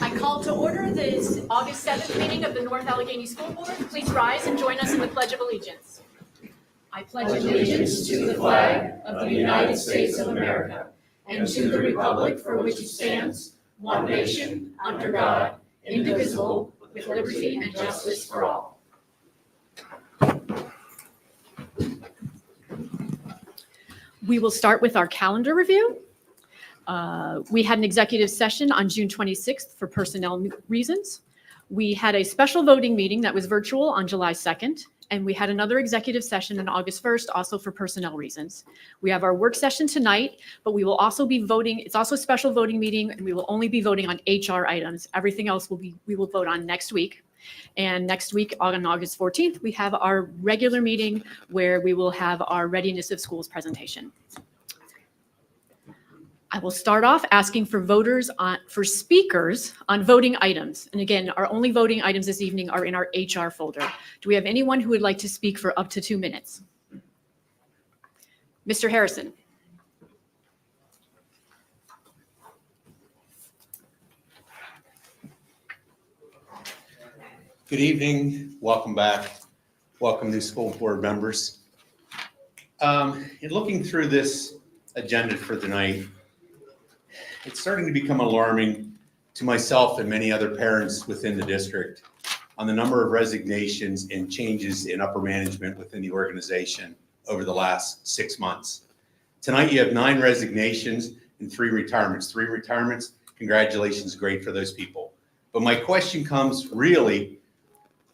I called To order this August 7th meeting of the North Allegheny School Board, please rise and join us in the Pledge of Allegiance. I pledge allegiance to the flag of the United States of America and to the republic for which it stands, one nation, under God, indivisible, with liberty and justice for all. We will start with our calendar review. We had an executive session on June 26th for personnel reasons. We had a special voting meeting that was virtual on July 2nd, and we had another executive session on August 1st, also for personnel reasons. We have our work session tonight, but we will also be voting. It's also a special voting meeting, and we will only be voting on HR items. Everything else we will vote on next week. And next week, on August 14th, we have our regular meeting where we will have our Readiness of Schools presentation. I will start off asking for speakers on voting items. And again, our only voting items this evening are in our HR folder. Do we have anyone who would like to speak for up to 2 minutes? Mr. Harrison. Good evening. Welcome back. Welcome to school board members. In looking through this agenda for tonight, it's starting to become alarming to myself and many other parents within the district on the number of resignations and changes in upper management within the organization over the last 6 months. Tonight, you have 9 resignations and 3 retirements. 3 retirements, congratulations, great for those people. But my question comes really,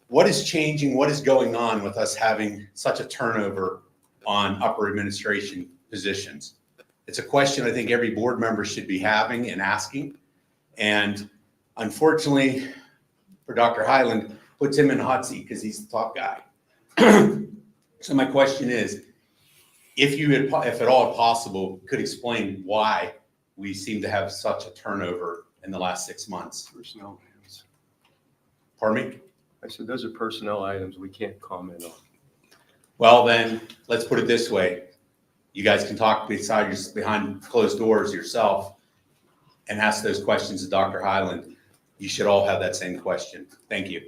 what is changing? What is going on with us having such a turnover on upper administration positions? It's a question I think every board member should be having and asking. And unfortunately for Dr. Highland, puts him in the hot seat because he's the top guy. So my question is, if at all possible, could explain why we seem to have such a turnover in the last 6 months. Personnel items. Pardon me? I said those are personnel items we can't comment on. Well, then let's put it this way. You guys can talk behind closed doors yourself and ask those questions to Dr. Highland. You should all have that same question. Thank you.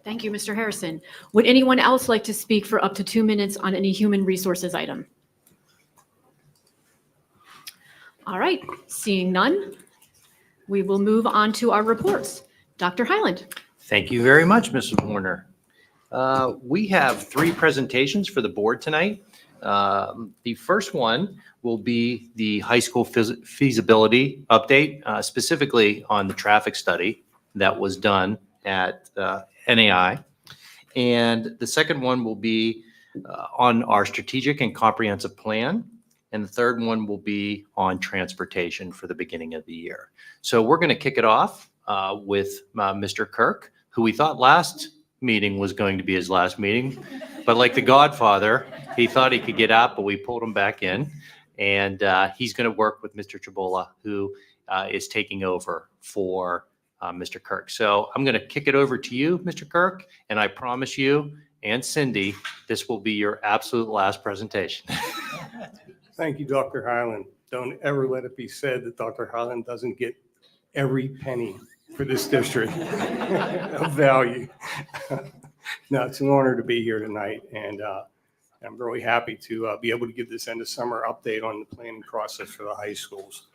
Thank you, Mr. Harrison. Would anyone else like to speak for up to 2 minutes on any human resources item? All right, seeing none, we will move on to our reports. Dr. Highland. Thank you very much, Mrs. Warner. We have 3 presentations for the board tonight. The first one will be the high school feasibility update, specifically on the traffic study that was done at NAI. And the second one will be on our strategic and comprehensive plan. And the third one will be on transportation for the beginning of the year. So we're going to kick it off with Mr. Kirk, who we thought last meeting was going to be his last meeting. But like the Godfather, he thought he could get out, but we pulled him back in. And he's going to work with Mr. Chabola, who is taking over for Mr. Kirk. So I'm going to kick it over to you, Mr. Kirk, and I promise you and Cindy, this will be your absolute last presentation. Thank you, Dr. Highland. Don't ever let it be said that Dr. Highland doesn't get every penny for this district of value. No, it's an honor to be here tonight, and I'm really happy to be able to give this end of summer update on the planning process for the high schools.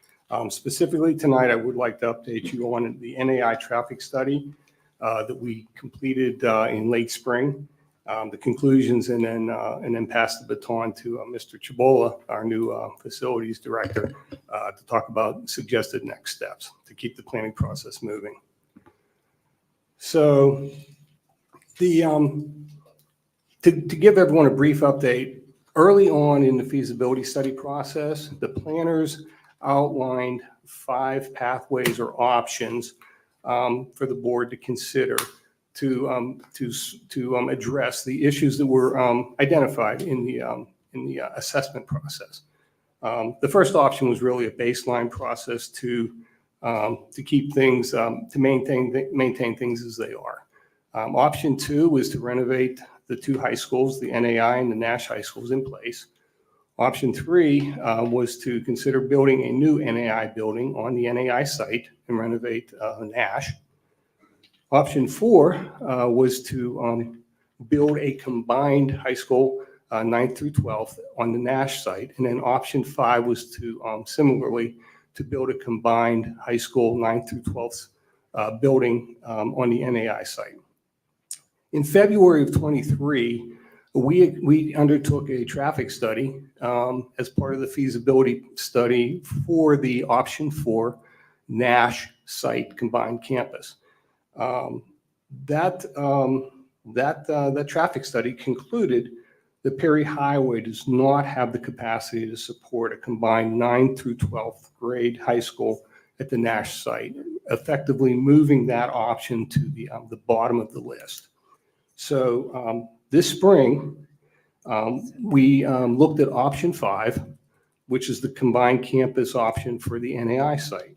Specifically tonight, I would like to update you on the NAI traffic study that we completed in late spring, the conclusions, and then pass the baton to Mr. Chabola, our new facilities director, to talk about suggested next steps to keep the planning process moving. So to give everyone a brief update, early on in the feasibility study process, the planners outlined 5 pathways or options for the board to consider to address the issues that were identified in the assessment process. The first option was really a baseline process to keep things to maintain things as they are. Option 2 was to renovate the 2 high schools, the NAI and the Nash high schools, in place. Option 3 was to consider building a new NAI building on the NAI site and renovate Nash. Option 4 was to build a combined high school 9th through 12th on the Nash site. And then option 5 was to similarly to build a combined high school 9th through 12th building on the NAI site. In February of 23, we undertook a traffic study as part of the feasibility study for the option 4 Nash site combined campus. That traffic study concluded that Perry Highway does not have the capacity to support a combined 9th through 12th grade high school at the Nash site, effectively moving that option to the bottom of the list. So this spring, we looked at option 5, which is the combined campus option for the NAI site.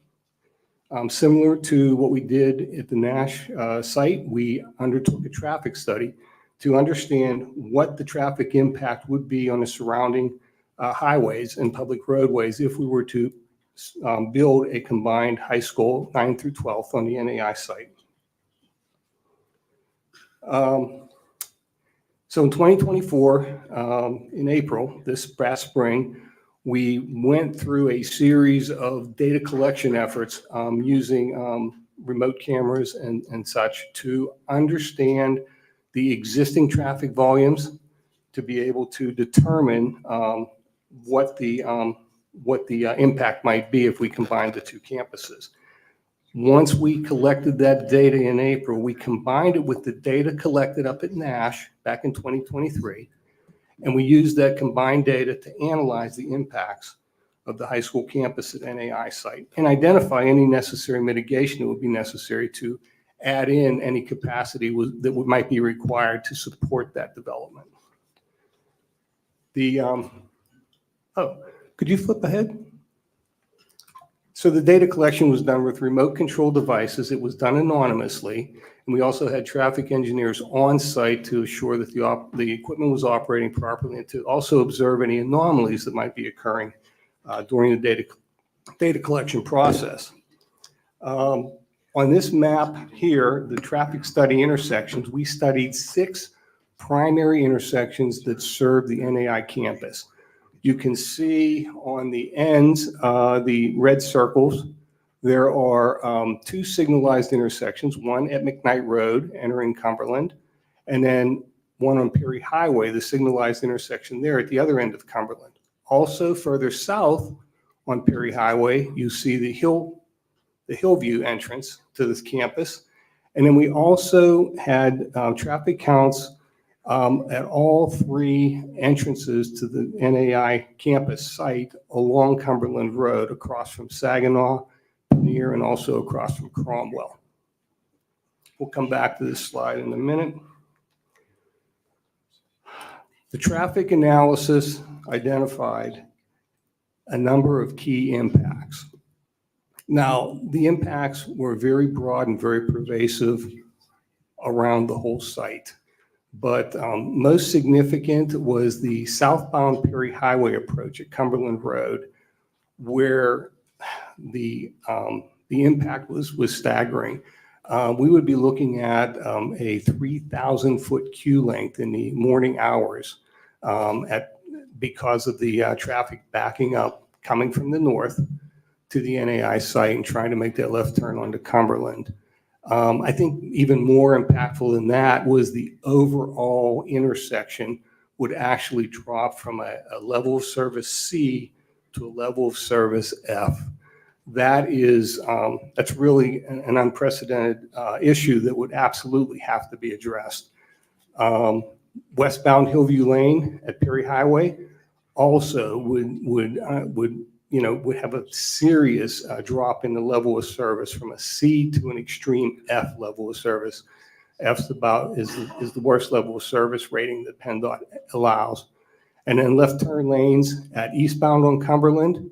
Similar to what we did at the Nash site, we undertook a traffic study to understand what the traffic impact would be on the surrounding highways and public roadways if we were to build a combined high school 9th through 12th on the NAI site. So in 2024, in April, this past spring, we went through a series of data collection efforts using remote cameras and such to understand the existing traffic volumes, to be able to determine what the impact might be if we combined the two campuses. Once we collected that data in April, we combined it with the data collected up at Nash back in 2023, and we used that combined data to analyze the impacts of the high school campus at NAI site and identify any necessary mitigation that would be necessary to add in any capacity that might be required to support that development. Could you flip ahead? So the data collection was done with remote control devices. It was done anonymously. And we also had traffic engineers on site to assure that the equipment was operating properly and to also observe any anomalies that might be occurring during the data collection process. On this map here, the traffic study intersections, we studied 6 primary intersections that serve the NAI campus. You can see on the ends, the red circles, there are 2 signalized intersections, one at McKnight Road entering Cumberland, and then one on Perry Highway, the signalized intersection there at the other end of Cumberland. Also further south on Perry Highway, you see the Hillview entrance to this campus. And then we also had traffic counts at all 3 entrances to the NAI campus site along Cumberland Road, across from Saginaw, Near, and also across from Cromwell. We'll come back to this slide in a minute. The traffic analysis identified a number of key impacts. Now, the impacts were very broad and very pervasive around the whole site. But most significant was the southbound Perry Highway approach at Cumberland Road, where the impact was staggering. We would be looking at a 3,000-foot queue length in the morning hours because of the traffic backing up, coming from the north to the NAI site and trying to make that left turn onto Cumberland. I think even more impactful than that was the overall intersection would actually drop from a level of service C to a level of service F. That's really an unprecedented issue that would absolutely have to be addressed. Westbound Hillview Lane at Perry Highway also would have a serious drop in the level of service from a C to an extreme F level of service. F's is the worst level of service rating that PennDOT allows. And then left turn lanes at eastbound on Cumberland,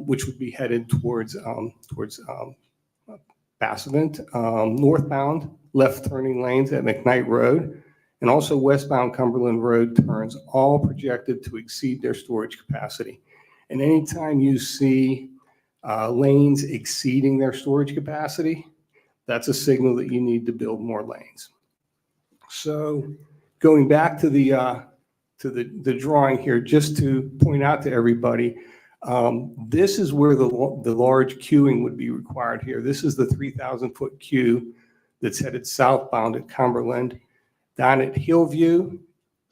which would be headed towards Bassavant. Northbound left turning lanes at McKnight Road, and also westbound Cumberland Road turns, all projected to exceed their storage capacity. And anytime you see lanes exceeding their storage capacity, that's a signal that you need to build more lanes. So going back to the drawing here, just to point out to everybody, this is where the large queuing would be required here. This is the 3,000-foot queue that's headed southbound at Cumberland. Down at Hillview,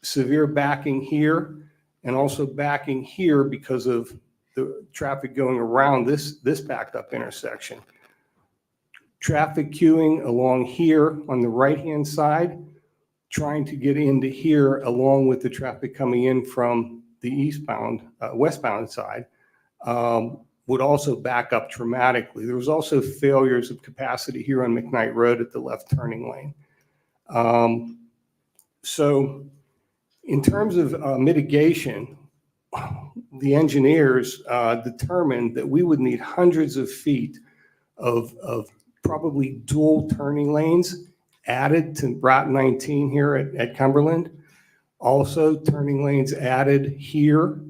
severe backing here, and also backing here because of the traffic going around this backed up intersection. Traffic queuing along here on the right-hand side, trying to get into here along with the traffic coming in from the westbound side, would also back up dramatically. There was also failures of capacity here on McKnight Road at the left turning lane. So in terms of mitigation, the engineers determined that we would need hundreds of feet of probably dual turning lanes added to Route 19 here at Cumberland. Also turning lanes added here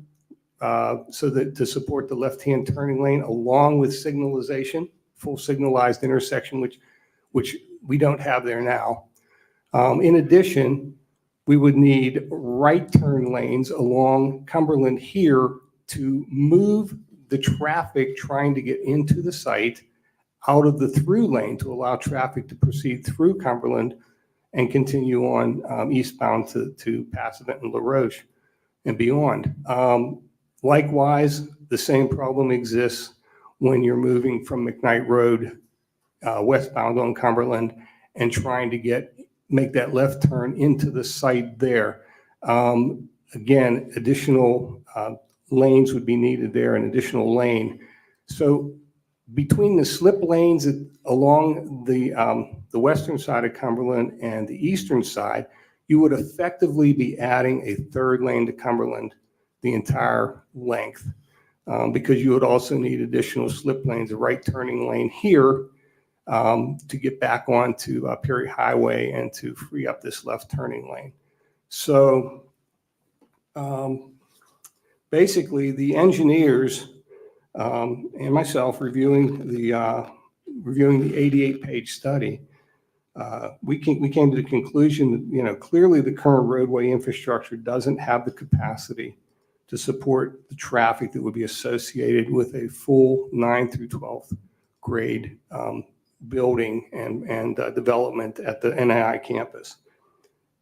so that to support the left-hand turning lane along with signalization, full signalized intersection, which we don't have there now. In addition, we would need right turn lanes along Cumberland here to move the traffic trying to get into the site out of the through lane to allow traffic to proceed through Cumberland and continue on eastbound to Passavant and La Roche and beyond. Likewise, the same problem exists when you're moving from McKnight Road westbound on Cumberland and trying to make that left turn into the site there. Again, additional lanes would be needed there, an additional lane. So between the slip lanes along the western side of Cumberland and the eastern side, you would effectively be adding a third lane to Cumberland the entire length, because you would also need additional slip lanes, a right turning lane here to get back onto Perry Highway and to free up this left turning lane. So basically the engineers and myself reviewing the 88-page study, we came to the conclusion that, clearly the current roadway infrastructure doesn't have the capacity to support the traffic that would be associated with a full 9th through 12th grade building and development at the NAI campus.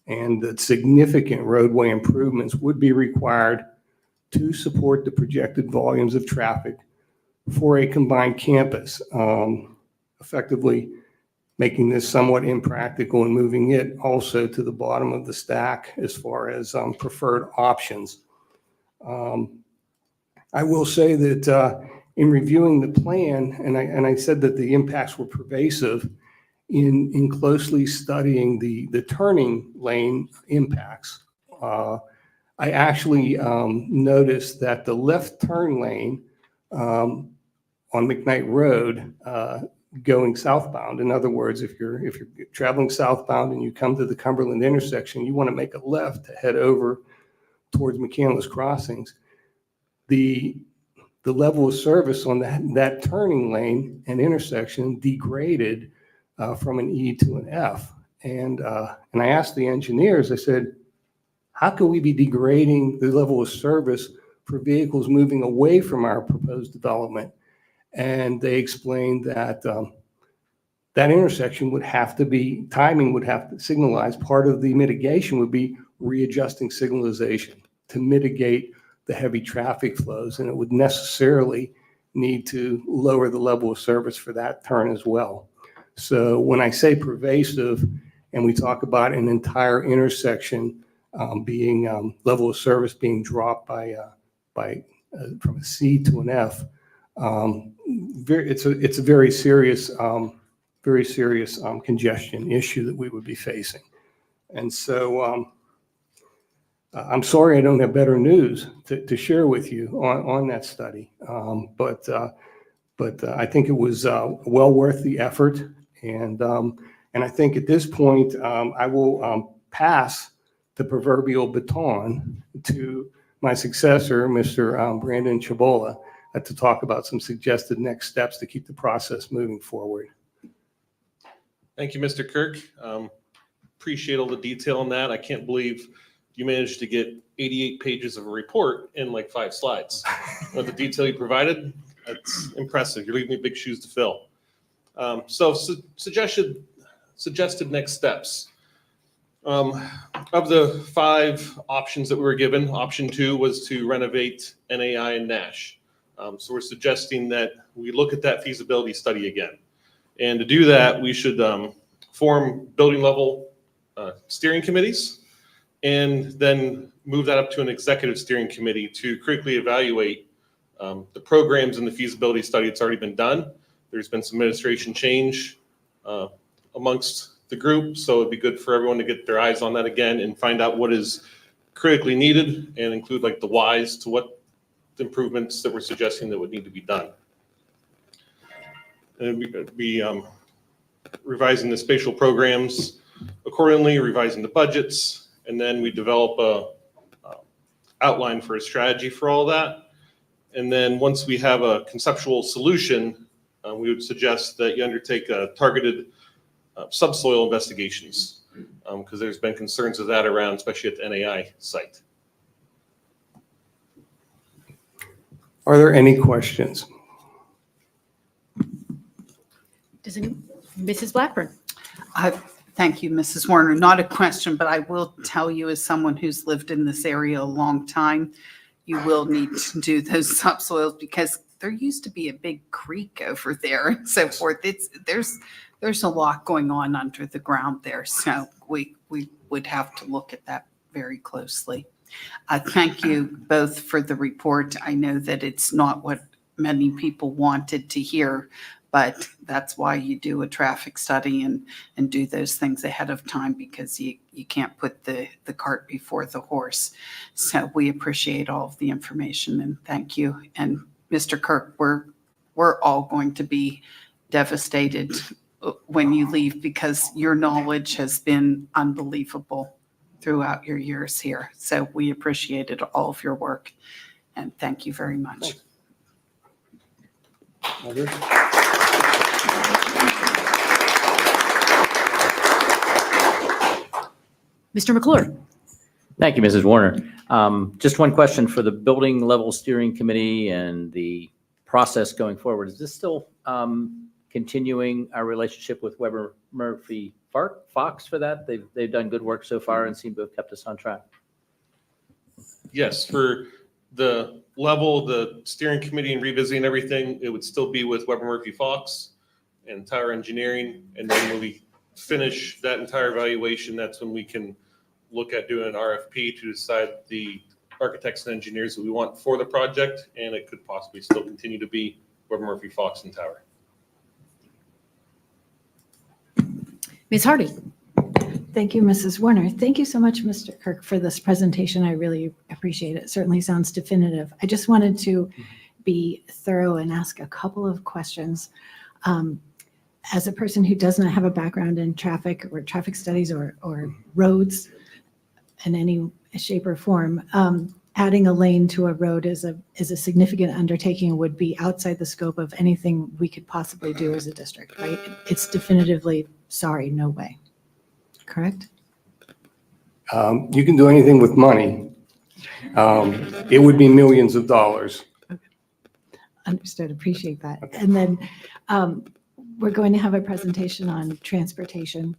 And that significant roadway improvements would be required to support the projected volumes of traffic for a combined campus, effectively making this somewhat impractical and moving it also to the bottom of the stack as far as preferred options. I will say that in reviewing the plan, and I said that the impacts were pervasive, in closely studying the turning lane impacts, I actually noticed that the left turn lane on McKnight Road going southbound, in other words, if you're traveling southbound and you come to the Cumberland intersection, you want to make a left to head over towards McCandless Crossings, the level of service on that turning lane and intersection degraded from an E to an F. And I asked the engineers, I said, how can we be degrading the level of service for vehicles moving away from our proposed development? And they explained that that intersection would have to be, timing would have to signalize, part of the mitigation would be readjusting signalization to mitigate the heavy traffic flows, and it would necessarily need to lower the level of service for that turn as well. So when I say pervasive, and we talk about an entire intersection being level of service being dropped by from a C to an F, it's a very serious congestion issue that we would be facing. And so I'm sorry I don't have better news to share with you on that study, but I think it was well worth the effort. And I think at this point, I will pass the proverbial baton to my successor, Mr. Brandon Chabola, to talk about some suggested next steps to keep the process moving forward. Thank you, Mr. Kirk. Appreciate all the detail on that. I can't believe you managed to get 88 pages of a report in like 5 slides. With the detail you provided, that's impressive. You're leaving me big shoes to fill. Suggested next steps. Of the 5 options that we were given, option 2 was to renovate NAI and NASH. So we're suggesting that we look at that feasibility study again. And to do that, we should form building level steering committees and then move that up to an executive steering committee to critically evaluate the programs and the feasibility study that's already been done. There's been some administration change amongst the group, so it'd be good for everyone to get their eyes on that again and find out what is critically needed and include like the whys to what the improvements that we're suggesting that would need to be done. And we'd be revising the spatial programs accordingly, revising the budgets, and then we develop a outline for a strategy for all that. And then once we have a conceptual solution, we would suggest that you undertake targeted subsoil investigations because there's been concerns of that around, especially at the NAI site. Are there any questions? Mrs. Blackburn? Thank you, Mrs. Warner. Not a question, but I will tell you as someone who's lived in this area a long time, you will need to do those subsoils because there used to be a big creek over there and so forth. There's a lot going on under the ground there. So we would have to look at that very closely. Thank you both for the report. I know that it's not what many people wanted to hear, but that's why you do a traffic study and do those things ahead of time because you can't put the cart before the horse. So we appreciate all of the information and thank you. And Mr. Kirk, we're all going to be devastated when you leave because your knowledge has been unbelievable throughout your years here. So we appreciated all of your work and thank you very much. Others? Mr. McClure? Thank you, Mrs. Warner. Just one question for the building level steering committee and the process going forward. Is this still continuing our relationship with Weber Murphy Fox for that? They've done good work so far and seem to have kept us on track. Yes, for the level, the steering committee and revisiting everything, it would still be with Weber Murphy Fox and Tower Engineering. And then when we finish that entire evaluation, that's when we can look at doing an RFP to decide the architects and engineers that we want for the project. And it could possibly still continue to be Weber Murphy Fox and Tower. Ms. Hardy? Thank you, Mrs. Warner. Thank you so much, Mr. Kirk, for this presentation. I really appreciate it. It certainly sounds definitive. I just wanted to be thorough and ask a couple of questions. As a person who does not have a background in traffic or traffic studies or roads in any shape or form, adding a lane to a road is a significant undertaking and would be outside the scope of anything we could possibly do as a district, right? It's definitively, sorry, no way. Correct? You can do anything with money. It would be millions of dollars. Okay. Understood. Appreciate that. Okay. And then we're going to have a presentation on transportation.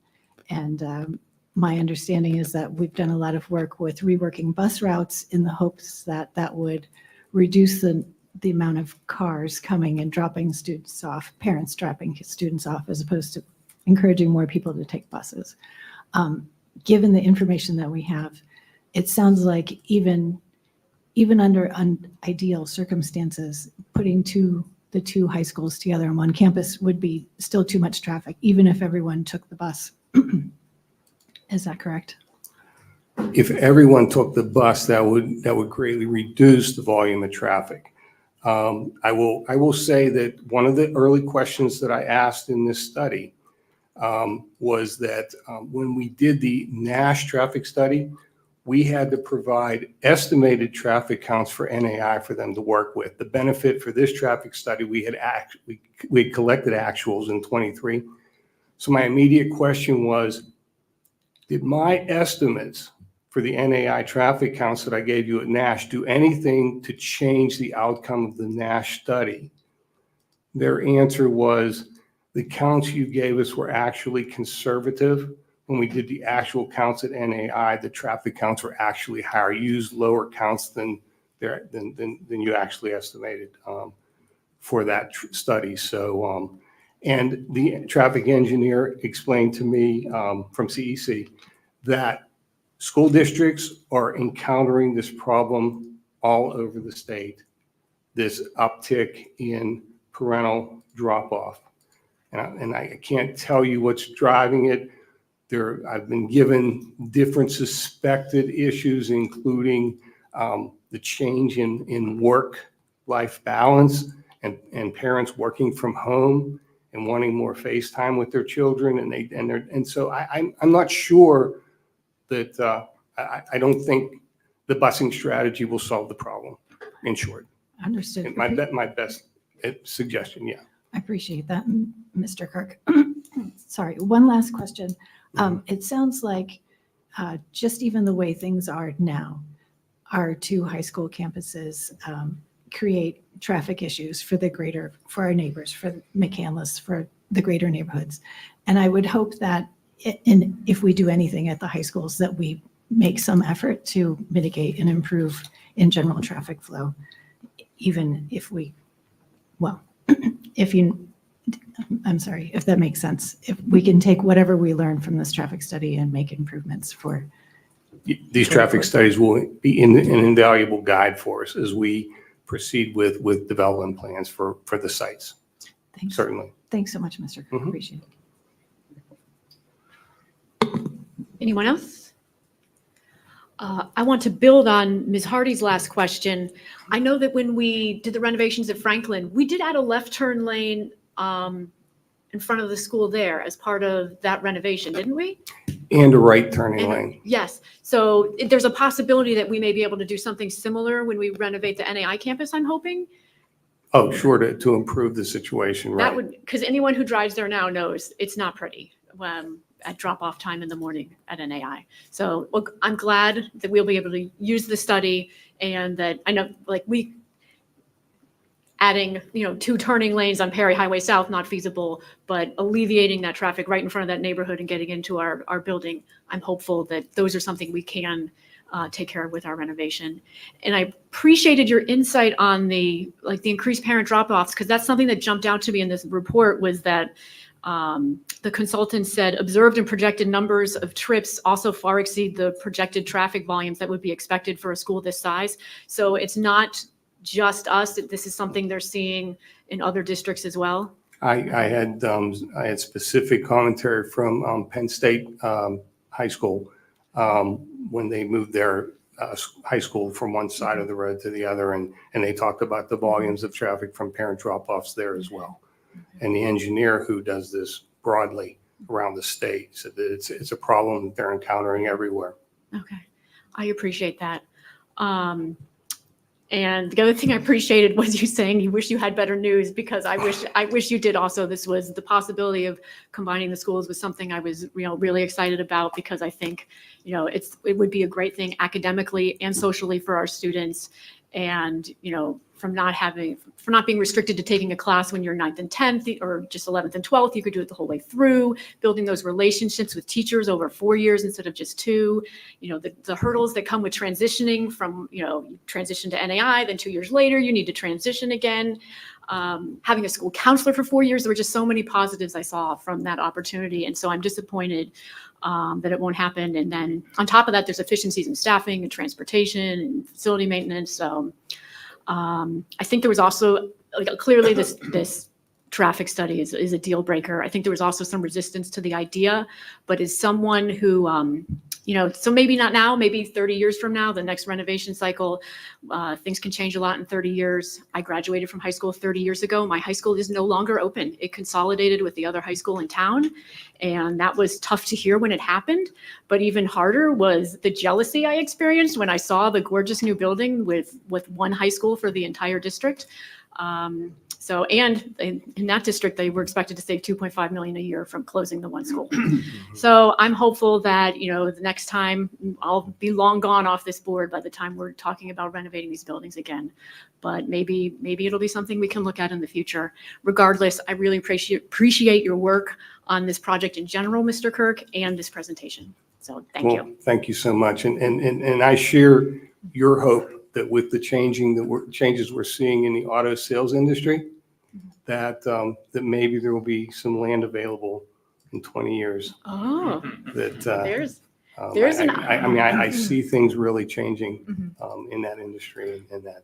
And my understanding is that we've done a lot of work with reworking bus routes in the hopes that that would reduce the amount of cars coming and dropping students off, parents dropping students off, as opposed to encouraging more people to take buses. Given the information that we have, it sounds like even under ideal circumstances, putting the two high schools together on one campus would be still too much traffic, even if everyone took the bus. Is that correct? If everyone took the bus, that would greatly reduce the volume of traffic. I will say that one of the early questions that I asked in this study was that when we did the Nash traffic study, we had to provide estimated traffic counts for NAI for them to work with. The benefit for this traffic study, we had collected actuals in 23. So my immediate question was, did my estimates for the NAI traffic counts that I gave you at Nash do anything to change the outcome of the Nash study? Their answer was, the counts you gave us were actually conservative. When we did the actual counts at NAI, the traffic counts were actually higher. You used lower counts than you actually estimated for that study. So, and the traffic engineer explained to me from CEC that school districts are encountering this problem all over the state, this uptick in parental drop-off. And I can't tell you what's driving it. I've been given different suspected issues, including the change in work-life balance and parents working from home and wanting more face time with their children. And so I'm not sure that I don't think the busing strategy will solve the problem, in short. Understood. My best suggestion, yeah. I appreciate that, Mr. Kirk. Sorry, one last question. It sounds like just even the way things are now, our two high school campuses create traffic issues for our neighbors, for McCandless, for the greater neighborhoods. And I would hope that if we do anything at the high schools, that we make some effort to mitigate and improve in general traffic flow, even if I'm sorry, if that makes sense. If we can take whatever we learn from this traffic study and make improvements for. These traffic studies will be an invaluable guide for us as we proceed with development plans for the sites. Thanks. Certainly. Thanks so much, Mr. Kirk. Appreciate it. Anyone else? I want to build on Ms. Hardy's last question. I know that when we did the renovations at Franklin, we did add a left turn lane in front of the school there as part of that renovation, didn't we? And a right turning lane. Yes. So there's a possibility that we may be able to do something similar when we renovate the NAI campus, I'm hoping. Oh, sure, to improve the situation, right. That would, because anyone who drives there now knows it's not pretty at drop-off time in the morning at NAI. So look, I'm glad that we'll be able to use the study, and that I know, like, adding, 2 turning lanes on Perry Highway South, not feasible, but alleviating that traffic right in front of that neighborhood and getting into our building, I'm hopeful that those are something we can take care of with our renovation. And I appreciated your insight on the increased parent drop-offs, because that's something that jumped out to me in this report, was that the consultant said observed and projected numbers of trips also far exceed the projected traffic volumes that would be expected for a school this size. So it's not just us, this is something they're seeing in other districts as well. I had specific commentary from Penn State High School when they moved their high school from one side of the road to the other, and they talked about the volumes of traffic from parent drop-offs there as well. And the engineer who does this broadly around the state said that it's a problem that they're encountering everywhere. Okay, I appreciate that. And the other thing I appreciated was you saying you wish you had better news, because I wish you did also. This was the possibility of combining the schools was something I was really excited about, because I think it would be a great thing academically and socially for our students, and from not being restricted to taking a class when you're 9th and 10th or just 11th and 12th, you could do it the whole way through, building those relationships with teachers over 4 years instead of just 2, the hurdles that come with transitioning from, you transition to NAI, then 2 years later, you need to transition again. Having a school counselor for 4 years, there were just so many positives I saw from that opportunity. And so I'm disappointed that it won't happen. And then on top of that, there's efficiencies in staffing and transportation and facility maintenance. So I think there was also, clearly this traffic study is a deal breaker. I think there was also some resistance to the idea, but as someone who So maybe not now, maybe 30 years from now, the next renovation cycle, things can change a lot in 30 years. I graduated from high school 30 years ago. My high school is no longer open. It consolidated with the other high school in town. And that was tough to hear when it happened. But even harder was the jealousy I experienced when I saw the gorgeous new building with one high school for the entire district. And in that district, they were expected to save $2.5 million a year from closing the one school. So I'm hopeful that, the next time I'll be long gone off this board by the time we're talking about renovating these buildings again. But maybe it'll be something we can look at in the future. Regardless, I really appreciate your work on this project in general, Mr. Kirk, and this presentation. So thank you. Thank you so much. And I share your hope that with the changes we're seeing in the auto sales industry, that maybe there will be some land available in 20 years. Oh, That there's an. I see things really changing in that industry, and that.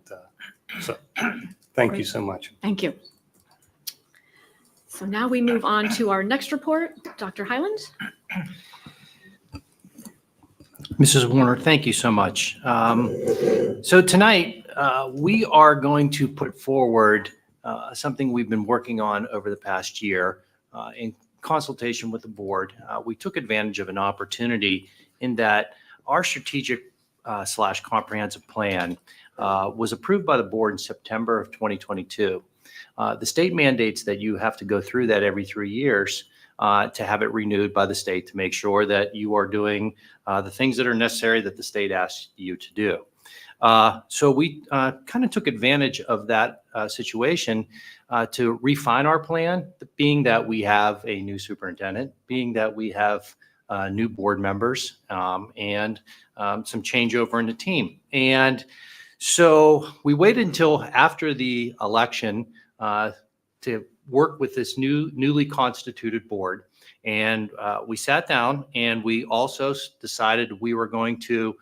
So, thank you so much. Thank you. So now we move on to our next report, Dr. Highland. Mrs. Warner, thank you so much. So tonight, we are going to put forward something we've been working on over the past year in consultation with the board. We took advantage of an opportunity in that our strategic / comprehensive plan was approved by the board in September of 2022. The state mandates that you have to go through that every 3 years to have it renewed by the state to make sure that you are doing the things that are necessary that the state asks you to do. So we kind of took advantage of that situation to refine our plan, being that we have a new superintendent, being that we have new board members, and some changeover in the team. And so we waited until after the election to work with this newly constituted board. And we sat down and we also decided we were going to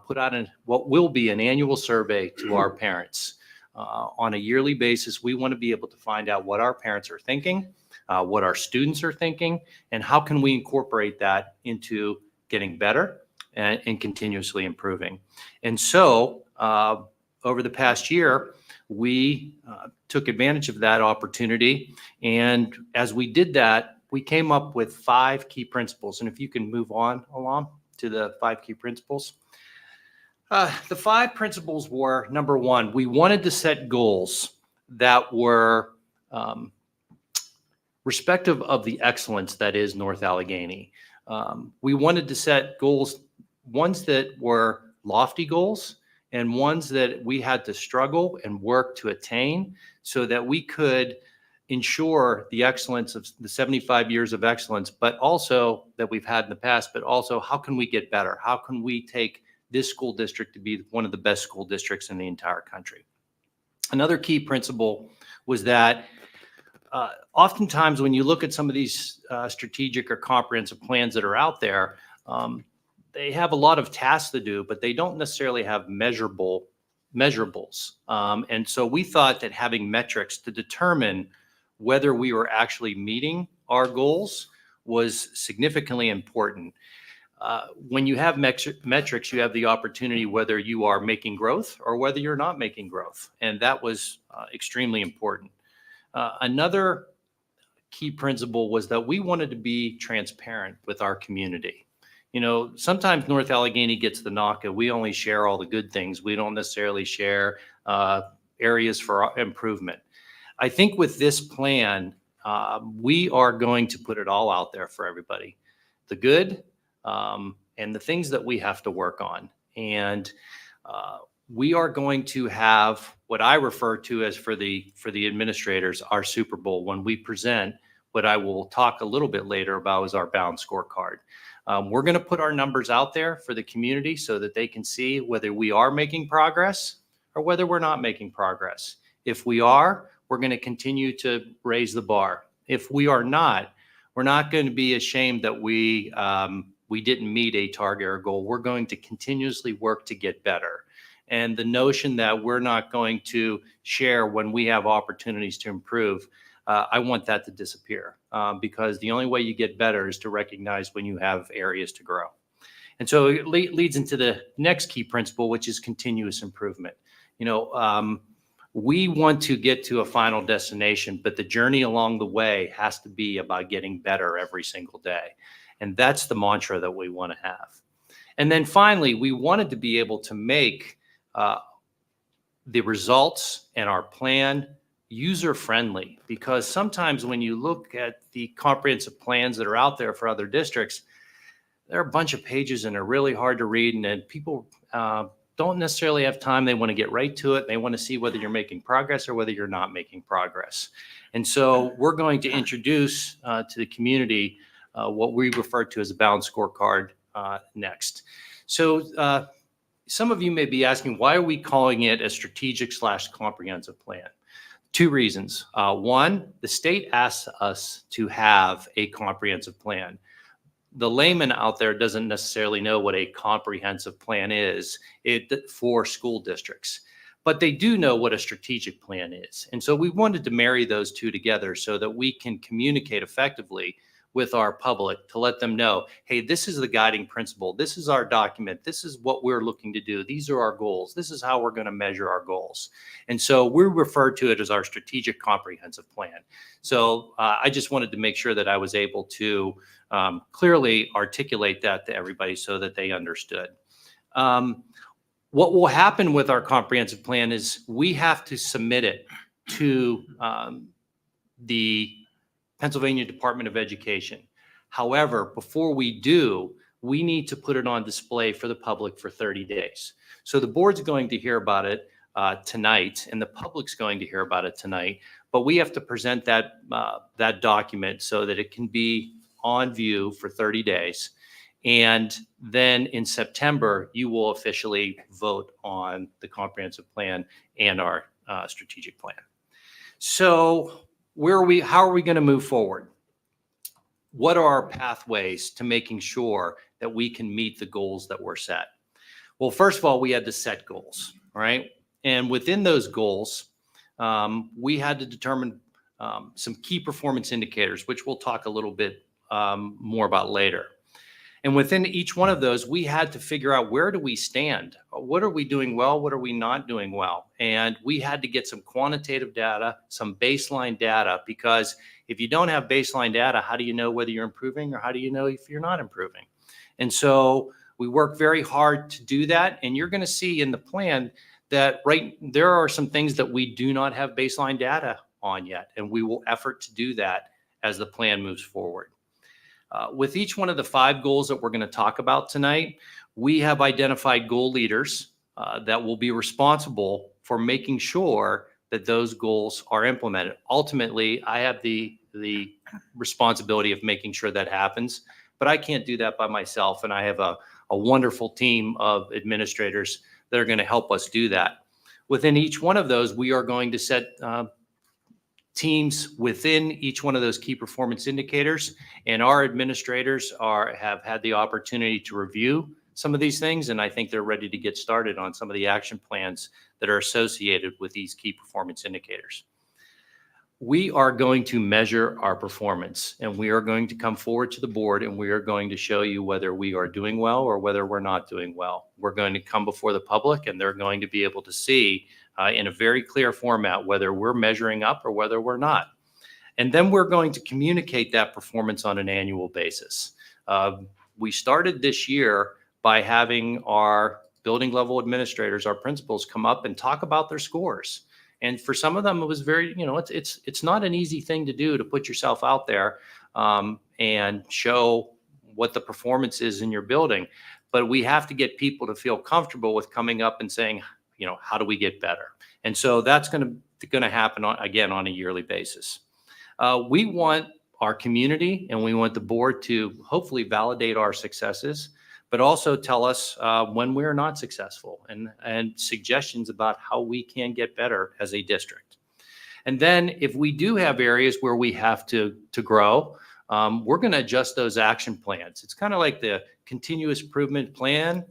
put out what will be an annual survey to our parents. On a yearly basis, we want to be able to find out what our parents are thinking, what our students are thinking, and how can we incorporate that into getting better and continuously improving. And so over the past year, we took advantage of that opportunity. And as we did that, we came up with 5 key principles. And if you can move on along to the 5 key principles. The 5 principles were, number 1, we wanted to set goals that were respective of the excellence that is North Allegheny. We wanted to set goals, ones that were lofty goals and ones that we had to struggle and work to attain so that we could ensure the excellence of the 75 years of excellence, but also that we've had in the past, but also how can we get better? How can we take this school district to be one of the best school districts in the entire country? Another key principle was that oftentimes when you look at some of these strategic or comprehensive plans that are out there, they have a lot of tasks to do, but they don't necessarily have measurables. And so we thought that having metrics to determine whether we were actually meeting our goals was significantly important. When you have metrics, you have the opportunity whether you are making growth or whether you're not making growth. And that was extremely important. Another key principle was that we wanted to be transparent with our community. Sometimes North Allegheny gets the knock that we only share all the good things. We don't necessarily share areas for improvement. I think with this plan, we are going to put it all out there for everybody. The good, and the things that we have to work on. And we are going to have what I refer to as for the administrators, our Super Bowl, when we present what I will talk a little bit later about as our bound scorecard. We're going to put our numbers out there for the community so that they can see whether we are making progress or whether we're not making progress. If we are, we're going to continue to raise the bar. If we are not, we're not going to be ashamed that we didn't meet a target or goal. We're going to continuously work to get better. And the notion that we're not going to share when we have opportunities to improve, I want that to disappear because the only way you get better is to recognize when you have areas to grow. And so it leads into the next key principle, which is continuous improvement. We want to get to a final destination, but the journey along the way has to be about getting better every single day. And that's the mantra that we want to have. And then finally, we wanted to be able to make the results and our plan user-friendly, because sometimes when you look at the comprehensive plans that are out there for other districts, they're a bunch of pages and they're really hard to read, and then people don't necessarily have time. They want to get right to it. They want to see whether you're making progress or whether you're not making progress. And so we're going to introduce to the community what we refer to as a balanced scorecard next. So some of you may be asking, why are we calling it a strategic/comprehensive plan? Two reasons. One, the state asks us to have a comprehensive plan. The layman out there doesn't necessarily know what a comprehensive plan is for school districts, but they do know what a strategic plan is. And so we wanted to marry those two together so that we can communicate effectively with our public to let them know, hey, this is the guiding principle. This is our document. This is what we're looking to do. These are our goals. This is how we're going to measure our goals. And so we refer to it as our strategic comprehensive plan. So I just wanted to make sure that I was able to clearly articulate that to everybody so that they understood. What will happen with our comprehensive plan is we have to submit it to the Pennsylvania Department of Education. However, before we do, we need to put it on display for the public for 30 days. So the board's going to hear about it tonight, and the public's going to hear about it tonight, but we have to present that document so that it can be on view for 30 days. And then in September, you will officially vote on the comprehensive plan and our strategic plan. So how are we going to move forward? What are our pathways to making sure that we can meet the goals that were set? Well, first of all, we had to set goals, right? And within those goals, we had to determine some key performance indicators, which we'll talk a little bit more about later. And within each one of those, we had to figure out, where do we stand? What are we doing well? What are we not doing well? And we had to get some quantitative data, some baseline data, because if you don't have baseline data, how do you know whether you're improving, or how do you know if you're not improving? And so we work very hard to do that. And you're going to see in the plan that there are some things that we do not have baseline data on yet. And we will effort to do that as the plan moves forward. With each one of the 5 goals that we're going to talk about tonight, we have identified goal leaders that will be responsible for making sure that those goals are implemented. Ultimately, I have the responsibility of making sure that happens, but I can't do that by myself. And I have a wonderful team of administrators that are going to help us do that. Within each one of those, we are going to set teams within each one of those key performance indicators, and our administrators have had the opportunity to review some of these things, and I think they're ready to get started on some of the action plans that are associated with these key performance indicators. We are going to measure our performance, and we are going to come forward to the board, and we are going to show you whether we are doing well or whether we're not doing well. We're going to come before the public, and they're going to be able to see in a very clear format whether we're measuring up or whether we're not. And then we're going to communicate that performance on an annual basis. We started this year by having our building level administrators, our principals, come up and talk about their scores. And for some of them, it was very, it's not an easy thing to do, to put yourself out there and show what the performance is in your building. But we have to get people to feel comfortable with coming up and saying, how do we get better? And so that's going to happen again on a yearly basis. We want our community and we want the board to hopefully validate our successes, but also tell us when we're not successful and suggestions about how we can get better as a district. And then if we do have areas where we have to grow, we're going to adjust those action plans. It's kind of like the continuous improvement plan: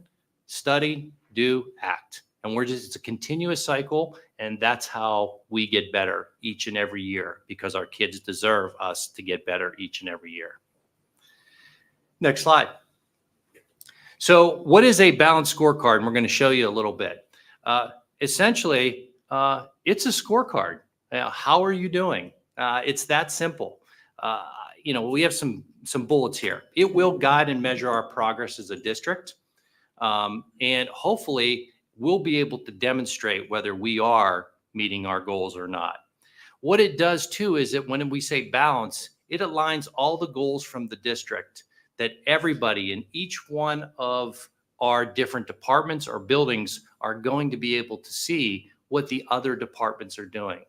study, do, act. And it's a continuous cycle, and that's how we get better each and every year, because our kids deserve us to get better each and every year. Next slide. So what is a balanced scorecard? And we're going to show you a little bit. Essentially, it's a scorecard. How are you doing? It's that simple. We have some bullets here. It will guide and measure our progress as a district. And hopefully we'll be able to demonstrate whether we are meeting our goals or not. What it does too is that when we say balance, it aligns all the goals from the district that everybody in each one of our different departments or buildings are going to be able to see what the other departments are doing.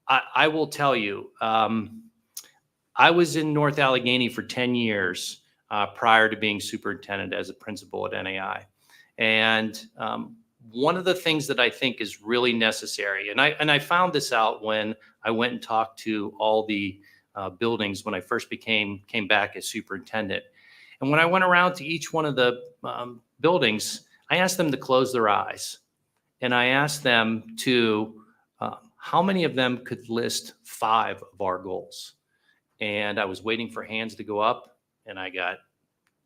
I will tell you, I was in North Allegheny for 10 years prior to being superintendent as a principal at NAI. And one of the things that I think is really necessary, and I found this out when I went and talked to all the buildings when I first came back as superintendent. And when I went around to each one of the buildings, I asked them to close their eyes. And I asked them to, how many of them could list 5 of our goals? And I was waiting for hands to go up, and I got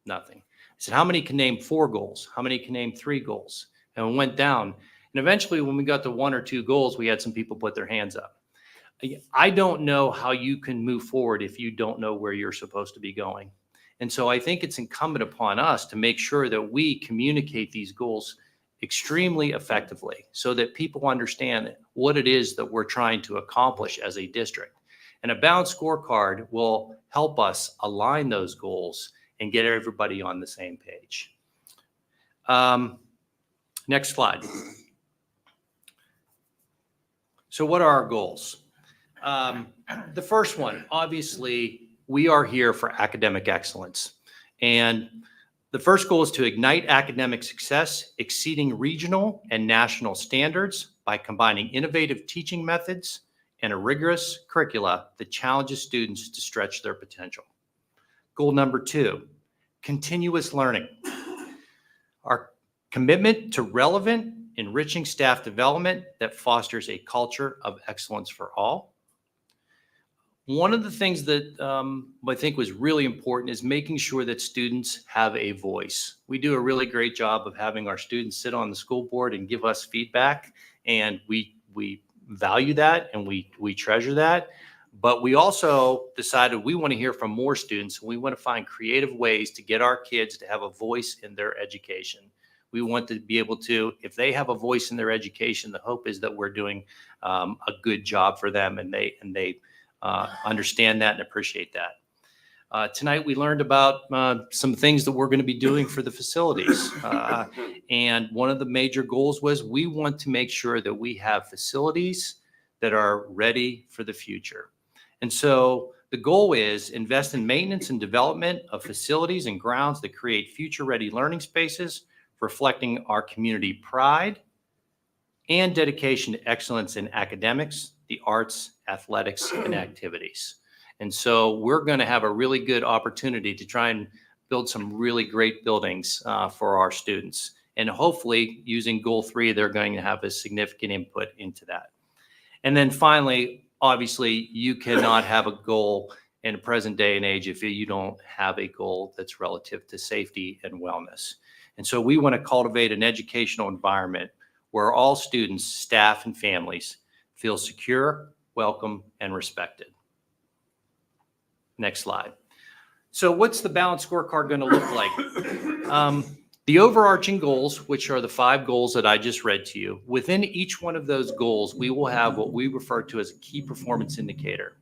nothing. I said, how many can name 4 goals? How many can name 3 goals? And we went down. And eventually, when we got to 1 or 2 goals, we had some people put their hands up. I don't know how you can move forward if you don't know where you're supposed to be going. And so I think it's incumbent upon us to make sure that we communicate these goals extremely effectively so that people understand what it is that we're trying to accomplish as a district. And a balanced scorecard will help us align those goals and get everybody on the same page. Next slide. So what are our goals? The first one, obviously, we are here for academic excellence. And the first goal is to ignite academic success, exceeding regional and national standards by combining innovative teaching methods and a rigorous curricula that challenges students to stretch their potential. Goal number 2, continuous learning. Our commitment to relevant, enriching staff development that fosters a culture of excellence for all. One of the things that I think was really important is making sure that students have a voice. We do a really great job of having our students sit on the school board and give us feedback, and we value that and we treasure that. But we also decided we want to hear from more students, and we want to find creative ways to get our kids to have a voice in their education. We want to be able to, if they have a voice in their education, the hope is that we're doing a good job for them, and they understand that and appreciate that. Tonight we learned about some things that we're going to be doing for the facilities. And one of the major goals was we want to make sure that we have facilities that are ready for the future. And so the goal is invest in maintenance and development of facilities and grounds that create future-ready learning spaces, reflecting our community pride and dedication to excellence in academics, the arts, athletics, and activities. And so we're going to have a really good opportunity to try and build some really great buildings for our students. And hopefully, using Goal 3, they're going to have a significant input into that. And then finally, obviously, you cannot have a goal in the present day and age if you don't have a goal that's relative to safety and wellness. And so we want to cultivate an educational environment where all students, staff, and families feel secure, welcome, and respected. Next slide. So what's the balanced scorecard going to look like? The overarching goals, which are the 5 goals that I just read to you, within each one of those goals, we will have what we refer to as a key performance indicator.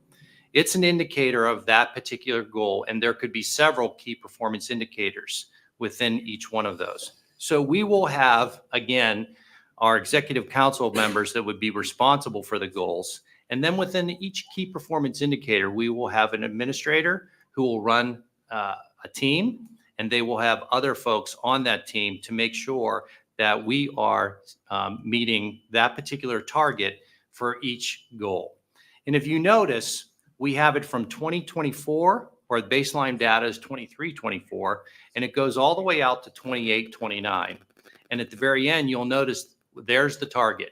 It's an indicator of that particular goal, and there could be several key performance indicators within each one of those. So we will have, again, our executive council members that would be responsible for the goals. And then within each key performance indicator, we will have an administrator who will run a team, and they will have other folks on that team to make sure that we are meeting that particular target for each goal. And if you notice, we have it from 2024, or the baseline data is 23-24, and it goes all the way out to 28-29. And at the very end, you'll notice there's the target.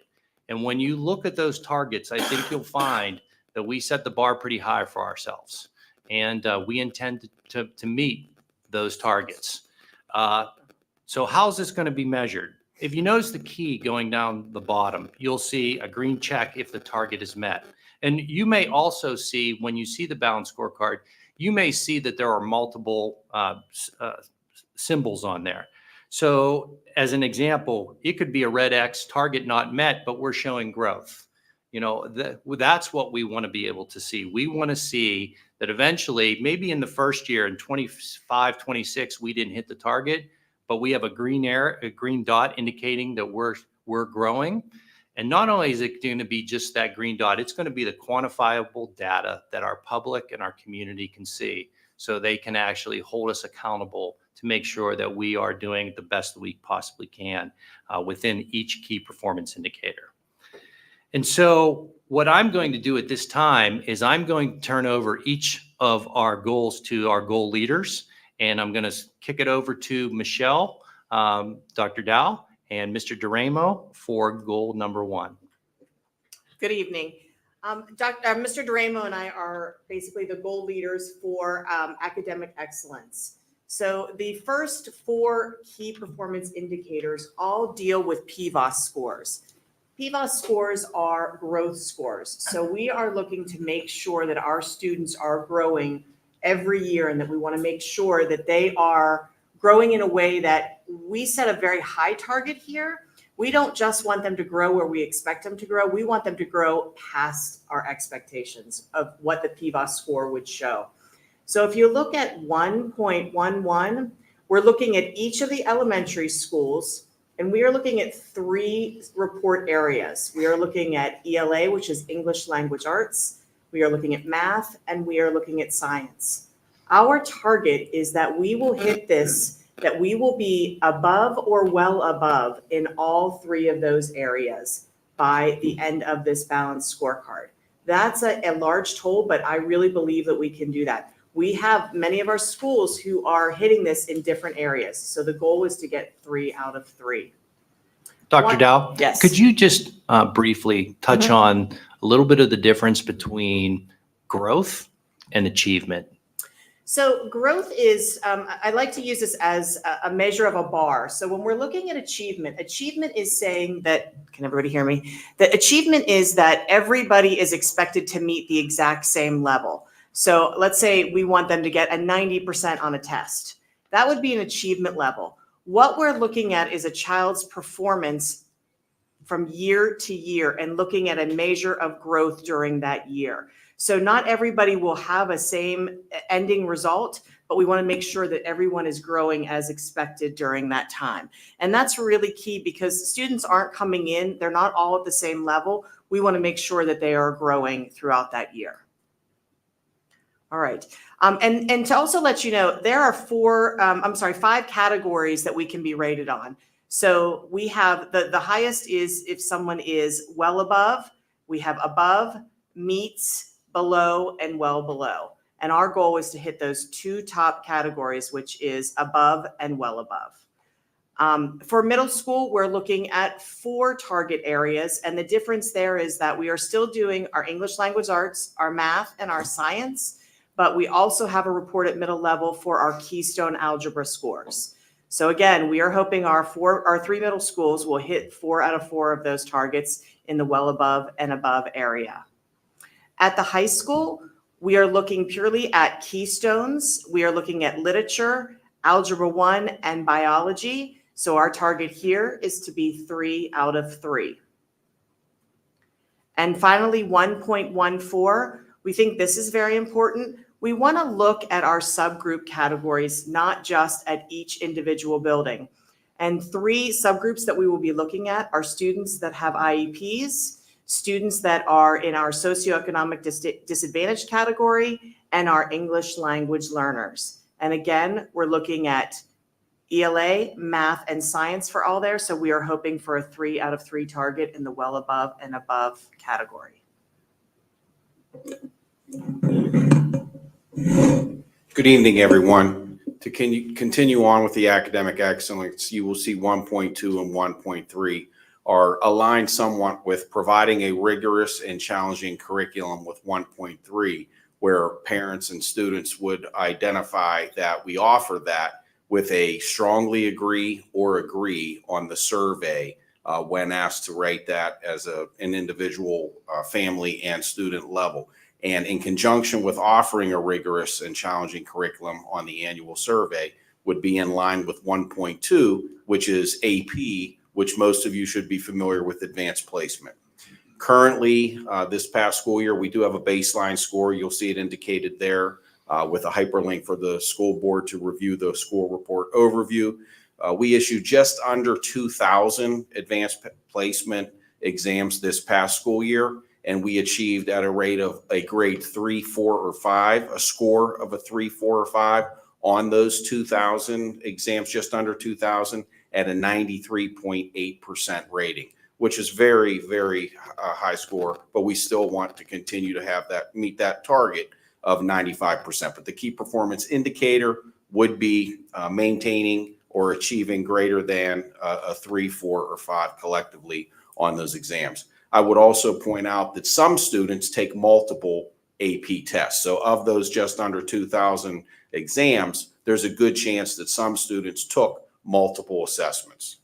And when you look at those targets, I think you'll find that we set the bar pretty high for ourselves. And we intend to meet those targets. So how's this going to be measured? If you notice the key going down the bottom, you'll see a green check if the target is met. And you may also see, when you see the balanced scorecard, you may see that there are multiple symbols on there. So as an example, it could be a red X, target not met, but we're showing growth. You know, that's what we want to be able to see. We want to see that eventually, maybe in the first year in 25, 26, we didn't hit the target, but we have a green dot indicating that we're growing. And not only is it going to be just that green dot, it's going to be the quantifiable data that our public and our community can see, so they can actually hold us accountable to make sure that we are doing the best we possibly can within each key performance indicator. And so what I'm going to do at this time is I'm going to turn over each of our goals to our goal leaders. And I'm going to kick it over to Michelle, Dr. Dow, and Mr. Duramo for goal number 1. Good evening. Mr. Duramo and I are basically the goal leaders for academic excellence. So the first 4 key performance indicators all deal with PVOS scores. PVOS scores are growth scores. So we are looking to make sure that our students are growing every year, and that we want to make sure that they are growing in a way that we set a very high target here. We don't just want them to grow where we expect them to grow. We want them to grow past our expectations of what the PVOS score would show. So if you look at 1.11, we're looking at each of the elementary schools, and we are looking at 3 report areas. We are looking at ELA, which is English Language Arts. We are looking at math, and we are looking at science. Our target is that we will hit this, that we will be above or well above in all 3 of those areas by the end of this balanced scorecard. That's a large toll, but I really believe that we can do that. We have many of our schools who are hitting this in different areas. So the goal is to get 3 out of 3. Dr. Dow, Yes. could you just briefly touch on a little bit of the difference between growth and achievement? So growth is, I like to use this as a measure of a bar. So when we're looking at achievement, achievement is saying that, can everybody hear me? That achievement is that everybody is expected to meet the exact same level. So let's say we want them to get a 90% on a test. That would be an achievement level. What we're looking at is a child's performance from year to year and looking at a measure of growth during that year. So not everybody will have a same ending result, but we want to make sure that everyone is growing as expected during that time. And that's really key because students aren't coming in, they're not all at the same level. We want to make sure that they are growing throughout that year. All right. And to also let you know, there are 5 categories that we can be rated on. So we have the highest is if someone is well above, we have above, meets, below, and well below. And our goal is to hit those 2 top categories, which is above and well above. For middle school, we're looking at 4 target areas. And the difference there is that we are still doing our English Language Arts, our math, and our science. But we also have a report at middle level for our Keystone Algebra scores. So again, we are hoping our 3 middle schools will hit 4 out of 4 of those targets in the well above and above area. At the high school, we are looking purely at keystones. We are looking at literature, Algebra 1, and biology. So our target here is to be 3 out of 3. And finally, 1.14, we think this is very important. We want to look at our subgroup categories, not just at each individual building. And 3 subgroups that we will be looking at are students that have IEPs, students that are in our socioeconomic disadvantaged category, and our English language learners. And again, we're looking at ELA, math, and science for all there. So we are hoping for a 3 out of 3 target in the well above and above category. Good evening, everyone. To continue on with the academic excellence, you will see 1.2 and 1.3 are aligned somewhat with providing a rigorous and challenging curriculum with 1.3, where parents and students would identify that we offer that with a strongly agree or agree on the survey when asked to rate that as an individual, family, and student level. And in conjunction with offering a rigorous and challenging curriculum on the annual survey would be in line with 1.2, which is AP, which most of you should be familiar with, advanced placement. Currently, this past school year, we do have a baseline score. You'll see it indicated there with a hyperlink for the school board to review the school report overview. We issued just under 2,000 advanced placement exams this past school year, and we achieved at a rate of a grade 3, 4, or 5, a score of a 3, 4, or 5 on those 2,000 exams, just under 2,000, at a 93.8% rating, which is very, very high score, but we still want to continue to have that, meet that target of 95%. But the key performance indicator would be maintaining or achieving greater than a 3, 4, or 5 collectively on those exams. I would also point out that some students take multiple AP tests. So of those just under 2,000 exams, there's a good chance that some students took multiple assessments.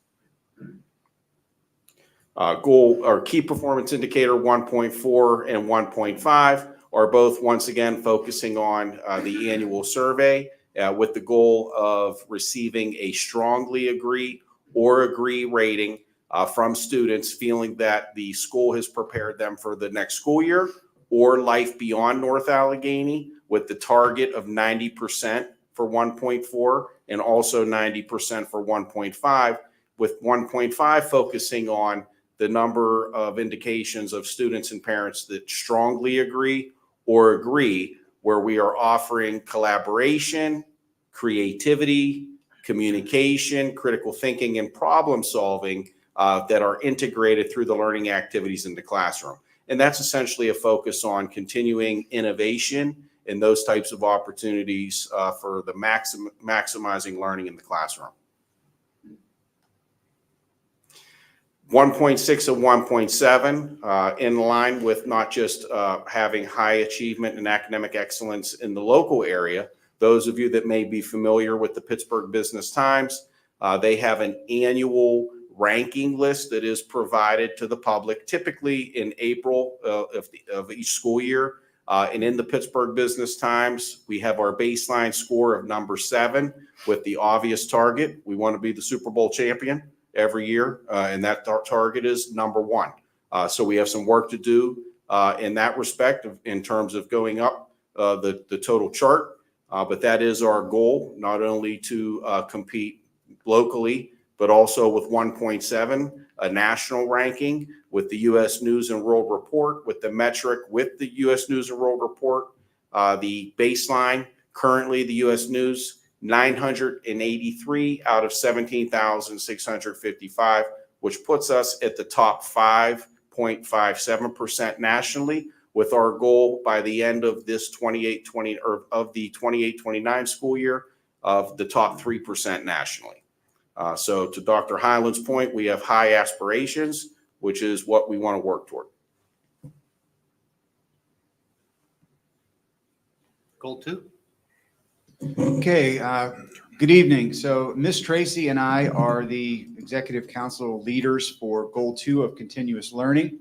Goal or key performance indicator 1.4 and 1.5 are both, once again, focusing on the annual survey with the goal of receiving a strongly agree or agree rating from students feeling that the school has prepared them for the next school year or life beyond North Allegheny, with the target of 90% for 1.4 and also 90% for 1.5, with 1.5 focusing on the number of indications of students and parents that strongly agree or agree, where we are offering collaboration, creativity, communication, critical thinking, and problem solving that are integrated through the learning activities in the classroom. And that's essentially a focus on continuing innovation and those types of opportunities for the maximizing learning in the classroom. 1.6 and 1.7 in line with not just having high achievement and academic excellence in the local area. Those of you that may be familiar with the Pittsburgh Business Times, they have an annual ranking list that is provided to the public, typically in April of each school year. And in the Pittsburgh Business Times, we have our baseline score of number 7 with the obvious target. We want to be the Super Bowl champion every year, and that target is number 1. So we have some work to do in that respect in terms of going up the total chart. But that is our goal, not only to compete locally, but also with 1.7, a national ranking with the U.S. News and World Report, with the metric with the U.S. News and World Report. The baseline, currently the U.S. News, 983 out of 17,655, which puts us at the top 5.57% nationally, with our goal by the end of this 28-20 or of the 28-29 school year of the top 3% nationally. So to Dr. Hyland's point, we have high aspirations, which is what we want to work toward. Goal 2. Okay, good evening. So Ms. Tracy and I are the Executive Council leaders for Goal 2 of continuous learning.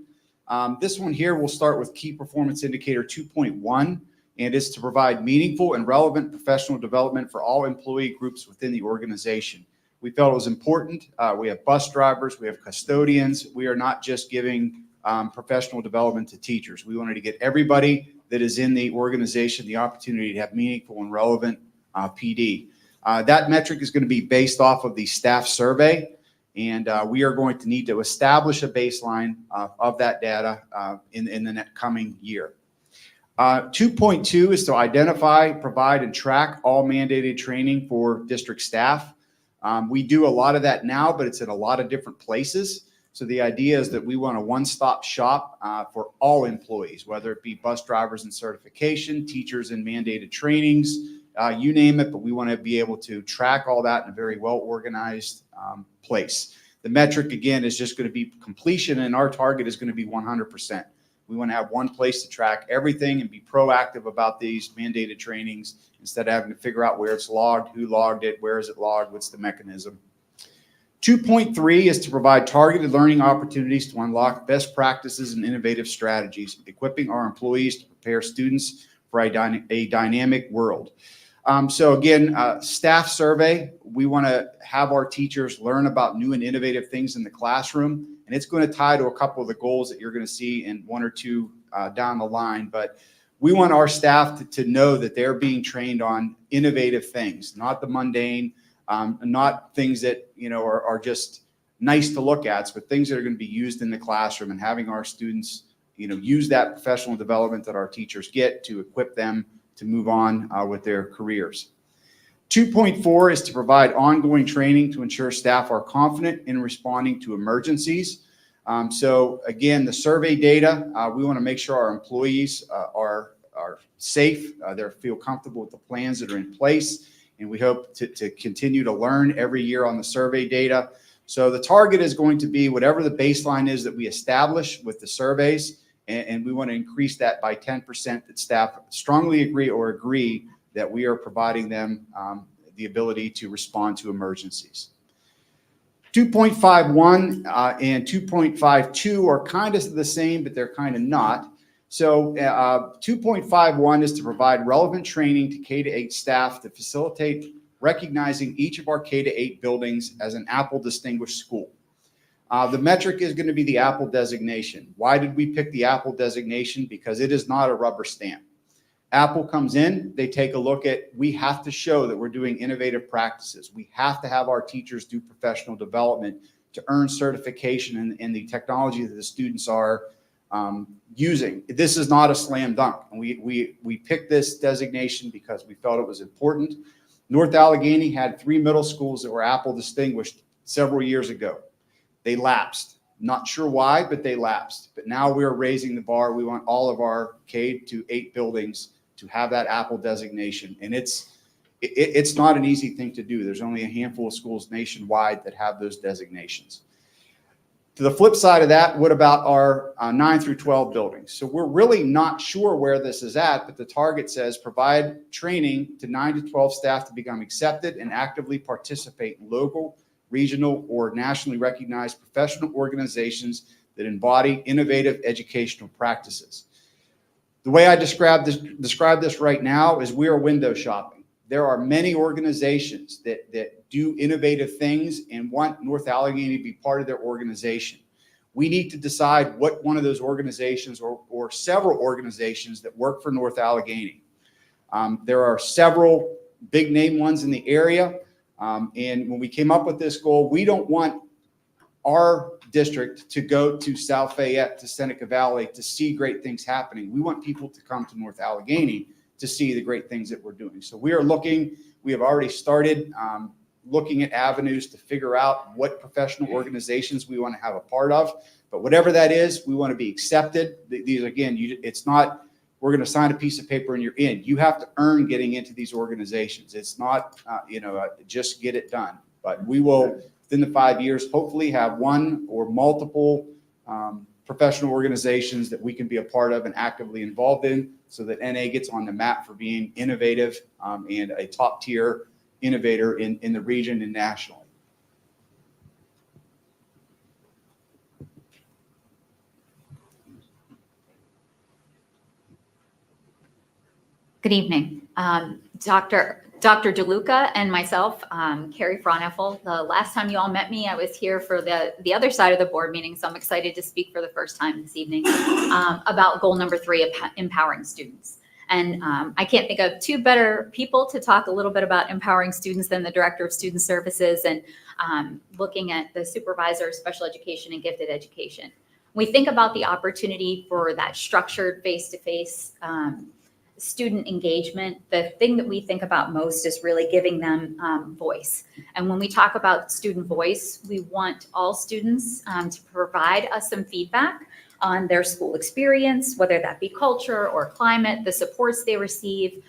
This one here, we'll start with Key Performance Indicator 2.1, and it's to provide meaningful and relevant professional development for all employee groups within the organization. We felt it was important. We have bus drivers, we have custodians. We are not just giving professional development to teachers. We wanted to get everybody that is in the organization the opportunity to have meaningful and relevant PD. That metric is going to be based off of the staff survey, and we are going to need to establish a baseline of that data in the coming year. 2.2 is to identify, provide, and track all mandated training for district staff. We do a lot of that now, but it's in a lot of different places. So the idea is that we want a one-stop shop for all employees, whether it be bus drivers and certification, teachers and mandated trainings, you name it, but we want to be able to track all that in a very well-organized place. The metric, again, is just going to be completion, and our target is going to be 100%. We want to have one place to track everything and be proactive about these mandated trainings instead of having to figure out where it's logged, who logged it, where is it logged, what's the mechanism. 2.3 is to provide targeted learning opportunities to unlock best practices and innovative strategies, equipping our employees to prepare students for a dynamic world. So again, staff survey, we want to have our teachers learn about new and innovative things in the classroom, and it's going to tie to a couple of the goals that you're going to see in one or two down the line. But we want our staff to know that they're being trained on innovative things, not the mundane, not things that, are just nice to look at, but things that are going to be used in the classroom, and having our students, use that professional development that our teachers get to equip them to move on with their careers. 2.4 is to provide ongoing training to ensure staff are confident in responding to emergencies. So again, the survey data, we want to make sure our employees are safe, they feel comfortable with the plans that are in place, and we hope to continue to learn every year on the survey data. So the target is going to be whatever the baseline is that we establish with the surveys, and we want to increase that by 10%, that staff strongly agree that we are providing them the ability to respond to emergencies. 2.51 and 2.52 are kind of the same, but they're kind of not. So 2.51 is to provide relevant training to K-8 staff to facilitate recognizing each of our K-8 buildings as an Apple Distinguished School. The metric is going to be the Apple designation. Why did we pick the Apple designation? Because it is not a rubber stamp. Apple comes in, they take a look at, we have to show that we're doing innovative practices. We have to have our teachers do professional development to earn certification in the technology that the students are using. This is not a slam dunk. And we picked this designation because we felt it was important. North Allegheny had 3 middle schools that were Apple distinguished several years ago. They lapsed. Not sure why, but they lapsed. But now we're raising the bar. We want all of our K-8 buildings to have that Apple designation. And it's not an easy thing to do. There's only a handful of schools nationwide that have those designations. To the flip side of that, what about our 9 through 12 buildings? So we're really not sure where this is at, but the target says provide training to 9 to 12 staff to become accepted and actively participate in local, regional, or nationally recognized professional organizations that embody innovative educational practices. The way I describe this right now is we are window shopping. There are many organizations that do innovative things and want North Allegheny to be part of their organization. We need to decide what one of those organizations or several organizations that work for North Allegheny. There are several big name ones in the area. And when we came up with this goal, we don't want our district to go to South Fayette, to Seneca Valley to see great things happening. We want people to come to North Allegheny to see the great things that we're doing. So we have already started looking at avenues to figure out what professional organizations we want to have a part of. But whatever that is, we want to be accepted. These, again, it's not, we're going to sign a piece of paper and you're in. You have to earn getting into these organizations. It's not, just get it done. But we will, within the 5 years, hopefully have one or multiple professional organizations that we can be a part of and actively involved in, so that NA gets on the map for being innovative and a top tier innovator in the region and nationally. Good evening. Dr. DeLuca and myself, Carrie Frauneffel. The last time you all met me, I was here for the other side of the board meeting, so I'm excited to speak for the first time this evening about goal number 3, empowering students. And I can't think of 2 better people to talk a little bit about empowering students than the Director of Student Services and looking at the Supervisor of Special Education and Gifted Education. We think about the opportunity for that structured face-to-face student engagement. The thing that we think about most is really giving them voice. And when we talk about student voice, we want all students to provide us some feedback on their school experience, whether that be culture or climate, the supports they receive,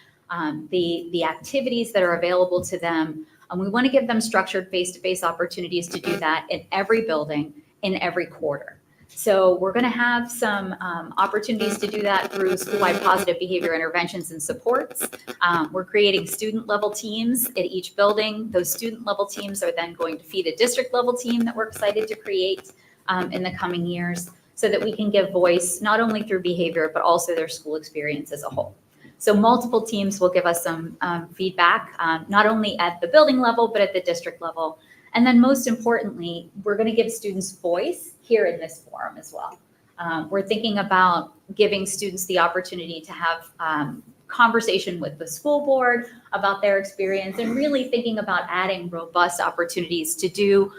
the activities that are available to them. And we want to give them structured face-to-face opportunities to do that in every building, in every quarter. So we're going to have some opportunities to do that through school-wide positive behavior interventions and supports. We're creating student-level teams at each building. Those student-level teams are then going to feed a district-level team that we're excited to create in the coming years, so that we can give voice not only through behavior, but also their school experience as a whole. So multiple teams will give us some feedback, not only at the building level, but at the district level. And then most importantly, we're going to give students voice here in this forum as well. We're thinking about giving students the opportunity to have conversation with the school board about their experience, and really thinking about adding robust opportunities to do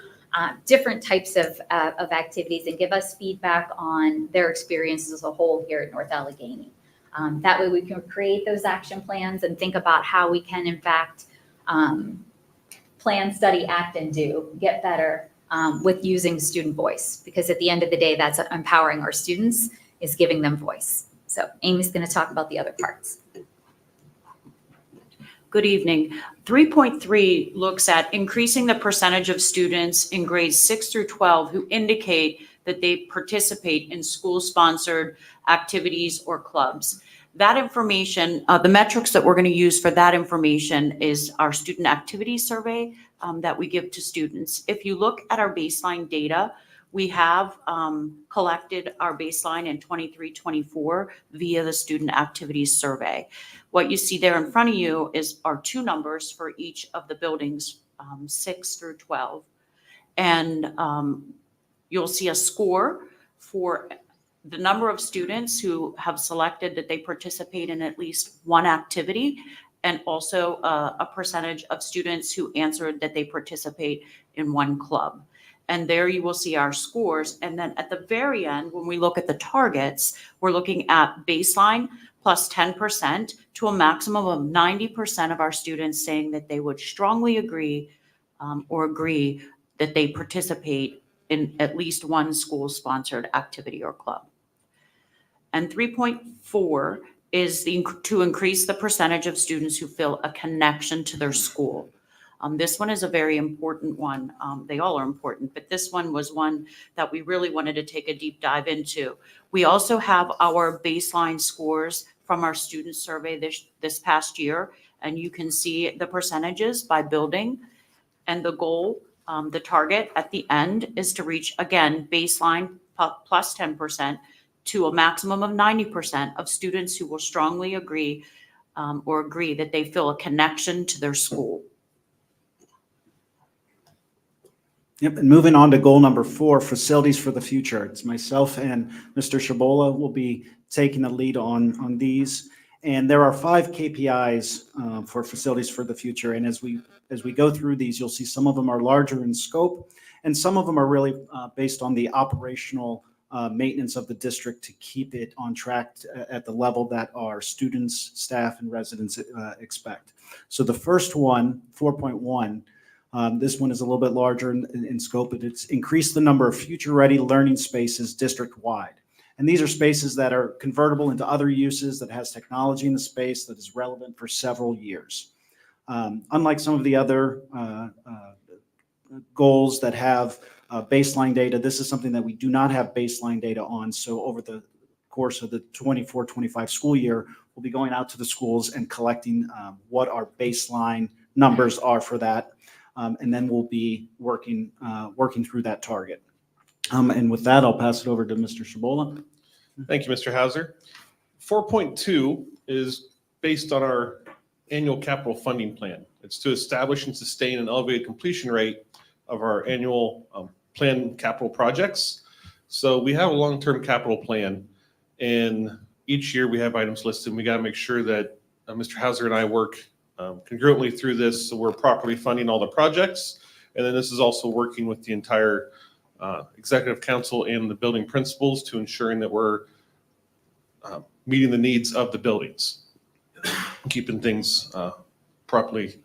different types of activities and give us feedback on their experiences as a whole here at North Allegheny. That way we can create those action plans and think about how we can, in fact, plan, study, act, and do, get better with using student voice. Because at the end of the day, that's empowering our students, is giving them voice. So Amy's going to talk about the other parts. Good evening. 3.3 looks at increasing the percentage of students in grades 6 through 12 who indicate that they participate in school-sponsored activities or clubs. That information, the metrics that we're going to use for that information is our student activity survey that we give to students. If you look at our baseline data, we have collected our baseline in 23-24 via the student activities survey. What you see there in front of you is our two numbers for each of the buildings, 6 through 12. And you'll see a score for the number of students who have selected that they participate in at least one activity, and also a percentage of students who answered that they participate in one club. And there you will see our scores. And then at the very end, when we look at the targets, we're looking at baseline plus 10% to a maximum of 90% of our students saying that they would strongly agree or agree that they participate in at least one school-sponsored activity or club. And 3.4 is to increase the percentage of students who feel a connection to their school. This one is a very important one. They all are important, but this one was one that we really wanted to take a deep dive into. We also have our baseline scores from our student survey this past year, and you can see the percentages by building. And the goal, the target at the end, is to reach, again, baseline plus 10% to a maximum of 90% of students who will strongly agree or agree that they feel a connection to their school. Yep, and moving on to goal number 4, facilities for the future. It's myself and Mr. Shabola will be taking the lead on these. And there are 5 KPIs for facilities for the future. And as we go through these, you'll see some of them are larger in scope, and some of them are really based on the operational maintenance of the district to keep it on track at the level that our students, staff, and residents expect. So the first one, 4.1, this one is a little bit larger in scope, but it's increased the number of future-ready learning spaces district-wide. And these are spaces that are convertible into other uses, that has technology in the space that is relevant for several years. Unlike some of the other goals that have baseline data, this is something that we do not have baseline data on. So over the course of the 24-25 school year, we'll be going out to the schools and collecting what our baseline numbers are for that. And then we'll be working through that target. And with that, I'll pass it over to Mr. Shabola. Thank you, Mr. Hauser. 4.2 is based on our annual capital funding plan. It's to establish and sustain an elevated completion rate of our annual planned capital projects. So we have a long-term capital plan, and each year we have items listed, and we got to make sure that Mr. Hauser and I work congruently through this, so we're properly funding all the projects. And then this is also working with the entire executive council and the building principals to ensuring that we're meeting the needs of the buildings, keeping things properly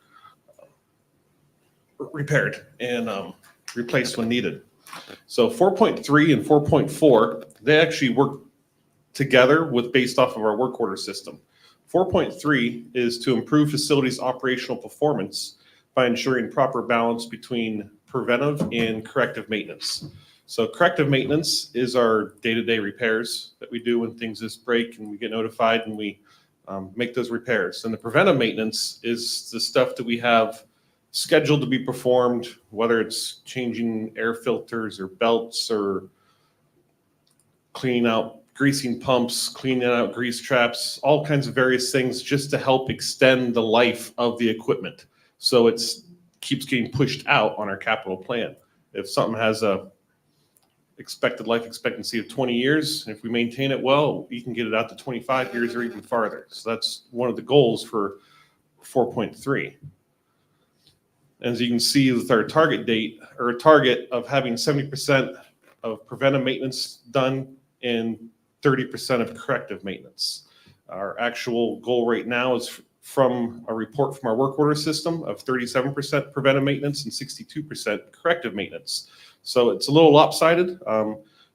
repaired and replaced when needed. So 4.3 and 4.4, they actually work together based off of our work order system. 4.3 is to improve facilities' operational performance by ensuring proper balance between preventive and corrective maintenance. So corrective maintenance is our day-to-day repairs that we do when things just break and we get notified and we make those repairs. And the preventive maintenance is the stuff that we have scheduled to be performed, whether it's changing air filters or belts or cleaning out greasing pumps, cleaning out grease traps, all kinds of various things just to help extend the life of the equipment. So it's keeps getting pushed out on our capital plan. If something has a expected life expectancy of 20 years, if we maintain it well, you can get it out to 25 years or even farther. So that's one of the goals for 4.3. As you can see with our target date or a target of having 70% of preventive maintenance done and 30% of corrective maintenance. Our actual goal right now is from a report from our work order system of 37% preventive maintenance and 62% corrective maintenance. So it's a little lopsided.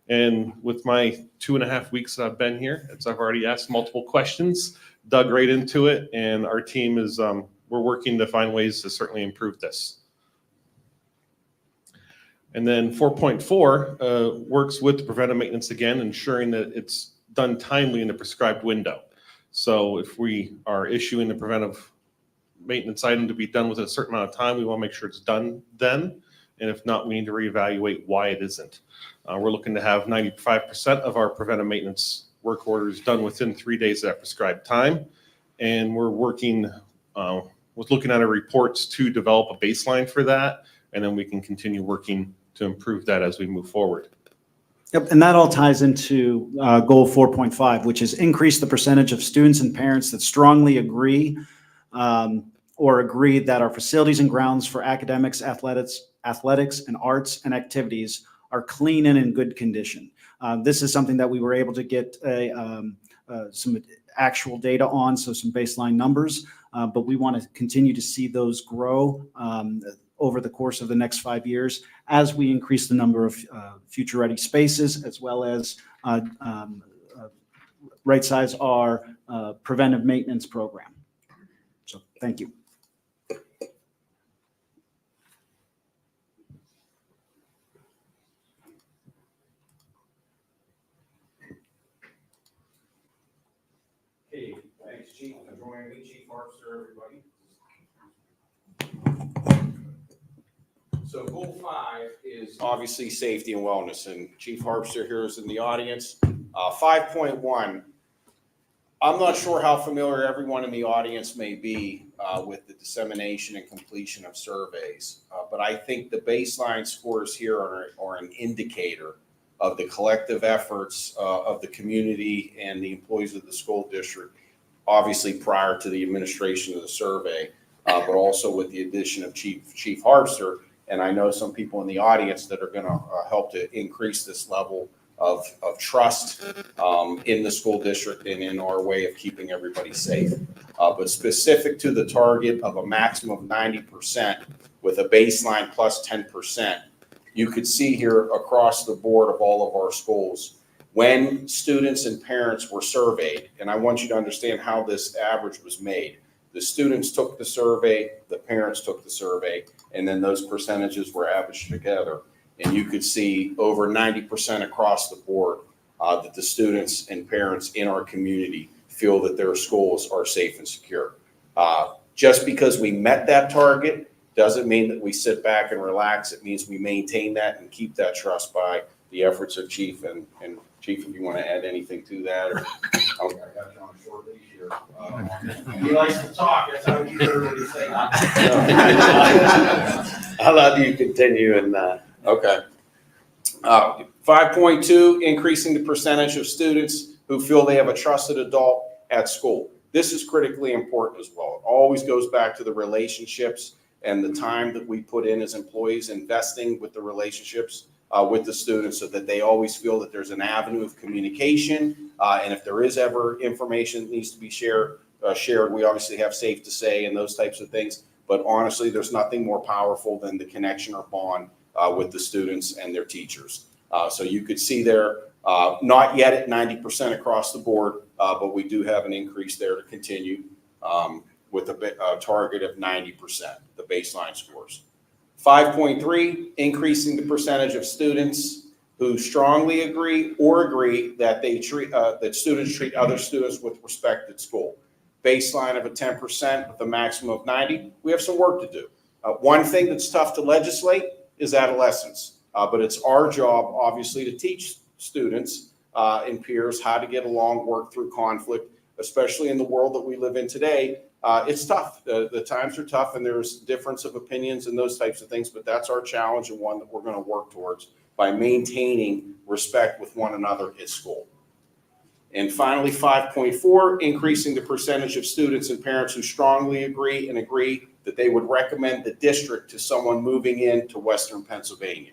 And with my 2.5 weeks that I've been here, I've already asked multiple questions, dug right into it, and our team is, we're working to find ways to certainly improve this. And then 4.4 works with the preventive maintenance again, ensuring that it's done timely in the prescribed window. So if we are issuing the preventive maintenance item to be done within a certain amount of time, we want to make sure it's done then. And if not, we need to reevaluate why it isn't. We're looking to have 95% of our preventive maintenance work orders done within 3 days of that prescribed time. And we're working with looking at our reports to develop a baseline for that. And then we can continue working to improve that as we move forward. Yep, and that all ties into goal 4.5, which is increase the percentage of students and parents that strongly agree or agree that our facilities and grounds for academics, athletics, and arts and activities are clean and in good condition. This is something that we were able to get some actual data on, so some baseline numbers, but we want to continue to see those grow over the course of the next 5 years as we increase the number of future-ready spaces, as well as right-size our preventive maintenance program. So thank you. Hey, thanks, Chief, for joining me. Chief Harpster, everybody. So goal 5 is obviously safety and wellness, and Chief Harpster here is in the audience. 5.1, I'm not sure how familiar everyone in the audience may be with the dissemination and completion of surveys, but I think the baseline scores here are an indicator of the collective efforts of the community and the employees of the school district, obviously prior to the administration of the survey, but also with the addition of Chief Harpster. And I know some people in the audience that are going to help to increase this level of trust in the school district and in our way of keeping everybody safe. But specific to the target of a maximum of 90% with a baseline plus 10%, you could see here across the board of all of our schools, when students and parents were surveyed, and I want you to understand how this average was made. The students took the survey, the parents took the survey, and then those percentages were averaged together. And you could see over 90% across the board that the students and parents in our community feel that their schools are safe and secure. Just because we met that target doesn't mean that we sit back and relax. It means we maintain that and keep that trust by the efforts of Chief. And Chief, if you want to add anything to that, or okay, I got you on a short leash here. He likes to talk. That's how you heard what he said. I'll let you continue in that. Okay. 5.2, increasing the percentage of students who feel they have a trusted adult at school. This is critically important as well. It always goes back to the relationships and the time that we put in as employees, investing with the relationships with the students, so that they always feel that there's an avenue of communication. And if there is ever information that needs to be shared, we obviously have safe to say and those types of things. But honestly, there's nothing more powerful than the connection or bond with the students and their teachers. So you could see there, not yet at 90% across the board, but we do have an increase there to continue with a target of 90%, the baseline scores. 5.3, increasing the percentage of students who strongly agree or agree that they treat, that students treat other students with respect at school. Baseline of a 10% with a maximum of 90. We have some work to do. One thing that's tough to legislate is adolescence, but it's our job, obviously, to teach students and peers how to get along, work through conflict, especially in the world that we live in today. It's tough. The times are tough, and there's difference of opinions and those types of things, but that's our challenge and one that we're going to work towards by maintaining respect with one another at school. And finally, 5.4, increasing the percentage of students and parents who strongly agree that they would recommend the district to someone moving into Western Pennsylvania.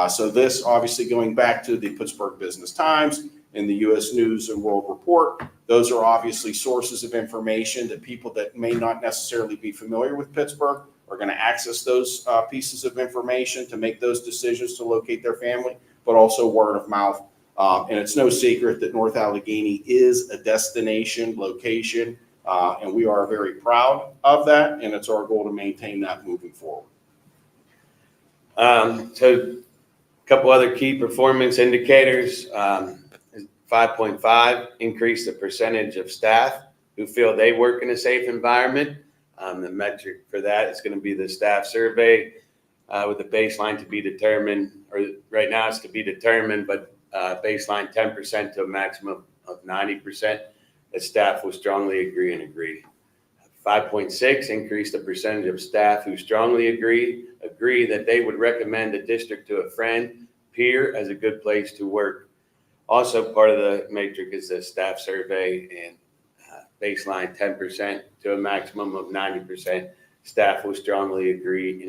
So this, obviously, going back to the Pittsburgh Business Times and the U.S. News and World Report, those are obviously sources of information that people that may not necessarily be familiar with Pittsburgh are going to access those pieces of information to make those decisions to locate their family, but also word of mouth. And it's no secret that North Allegheny is a destination location, and we are very proud of that, and it's our goal to maintain that moving forward. So a couple other key performance indicators. 5.5, increase the percentage of staff who feel they work in a safe environment. The metric for that is going to be the staff survey with the baseline to be determined, or right now it's to be determined, but baseline 10% to a maximum of 90%. The staff will strongly agree. 5.6, increase the percentage of staff who strongly agree that they would recommend the district to a friend, peer as a good place to work. Also part of the matrix is the staff survey, and baseline 10% to a maximum of 90%. Staff will strongly agree.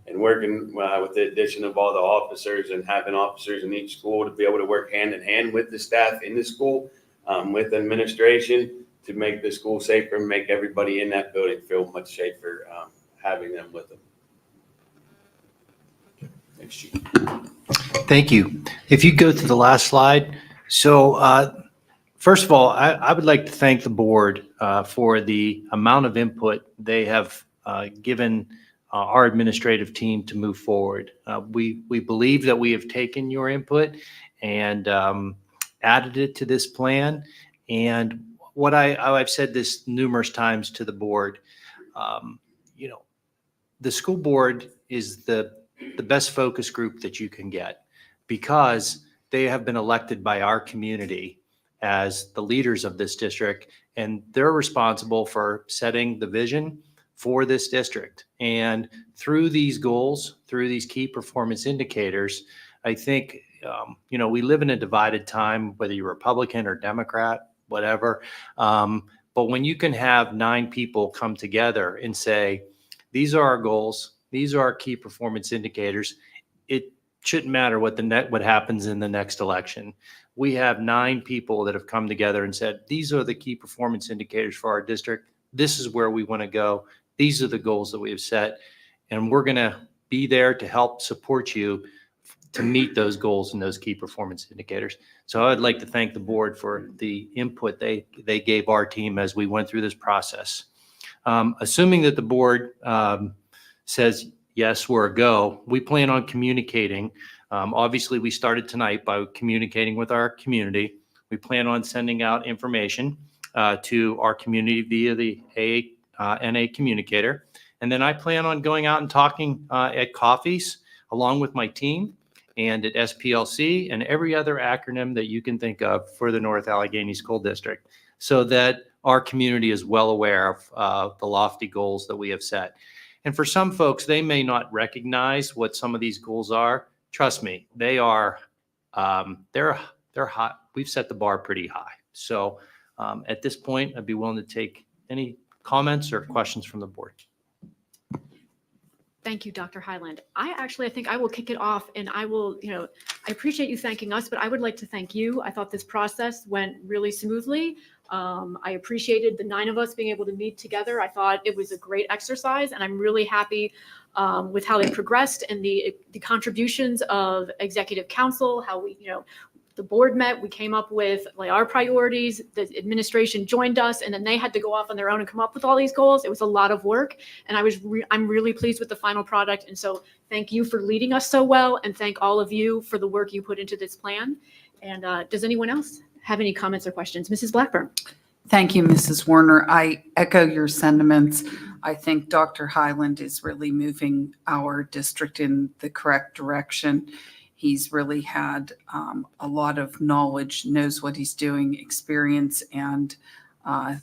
And working with the addition of all the officers and having officers in each school to be able to work hand in hand with the staff in the school, with administration to make the school safer, make everybody in that building feel much safer, having them with them. Thanks, Chief. Thank you. If you go to the last slide. So first of all, I would like to thank the board for the amount of input they have given our administrative team to move forward. We believe that we have taken your input and added it to this plan. And what I've said this numerous times to the board, the school board is the best focus group that you can get, because they have been elected by our community as the leaders of this district, and they're responsible for setting the vision for this district. And through these goals, through these key performance indicators, I think, we live in a divided time, whether you're Republican or Democrat, whatever. But when you can have 9 people come together and say, these are our goals, these are our key performance indicators, it shouldn't matter what happens in the next election. We have 9 people that have come together and said, these are the key performance indicators for our district. This is where we want to go. These are the goals that we have set, and we're going to be there to help support you to meet those goals and those key performance indicators. So I'd like to thank the board for the input they gave our team as we went through this process. Assuming that the board says, yes, we're a go, we plan on communicating. Obviously, we started tonight by communicating with our community. We plan on sending out information to our community via the NA communicator. And then I plan on going out and talking at coffees along with my team and at SPLC and every other acronym that you can think of for the North Allegheny School District, so that our community is well aware of the lofty goals that we have set. And for some folks, they may not recognize what some of these goals are. Trust me, they are, they're high. We've set the bar pretty high. So at this point, I'd be willing to take any comments or questions from the board. Thank you, Dr. Highland. I think I will kick it off, and I will, I appreciate you thanking us, but I would like to thank you. I thought this process went really smoothly. I appreciated the 9 of us being able to meet together. I thought it was a great exercise, and I'm really happy with how they progressed and the contributions of executive council, how we, The board met, we came up with like our priorities, the administration joined us, and then they had to go off on their own and come up with all these goals. It was a lot of work, and I'm really pleased with the final product. And so thank you for leading us so well, and thank all of you for the work you put into this plan. And does anyone else have any comments or questions? Mrs. Blackburn. Thank you, Mrs. Warner. I echo your sentiments. I think Dr. Highland is really moving our district in the correct direction. He's really had a lot of knowledge, knows what he's doing, experience, and I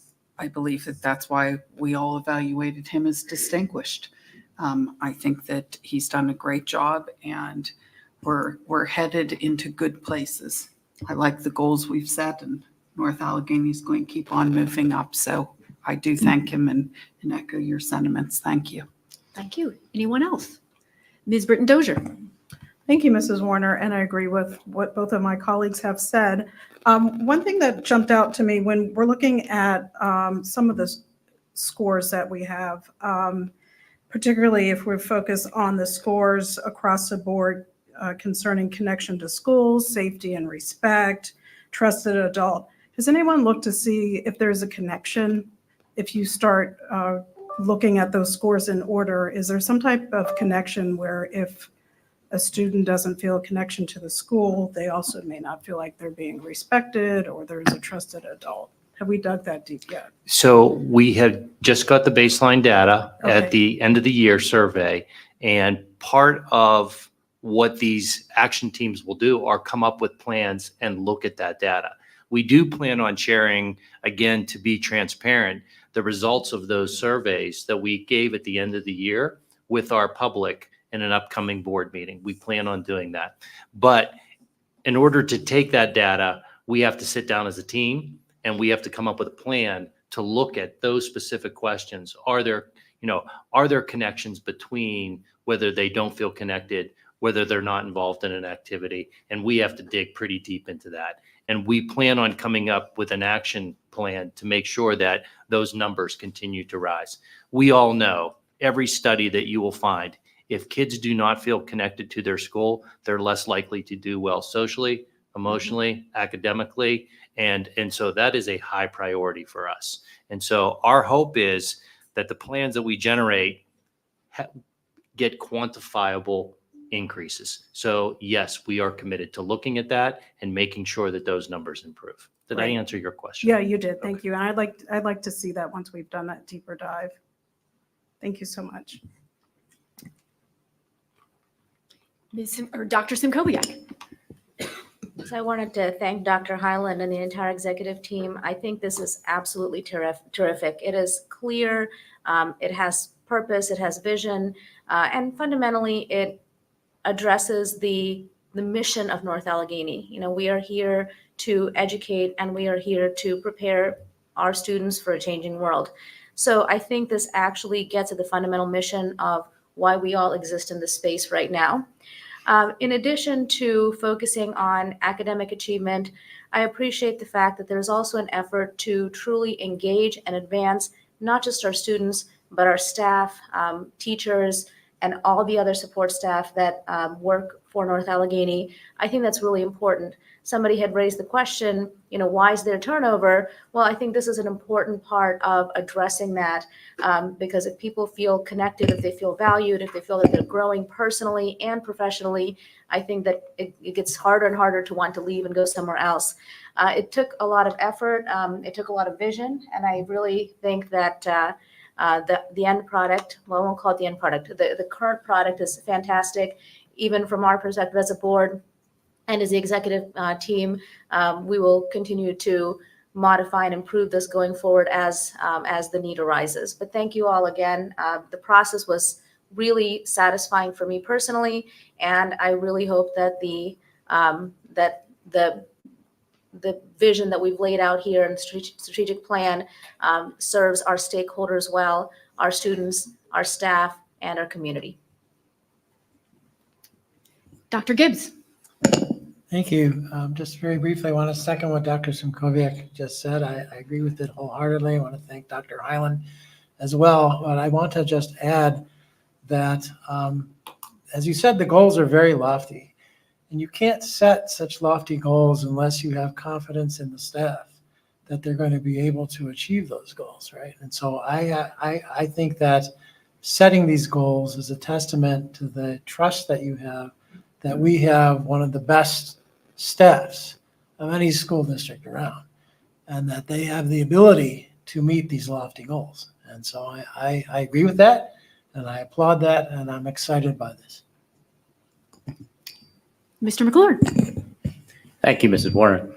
believe that that's why we all evaluated him as distinguished. I think that he's done a great job, and we're headed into good places. I like the goals we've set, and North Allegheny is going to keep on moving up. So I do thank him and echo your sentiments. Thank you. Thank you. Anyone else? Ms. Britton Dozier. Thank you, Mrs. Warner, and I agree with what both of my colleagues have said. One thing that jumped out to me when we're looking at some of the scores that we have, particularly if we focus on the scores across the board concerning connection to schools, safety and respect, trusted adult. Has anyone looked to see if there's a connection? If you start looking at those scores in order, is there some type of connection where if a student doesn't feel a connection to the school, they also may not feel like they're being respected or there's a trusted adult? Have we dug that deep yet? So we have just got the baseline data at Okay. the end of the year survey, and part of what these action teams will do are come up with plans and look at that data. We do plan on sharing, again, to be transparent, the results of those surveys that we gave at the end of the year with our public in an upcoming board meeting. We plan on doing that. But in order to take that data, we have to sit down as a team and we have to come up with a plan to look at those specific questions. Are there connections between whether they don't feel connected, whether they're not involved in an activity? And we have to dig pretty deep into that. And we plan on coming up with an action plan to make sure that those numbers continue to rise. We all know, every study that you will find, if kids do not feel connected to their school, they're less likely to do well socially, emotionally, academically. And so that is a high priority for us. And so our hope is that the plans that we generate get quantifiable increases. So yes, we are committed to looking at that and making sure that those numbers improve. Did I Right. answer your question? Yeah, you did. Thank you. And I'd like to see that once we've done that deeper dive. Thank you so much. Dr. Simkowiak. So I wanted to thank Dr. Highland and the entire executive team. I think this is absolutely terrific. It is clear, it has purpose, it has vision, and fundamentally it addresses the mission of North Allegheny. You know, we are here to educate and we are here to prepare our students for a changing world. So I think this actually gets at the fundamental mission of why we all exist in this space right now. In addition to focusing on academic achievement, I appreciate the fact that there's also an effort to truly engage and advance not just our students, but our staff, teachers, and all the other support staff that work for North Allegheny. I think that's really important. Somebody had raised the question, you know, why is there turnover? Well, I think this is an important part of addressing that because if people feel connected, if they feel valued, if they feel that they're growing personally and professionally, I think that it gets harder and harder to want to leave and go somewhere else. It took a lot of effort. It took a lot of vision. And I really think that the end product, well, I won't call it the end product, the current product is fantastic, even from our perspective as a board. And as the executive team, we will continue to modify and improve this going forward as the need arises. But thank you all again. The process was really satisfying for me personally, and I really hope that the vision that we've laid out here in the strategic plan serves our stakeholders well, our students, our staff, and our community. Dr. Gibbs. Thank you. Just very briefly, I want to second what Dr. Simkowiak just said. I agree with it wholeheartedly. I want to thank Dr. Highland as well. But I want to just add that, as you said, the goals are very lofty. And you can't set such lofty goals unless you have confidence in the staff that they're going to be able to achieve those goals, right? And so I think that setting these goals is a testament to the trust that you have, that we have one of the best staffs of any school district around, and that they have the ability to meet these lofty goals. And so I agree with that, and I applaud that, and I'm excited by this. Mr. McClure. Thank you, Mrs. Warner.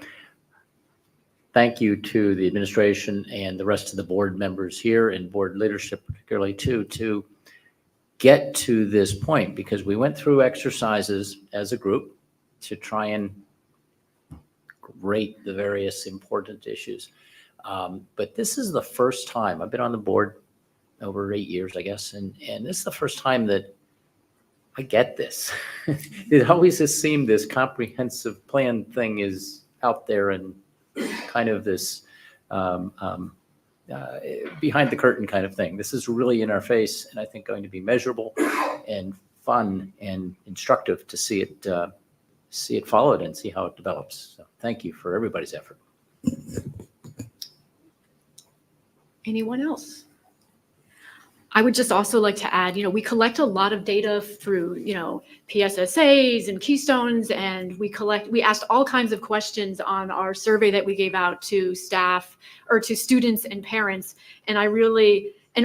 Thank you to the administration and the rest of the board members here and board leadership particularly too, to get to this point, because we went through exercises as a group to try and rate the various important issues. But this is the first time, I've been on the board over 8 years, I guess, and this is the first time that I get this. It always has seemed this comprehensive plan thing is out there and kind of this behind the curtain kind of thing. This is really in our face, and I think going to be measurable and fun and instructive to see it followed and see how it develops. So thank you for everybody's effort. Anyone else? I would just also like to add, we collect a lot of data through, PSSAs and Keystones, and we asked all kinds of questions on our survey that we gave out to staff or to students and parents. And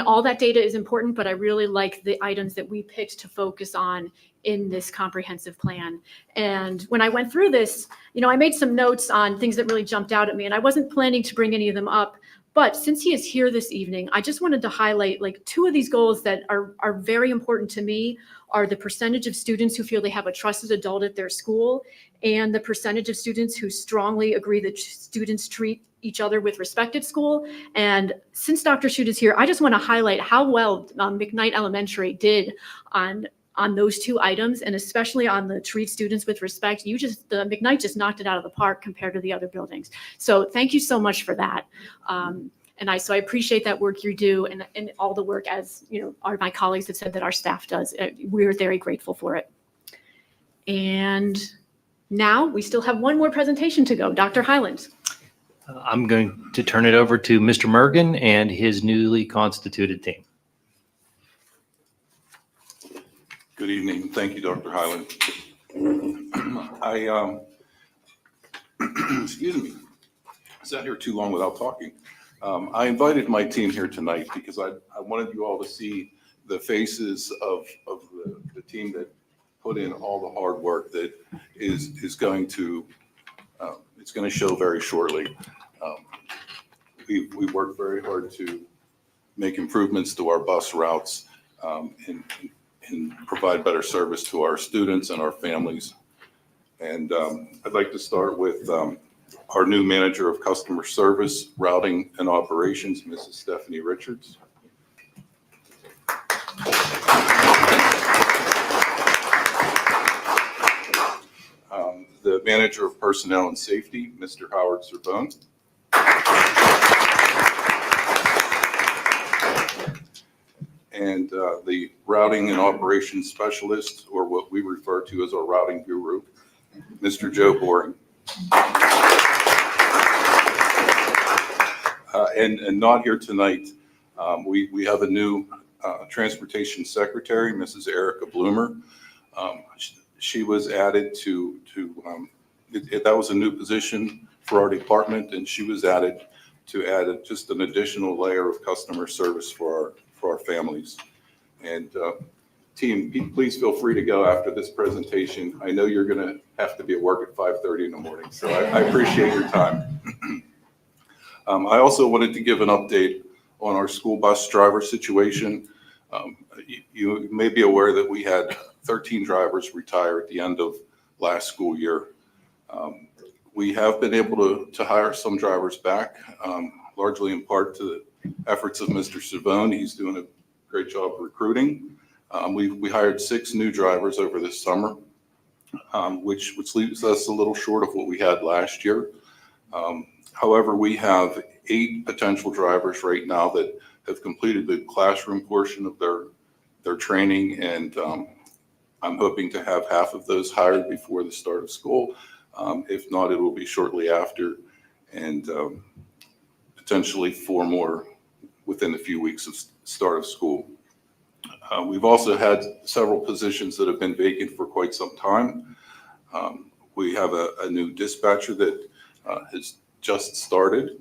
all that data is important, but I really like the items that we picked to focus on in this comprehensive plan. And when I went through this, I made some notes on things that really jumped out at me, and I wasn't planning to bring any of them up. But since he is here this evening, I just wanted to highlight two of these goals that are very important to me are the percentage of students who feel they have a trusted adult at their school, and the percentage of students who strongly agree that students treat each other with respect at school. And since Dr. Shute is here, I just want to highlight how well McKnight Elementary did on those two items, and especially on the treat students with respect. The McKnight just knocked it out of the park compared to the other buildings. So thank you so much for that. So I appreciate that work you do and all the work, as my colleagues have said, that our staff does. We're very grateful for it. And now we still have one more presentation to go. Dr. Highland. I'm going to turn it over to Mr. Mergen and his newly constituted team. Good evening. Thank you, Dr. Highland. Excuse me, I sat here too long without talking. I invited my team here tonight because I wanted you all to see the faces of the team that put in all the hard work that is going to, it's going to show very shortly. We worked very hard to make improvements to our bus routes and provide better service to our students and our families. And I'd like to start with our new manager of customer service, routing and operations, Mrs. Stephanie Richards. The manager of personnel and safety, Mr. Howard Zerbone. And the routing and operations specialist, or what we refer to as our routing guru, Mr. Joe Boring. And not here tonight, we have a new transportation secretary, Mrs. Erica Bloomer. She was added to that was a new position for our department, and she was added to add just an additional layer of customer service for our families. And team, please feel free to go after this presentation. I know you're going to have to be at work at 5:30 in the morning, so I appreciate your time. I also wanted to give an update on our school bus driver situation. You may be aware that we had 13 drivers retire at the end of last school year. We have been able to hire some drivers back, largely in part to the efforts of Mr. Savone. He's doing a great job recruiting. We hired 6 new drivers over this summer, which leaves us a little short of what we had last year. However, we have 8 potential drivers right now that have completed the classroom portion of their training, and I'm hoping to have half of those hired before the start of school. If not, it will be shortly after, and potentially 4 more within a few weeks of start of school. We've also had several positions that have been vacant for quite some time. We have a new dispatcher that has just started,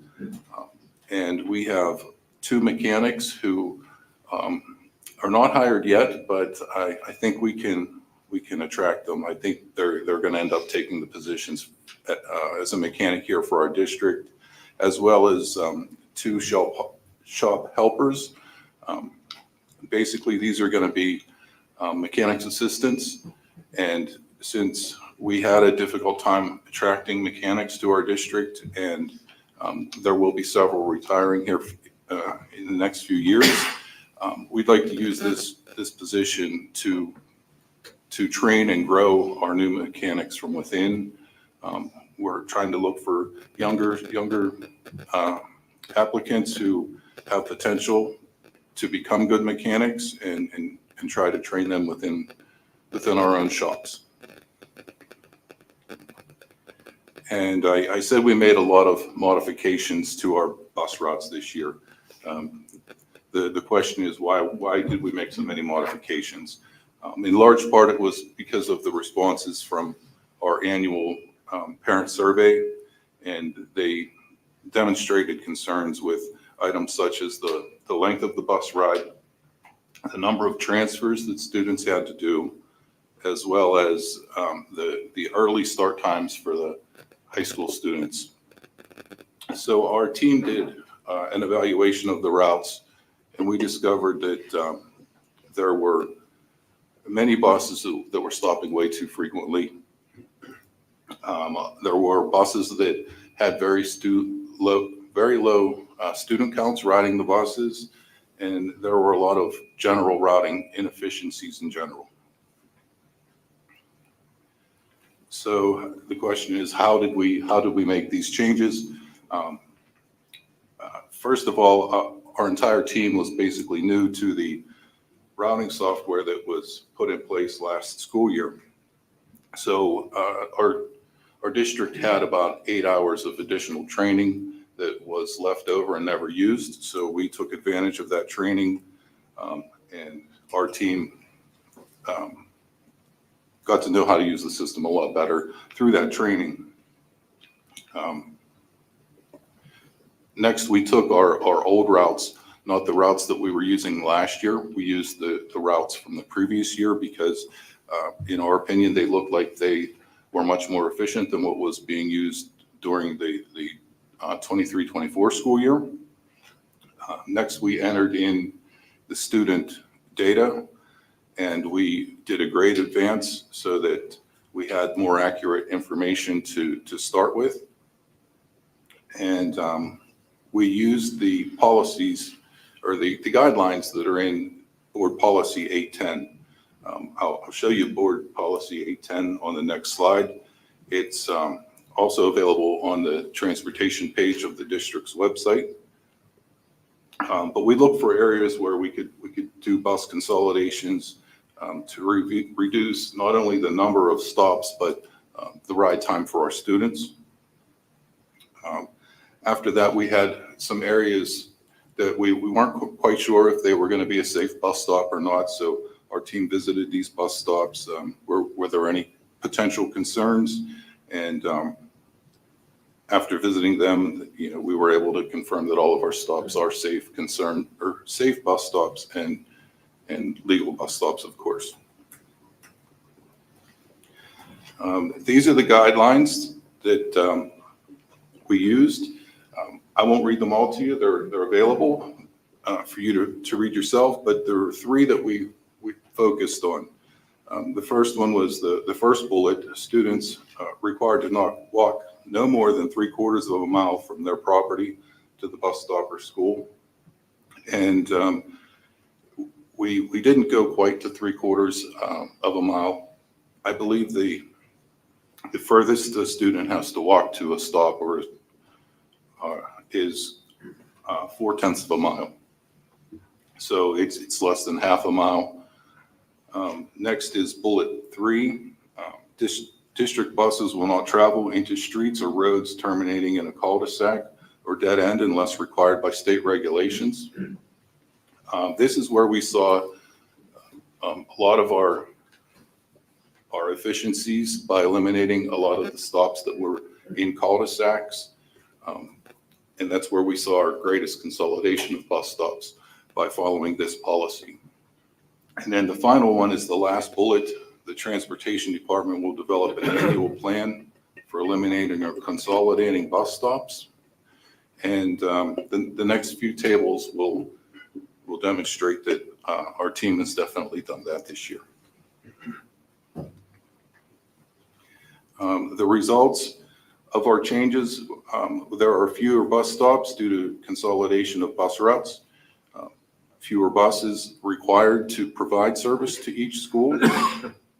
and we have 2 mechanics who are not hired yet, but I think we can attract them. I think they're going to end up taking the positions as a mechanic here for our district, as well as 2 shop helpers. Basically, these are going to be mechanics assistants, and since we had a difficult time attracting mechanics to our district, and there will be several retiring here in the next few years, we'd like to use this position to train and grow our new mechanics from within. We're trying to look for younger applicants who have potential to become good mechanics and try to train them within our own shops. And I said we made a lot of modifications to our bus routes this year. The question is, why did we make so many modifications? In large part, it was because of the responses from our annual parent survey, and they demonstrated concerns with items such as the length of the bus ride, the number of transfers that students had to do, as well as the early start times for the high school students. So our team did an evaluation of the routes, and we discovered that there were many buses that were stopping way too frequently. There were buses that had very low student counts riding the buses, and there were a lot of general routing inefficiencies in general. So the question is, how did we make these changes? First of all, our entire team was basically new to the routing software that was put in place last school year. So our district had about 8 hours of additional training that was left over and never used. So we took advantage of that training, and our team got to know how to use the system a lot better through that training. Next, we took our old routes, not the routes that we were using last year. We used the routes from the previous year because, in our opinion, they looked like they were much more efficient than what was being used during the 23-24 school year. Next, we entered in the student data, and we did a grade advance so that we had more accurate information to start with. And we used the policies or the guidelines that are in Board Policy 810. I'll show you Board Policy 810 on the next slide. It's also available on the transportation page of the district's website. But we look for areas where we could do bus consolidations to reduce not only the number of stops, but the ride time for our students. After that, we had some areas that we weren't quite sure if they were going to be a safe bus stop or not. So our team visited these bus stops. Were there any potential concerns? And after visiting them, we were able to confirm that all of our stops are safe bus stops and legal bus stops, of course. These are the guidelines that we used. I won't read them all to you. They're available for you to read yourself, but there are 3 that we focused on. The first one was the first bullet: students required to not walk no more than 3/4 of a mile from their property to the bus stop or school. And we didn't go quite to 3/4 of a mile. I believe the furthest a student has to walk to a stop is 4/10 of a mile. So it's less than half a mile. Next is bullet 3. District buses will not travel into streets or roads terminating in a cul-de-sac or dead end unless required by state regulations. This is where we saw a lot of our efficiencies by eliminating a lot of the stops that were in cul-de-sacs. And that's where we saw our greatest consolidation of bus stops by following this policy. And then the final one is the last bullet. The Transportation Department will develop an annual plan for eliminating or consolidating bus stops. And the next few tables will demonstrate that our team has definitely done that this year. The results of our changes, there are fewer bus stops due to consolidation of bus routes, fewer buses required to provide service to each school,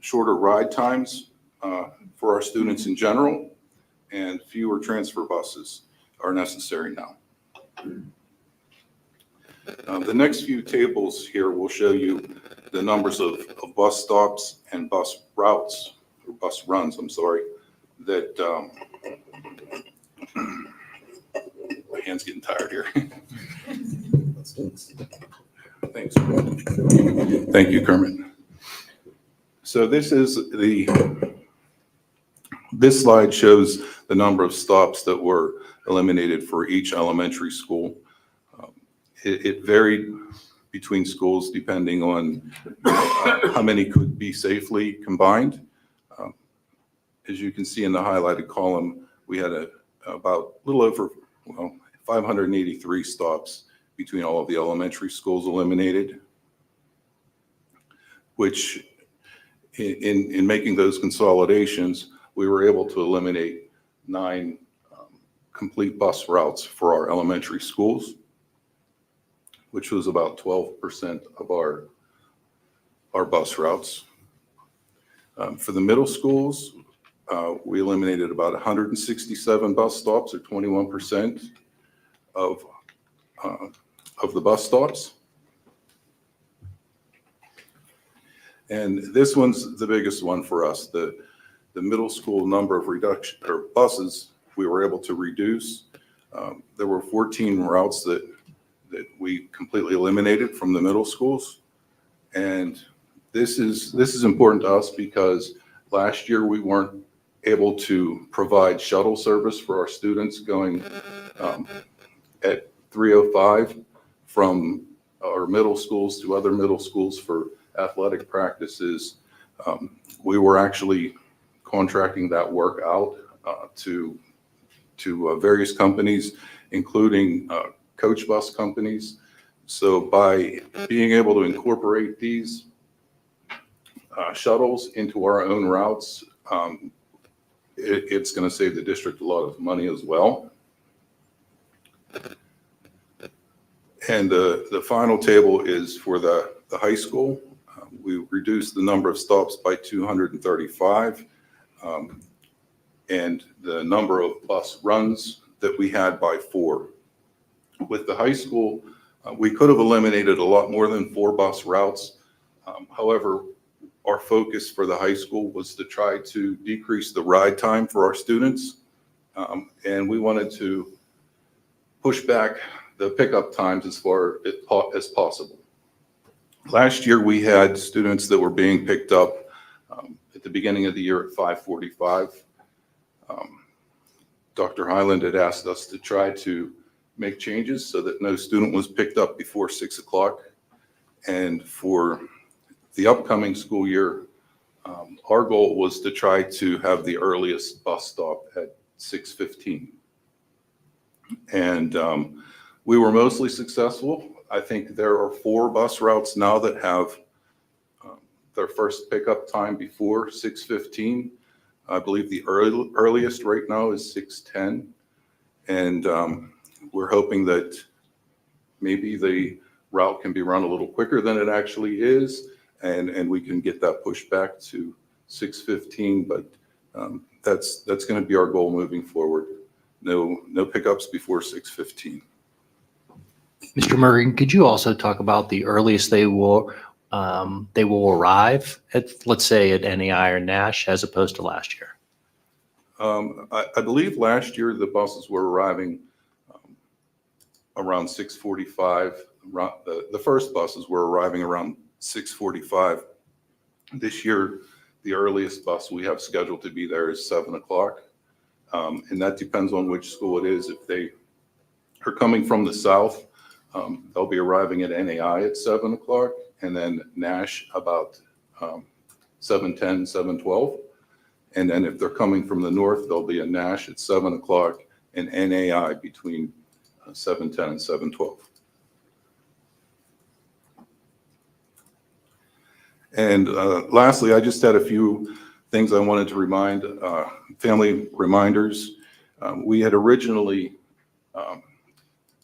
shorter ride times for our students in general, and fewer transfer buses are necessary now. The next few tables here will show you the numbers of bus stops and bus routes, or bus runs, I'm sorry, that, my hand's getting tired here. Thanks. Thank you, Kermit. So this slide shows the number of stops that were eliminated for each elementary school. It varied between schools depending on how many could be safely combined. As you can see in the highlighted column, we had about a little over 583 stops between all of the elementary schools eliminated, which in making those consolidations, we were able to eliminate 9 complete bus routes for our elementary schools, which was about 12% of our bus routes. For the middle schools, we eliminated about 167 bus stops, or 21% of the bus stops. And this one's the biggest one for us. The middle school number of reduction or buses we were able to reduce. There were 14 routes that we completely eliminated from the middle schools. And this is important to us because last year we weren't able to provide shuttle service for our students going at 3:05 from our middle schools to other middle schools for athletic practices. We were actually contracting that work out to various companies, including coach bus companies. So by being able to incorporate these shuttles into our own routes, it's going to save the district a lot of money as well. And the final table is for the high school. We reduced the number of stops by 235, and the number of bus runs that we had by 4. With the high school, we could have eliminated a lot more than 4 bus routes. However, our focus for the high school was to try to decrease the ride time for our students, and we wanted to push back the pickup times as far as possible. Last year, we had students that were being picked up at the beginning of the year at 5:45. Dr. Highland had asked us to try to make changes so that no student was picked up before 6 o'clock. And for the upcoming school year, our goal was to try to have the earliest bus stop at 6:15. And we were mostly successful. I think there are 4 bus routes now that have their first pickup time before 6:15. I believe the earliest right now is 6:10. And we're hoping that maybe the route can be run a little quicker than it actually is, and we can get that pushed back to 6:15. But that's going to be our goal moving forward. No pickups before 6:15. Mr. Murray, could you also talk about the earliest they will they will arrive at, let's say, at NAI or NASH as opposed to last year? I believe last year the buses were arriving around 6:45. The first buses were arriving around 6:45. This year, the earliest bus we have scheduled to be there is 7 o'clock. And that depends on which school it is. If they are coming from the south, they'll be arriving at NAI at 7 o'clock, and then NASH about 7:10, 7:12. And then if they're coming from the north, they'll be at NASH at 7 o'clock and NAI between 7:10 and 7:12. And lastly, I just had a few things I wanted to remind, family reminders. We had originally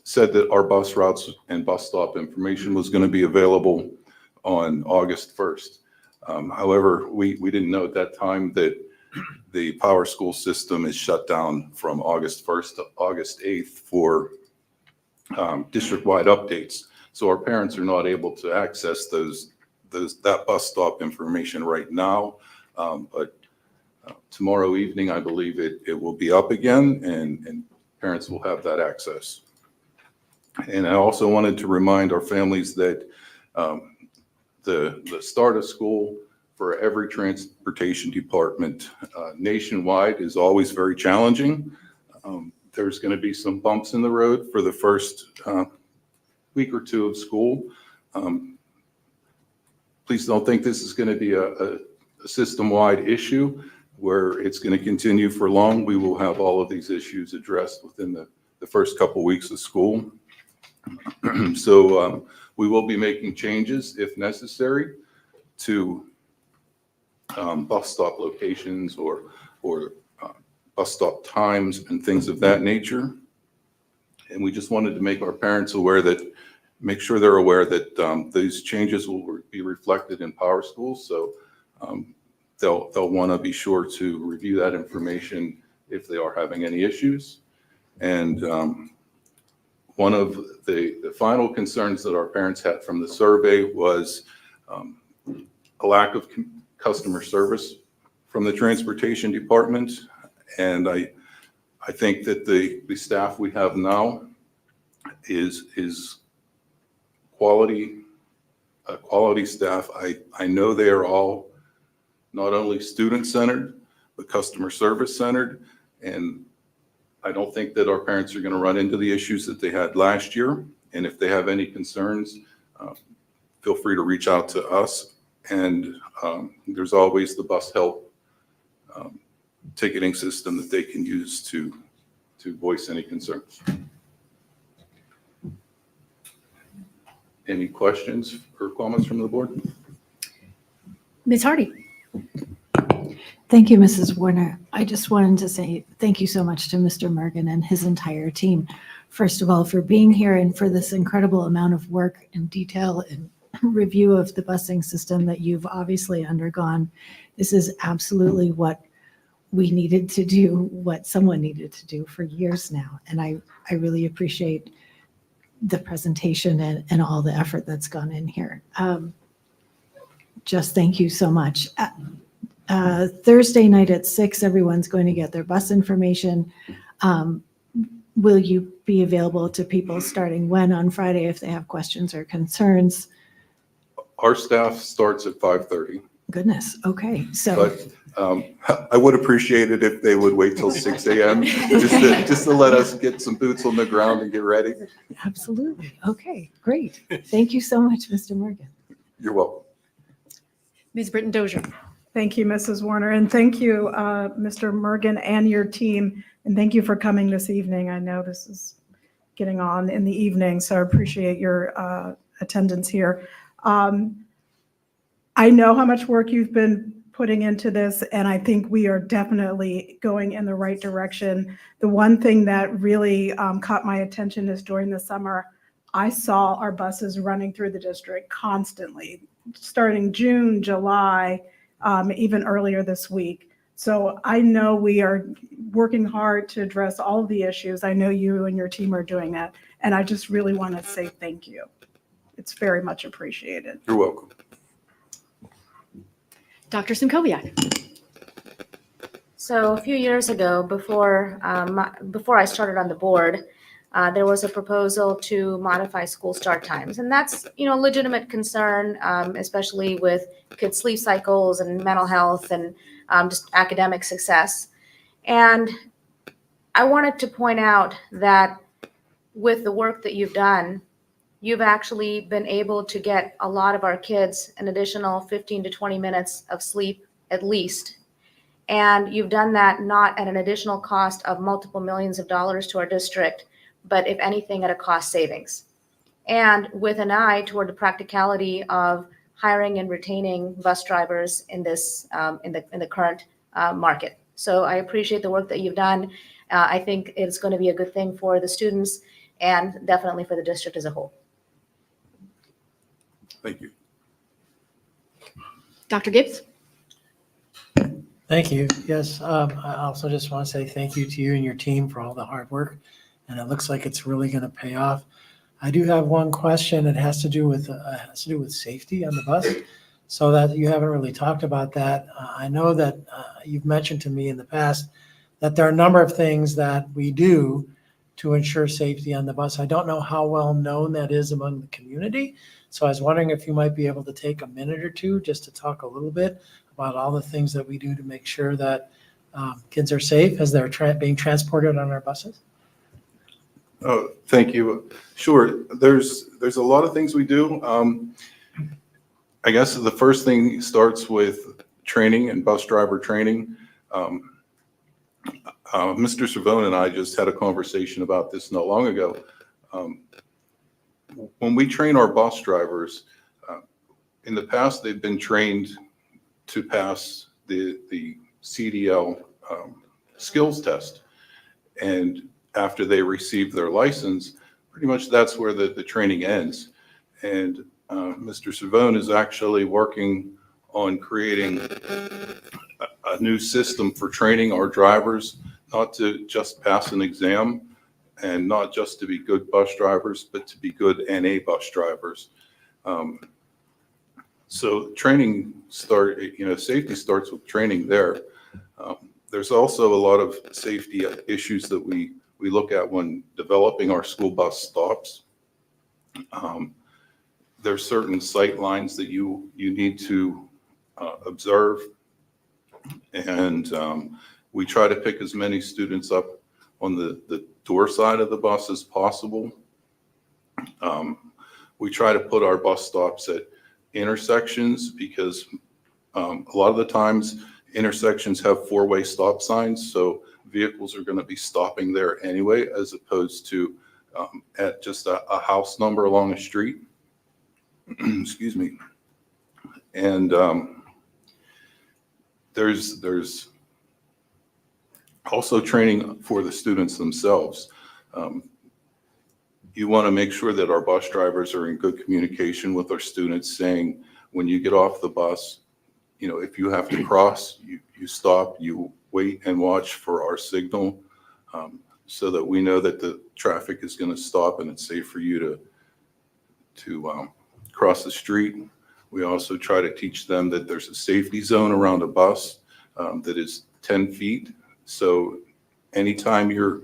said that our bus routes and bus stop information was going to be available on August 1st. However, we didn't know at that time that the Power School system is shut down from August 1st to August 8th for district-wide updates. So our parents are not able to access that bus stop information right now. But tomorrow evening, I believe it will be up again, and parents will have that access. And I also wanted to remind our families that the start of school for every transportation department nationwide is always very challenging. There's going to be some bumps in the road for the first week or two of school. Please don't think this is going to be a system-wide issue where it's going to continue for long. We will have all of these issues addressed within the first couple weeks of school. So we will be making changes if necessary to bus stop locations or bus stop times and things of that nature. And we just wanted to make our parents aware make sure they're aware that these changes will be reflected in Power Schools. So they'll want to be sure to review that information if they are having any issues. And one of the final concerns that our parents had from the survey was a lack of customer service from the transportation department. And I think that the staff we have now is quality staff. I know they are all not only student-centered, but customer service-centered. And I don't think that our parents are going to run into the issues that they had last year. And if they have any concerns, feel free to reach out to us. And there's always the bus help ticketing system that they can use to voice any concerns. Any questions or comments from the board? Ms. Hardy. Thank you, Mrs. Warner. I just wanted to say thank you so much to Mr. Mergen and his entire team. First of all, for being here and for this incredible amount of work and detail and review of the busing system that you've obviously undergone. This is absolutely what we needed to do, what someone needed to do for years now. And I really appreciate the presentation and all the effort that's gone in here. Just thank you so much. Thursday night at 6, everyone's going to get their bus information. Will you be available to people starting when on Friday if they have questions or concerns? Our staff starts at 5:30. Goodness, okay. So, but I would appreciate it if they would wait till 6 a.m. just to let us get some boots on the ground and get ready. absolutely. Okay, great. Thank you so much, Mr. Morgan. You're welcome. Ms. Britton Dozier. Thank you, Mrs. Warner, and thank you, Mr. Mergen and your team, and thank you for coming this evening. I know this is getting on in the evening, so I appreciate your attendance here. I know how much work you've been putting into this, and I think we are definitely going in the right direction. The one thing that really caught my attention is during the summer, I saw our buses running through the district constantly, starting June, July, even earlier this week. So I know we are working hard to address all of the issues. I know you and your team are doing that. And I just really want to say thank you. It's very much appreciated. You're welcome. Dr. Simkowiak. So a few years ago, before I started on the board, there was a proposal to modify school start times, and that's a legitimate concern, especially with kids' sleep cycles and mental health and just academic success. And I wanted to point out that with the work that you've done, you've actually been able to get a lot of our kids an additional 15 to 20 minutes of sleep at least. And you've done that not at an additional cost of multiple millions of dollars to our district, but if anything, at a cost savings. And with an eye toward the practicality of hiring and retaining bus drivers in this in the current market. So I appreciate the work that you've done. I think it's going to be a good thing for the students and definitely for the district as a whole. Thank you. Dr. Gibbs? Thank you. Yes, I also just want to say thank you to you and your team for all the hard work, and it looks like it's really going to pay off. I do have one question. It has to do with safety on the bus, so that you haven't really talked about that. I know that you've mentioned to me in the past that there are a number of things that we do to ensure safety on the bus. I don't know how well known that is among the community, so I was wondering if you might be able to take a minute or two just to talk a little bit about all the things that we do to make sure that kids are safe as they're being transported on our buses. Oh, thank you. Sure. There's a lot of things we do. I guess the first thing starts with training and bus driver training. Mr. Cervone and I just had a conversation about this not long ago. When we train our bus drivers, in the past, they've been trained to pass the CDL skills test. And after they receive their license, pretty much that's where the training ends. And Mr. Cervone is actually working on creating a new system for training our drivers, not to just pass an exam and not just to be good bus drivers, but to be good NA bus drivers. So training safety starts with training there. There's also a lot of safety issues that we look at when developing our school bus stops. There's certain sight lines that you need to observe, and we try to pick as many students up on the door side of the bus as possible. We try to put our bus stops at intersections because a lot of the times intersections have four-way stop signs, so vehicles are going to be stopping there anyway, as opposed to at just a house number along a street. Excuse me. And there's also training for the students themselves. You want to make sure that our bus drivers are in good communication with our students, saying when you get off the bus, if you have to cross, you stop, you wait and watch for our signal, so that we know that the traffic is going to stop and it's safe for you to cross the street. We also try to teach them that there's a safety zone around a bus that is 10 feet. So anytime you're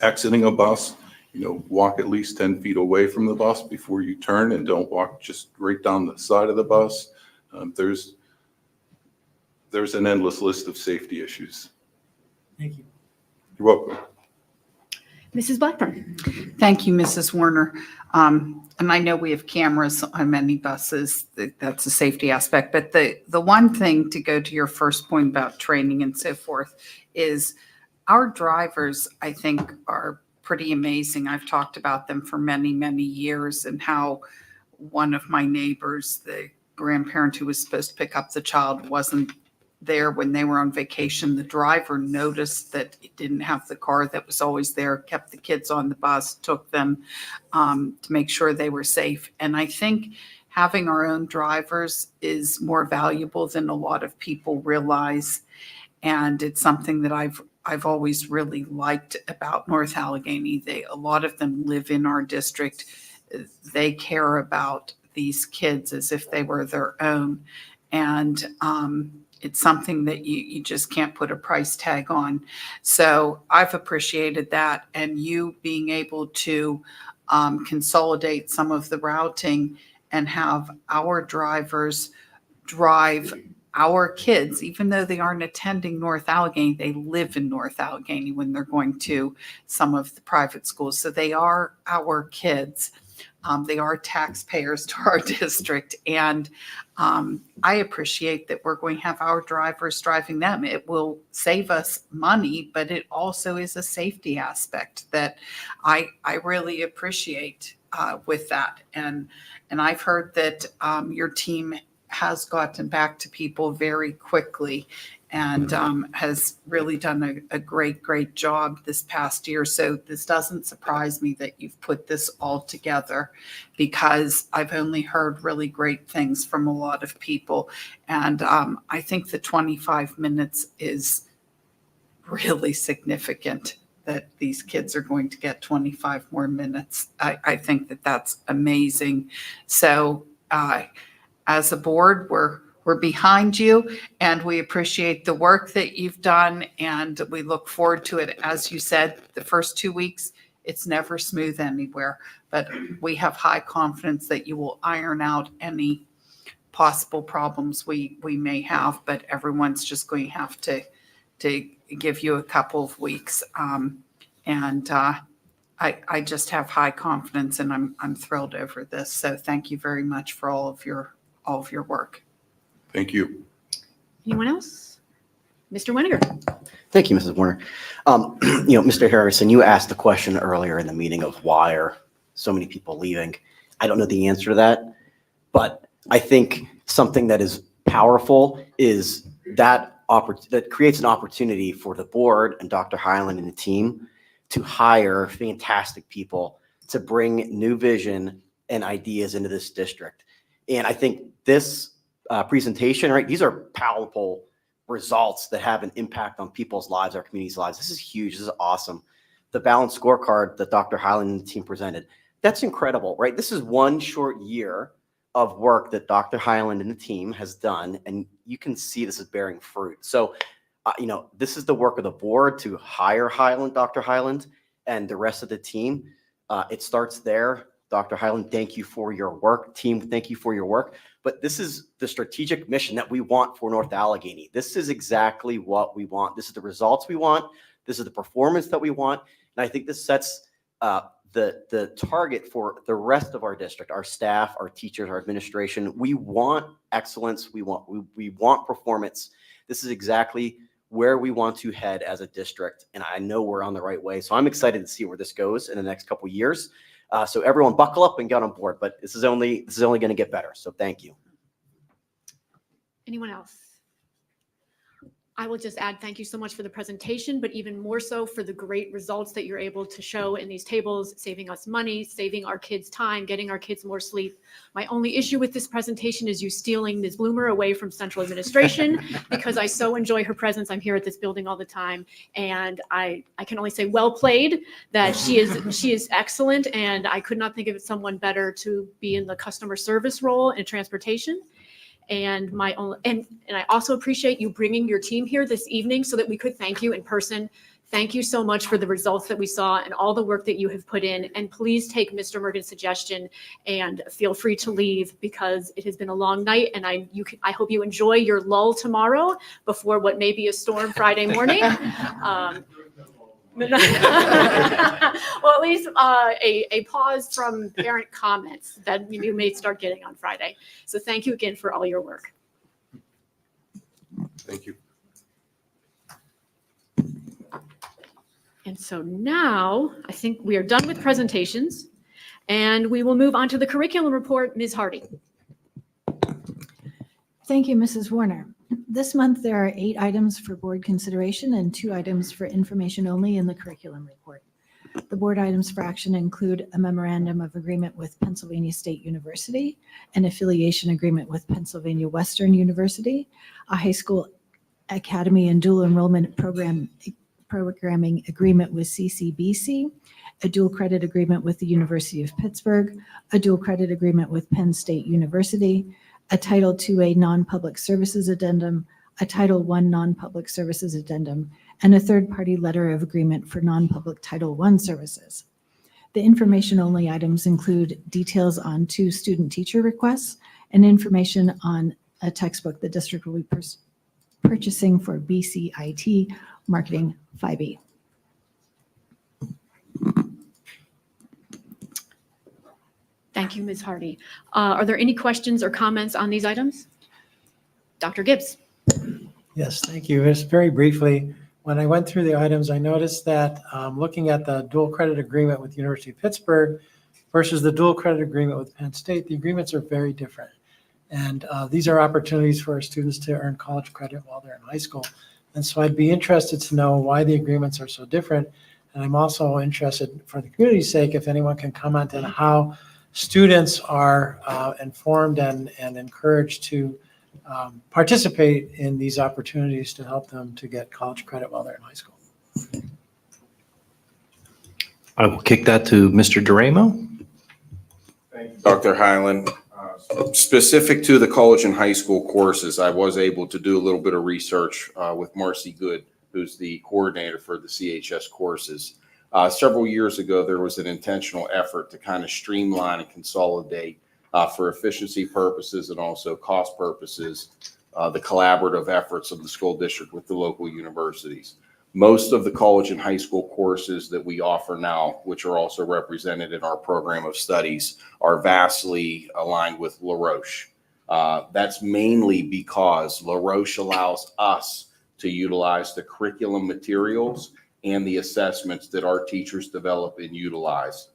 exiting a bus, walk at least 10 feet away from the bus before you turn, and don't walk just right down the side of the bus. There's an endless list of safety issues. Thank you. You're welcome. Mrs. Blackburn? Thank you, Mrs. Warner. And I know we have cameras on many buses. That's a safety aspect. But the one thing, to go to your first point about training and so forth, is our drivers, I think, are pretty amazing. I've talked about them for many, many years, and how one of my neighbors, the grandparent who was supposed to pick up the child, wasn't there when they were on vacation. The driver noticed that it didn't have the car that was always there, kept the kids on the bus, took them to make sure they were safe. And I think having our own drivers is more valuable than a lot of people realize. And it's something that I've always really liked about North Allegheny. A lot of them live in our district. They care about these kids as if they were their own. And it's something that you just can't put a price tag on. So I've appreciated that, and you being able to consolidate some of the routing and have our drivers drive our kids, even though they aren't attending North Allegheny, they live in North Allegheny when they're going to some of the private schools. So they are our kids. They are taxpayers to our district. And I appreciate that we're going to have our drivers driving them. It will save us money, but it also is a safety aspect that I really appreciate with that. And I've heard that your team has gotten back to people very quickly and has really done a great job this past year. So this doesn't surprise me that you've put this all together, because I've only heard really great things from a lot of people. And I think the 25 minutes is really significant, that these kids are going to get 25 more minutes. I think that that's amazing. So as a board, we're behind you, and we appreciate the work that you've done, and we look forward to it. As you said, the first 2 weeks, it's never smooth anywhere, but we have high confidence that you will iron out any possible problems we may have, but everyone's just going to have to give you a couple of weeks. I just have high confidence, and I'm thrilled over this. So thank you very much for all of your work. Thank you. Anyone else? Mr. Weniger. Thank you, Mrs. Warner. Mr. Harrison, you asked the question earlier in the meeting of why are so many people leaving. I don't know the answer to that, but I think something that is powerful is that creates an opportunity for the board and Dr. Hyland and the team to hire fantastic people to bring new vision and ideas into this district. And I think this presentation, right, these are powerful results that have an impact on people's lives, our community's lives. This is huge. This is awesome. The balanced scorecard that Dr. Hyland and the team presented, that's incredible, right? This is one short year of work that Dr. Hyland and the team has done, and you can see this is bearing fruit. So, this is the work of the board to hire Dr. Hyland, and the rest of the team. It starts there. Dr. Hyland, thank you for your work. Team, thank you for your work. But this is the strategic mission that we want for North Allegheny. This is exactly what we want. This is the results we want. This is the performance that we want. And I think this sets the target for the rest of our district, our staff, our teachers, our administration. We want excellence. We want performance. This is exactly where we want to head as a district. And I know we're on the right way. So I'm excited to see where this goes in the next couple of years. So everyone buckle up and get on board, but this is only going to get better. So thank you. Anyone else? I will just add thank you so much for the presentation, but even more so for the great results that you're able to show in these tables, saving us money, saving our kids time, getting our kids more sleep. My only issue with this presentation is you stealing Ms. Bloomer away from central administration, because I so enjoy her presence. I'm here at this building all the time, and I can only say well played, that she is excellent, and I could not think of someone better to be in the customer service role in transportation. And I also appreciate you bringing your team here this evening so that we could thank you in person. Thank you so much for the results that we saw and all the work that you have put in. And please take Mr. Morgan's suggestion and feel free to leave, because it has been a long night, and I hope you enjoy your lull tomorrow before what may be a storm Friday morning. Well, at least a pause from parent comments that you may start getting on Friday. So thank you again for all your work. Thank you. And so now I think we are done with presentations, and we will move on to the curriculum report. Ms. Hardy. Thank you, Mrs. Warner. This month, there are 8 items for board consideration and 2 items for information only in the curriculum report. The board items for action include a memorandum of agreement with Pennsylvania State University, an affiliation agreement with Pennsylvania Western University, a high school academy and dual enrollment programming agreement with CCBC, a dual credit agreement with the University of Pittsburgh, a dual credit agreement with Penn State University, a Title IIA non-public services addendum, a Title I non-public services addendum, and a third-party letter of agreement for non-public Title I services. The information-only items include details on 2 student-teacher requests and information on a textbook the district will be purchasing for BCIT Marketing 5E. Thank you, Ms. Hardy. Are there any questions or comments on these items? Dr. Gibbs? Yes, thank you. Just very briefly, when I went through the items, I noticed that looking at the dual credit agreement with University of Pittsburgh versus the dual credit agreement with Penn State, the agreements are very different. And these are opportunities for our students to earn college credit while they're in high school. And so I'd be interested to know why the agreements are so different. And I'm also interested, for the community's sake, if anyone can comment on how students are informed and encouraged to participate in these opportunities to help them to get college credit while they're in high school. I will kick that to Mr. Duramo. Dr. Highland, specific to the college and high school courses, I was able to do a little bit of research with Marcy Good, who's the coordinator for the CHS courses. Several years ago, there was an intentional effort to kind of streamline and consolidate for efficiency purposes and also cost purposes, the collaborative efforts of the school district with the local universities. Most of the college and high school courses that we offer now, which are also represented in our program of studies, are vastly aligned with LaRoche. That's mainly because LaRoche allows us to utilize the curriculum materials and the assessments that our teachers develop and utilize.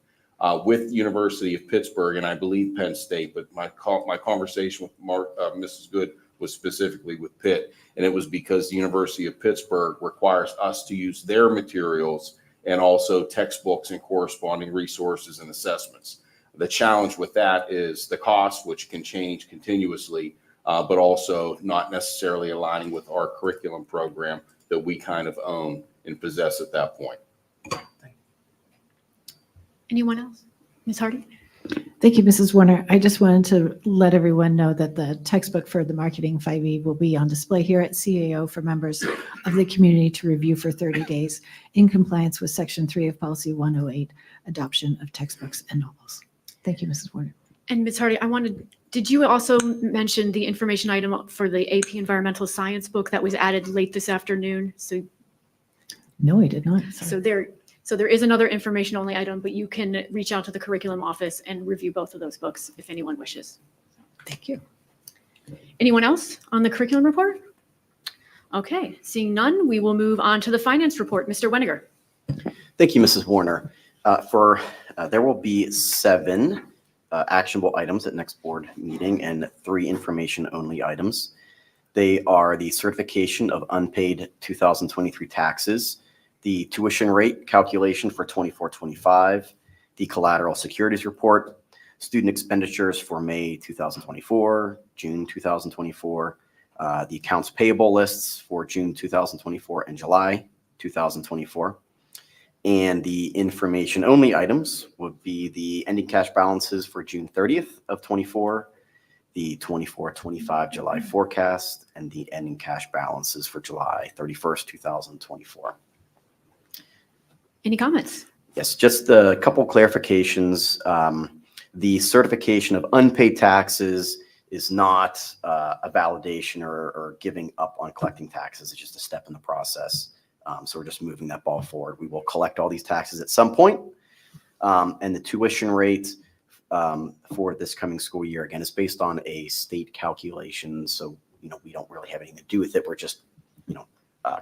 With University of Pittsburgh, and I believe Penn State, but my conversation with Mrs. Good was specifically with Pitt, and it was because the University of Pittsburgh requires us to use their materials and also textbooks and corresponding resources and assessments. The challenge with that is the cost, which can change continuously, but also not necessarily aligning with our curriculum program that we kind of own and possess at that point. Anyone else? Ms. Hardy? Thank you, Mrs. Warner. I just wanted to let everyone know that the textbook for the Marketing 5E will be on display here at CAO for members of the community to review for 30 days in compliance with Section 3 of Policy 108, adoption of textbooks and novels. Thank you, Mrs. Warner. And Ms. Hardy, did you also mention the information item for the AP Environmental Science book that was added late this afternoon? No, I did not. Sorry. So there is another information only item, but you can reach out to the curriculum office and review both of those books if anyone wishes. Thank you. Anyone else on the curriculum report? Okay, seeing none, we will move on to the finance report. Mr. Weniger. Thank you, Mrs. Warner. There will be 7 actionable items at next board meeting and 3 information-only items. They are the certification of unpaid 2023 taxes, the tuition rate calculation for 24-25, the collateral securities report, student expenditures for May 2024, June 2024, the accounts payable lists for June 2024 and July 2024. And the information-only items would be the ending cash balances for June 30th of 24, the 24-25 July forecast, and the ending cash balances for July 31st, 2024. Any comments? Yes, just a couple clarifications. The certification of unpaid taxes is not a validation or giving up on collecting taxes. It's just a step in the process. So we're just moving that ball forward. We will collect all these taxes at some point. And the tuition rate for this coming school year, again, is based on a state calculation. So, we don't really have anything to do with it. We're just,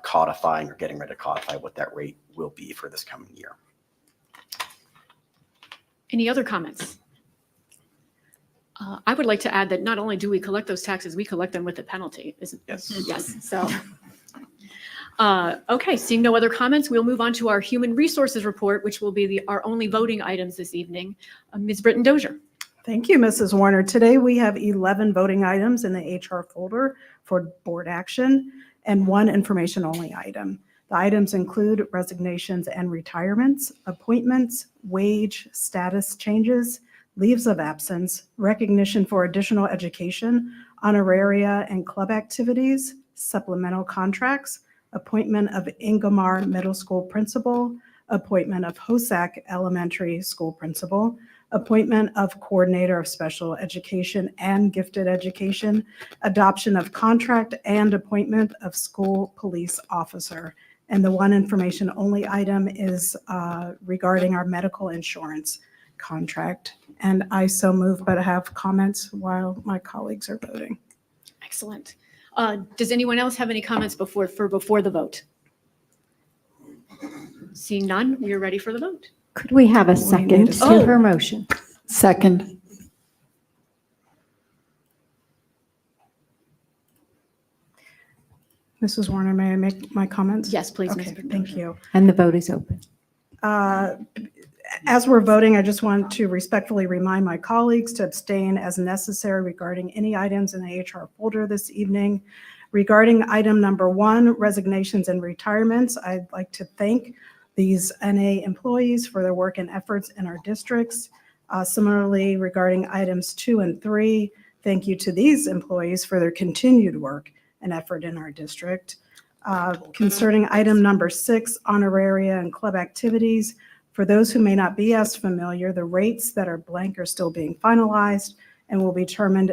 codifying or getting ready to codify what that rate will be for this coming year. Any other comments? I would like to add that not only do we collect those taxes, we collect them with a penalty. Yes. Yes. So, okay, seeing no other comments, we'll move on to our human resources report, which will be our only voting items this evening. Ms. Britton Dozier. Thank you, Mrs. Warner. Today we have 11 voting items in the HR folder for board action and 1 information-only item. The items include resignations and retirements, appointments, wage status changes, leaves of absence, recognition for additional education, honoraria and club activities, supplemental contracts, appointment of Ingomar Middle School principal, appointment of Hosack Elementary School principal, appointment of coordinator of special education and gifted education, adoption of contract, and appointment of school police officer. And the one information only item is regarding our medical insurance contract. And I so move, but have comments while my colleagues are voting. Excellent. Does anyone else have any comments before the vote? Seeing none, we are ready for the vote. Could we have a need second a to her motion? Second. Mrs. Warner, may I make my comments? Yes, please, Ms. Okay, Britton. thank you. And the vote is open. As we're voting, I just want to respectfully remind my colleagues to abstain as necessary regarding any items in the HR folder this evening. Regarding item number 1, resignations and retirements, I'd like to thank these NA employees for their work and efforts in our districts. Similarly, regarding items 2 and 3, thank you to these employees for their continued work and effort in our district. Concerning item number 6, honoraria and club activities, for those who may not be as familiar, the rates that are blank are still being finalized and will be determined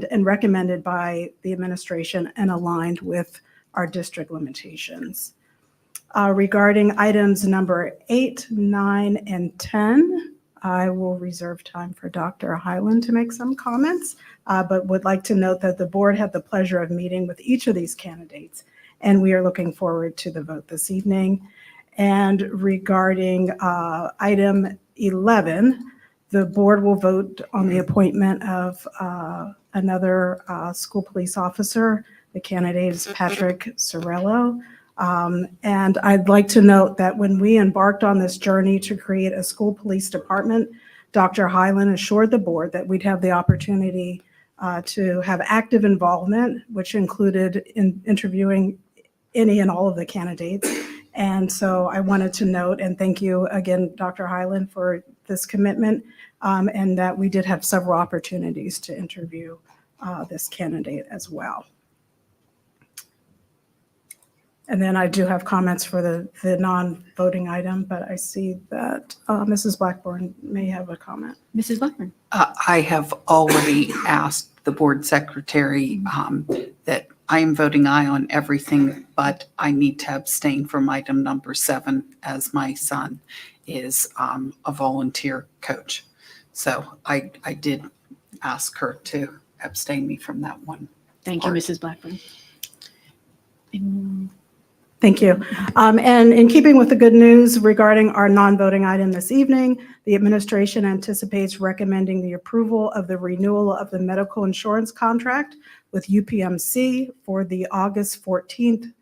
and recommended by the administration and aligned with our district limitations. Regarding items number 8, 9, and 10, I will reserve time for Dr. Hyland to make some comments, but would like to note that the board had the pleasure of meeting with each of these candidates, and we are looking forward to the vote this evening. And regarding item 11, the board will vote on the appointment of another school police officer. The candidate is Patrick Sorello. And I'd like to note that when we embarked on this journey to create a school police department, Dr. Hyland assured the board that we'd have the opportunity to have active involvement, which included interviewing any and all of the candidates. And so I wanted to note and thank you again, Dr. Hyland, for this commitment, and that we did have several opportunities to interview this candidate as well. And then I do have comments for the non-voting item, but I see that Mrs. Blackburn may have a comment. Mrs. Blackburn. I have already asked the board secretary that I am voting aye on everything, but I need to abstain from item number 7 as my son is a volunteer coach. So I did ask her to abstain me from that one. Thank you, Mrs. Blackburn. Thank you. And in keeping with the good news regarding our non-voting item this evening, the administration anticipates recommending the approval of the renewal of the medical insurance contract with UPMC for the August 14th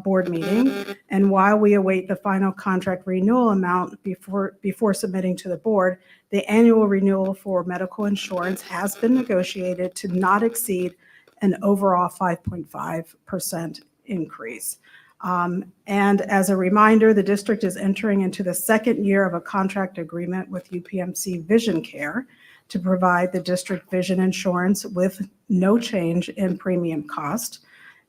board meeting. And while we await the final contract renewal amount before submitting to the board, the annual renewal for medical insurance has been negotiated to not exceed an overall 5.5% increase. And as a reminder, the district is entering into the second year of a contract agreement with UPMC Vision Care to provide the district vision insurance with no change in premium cost.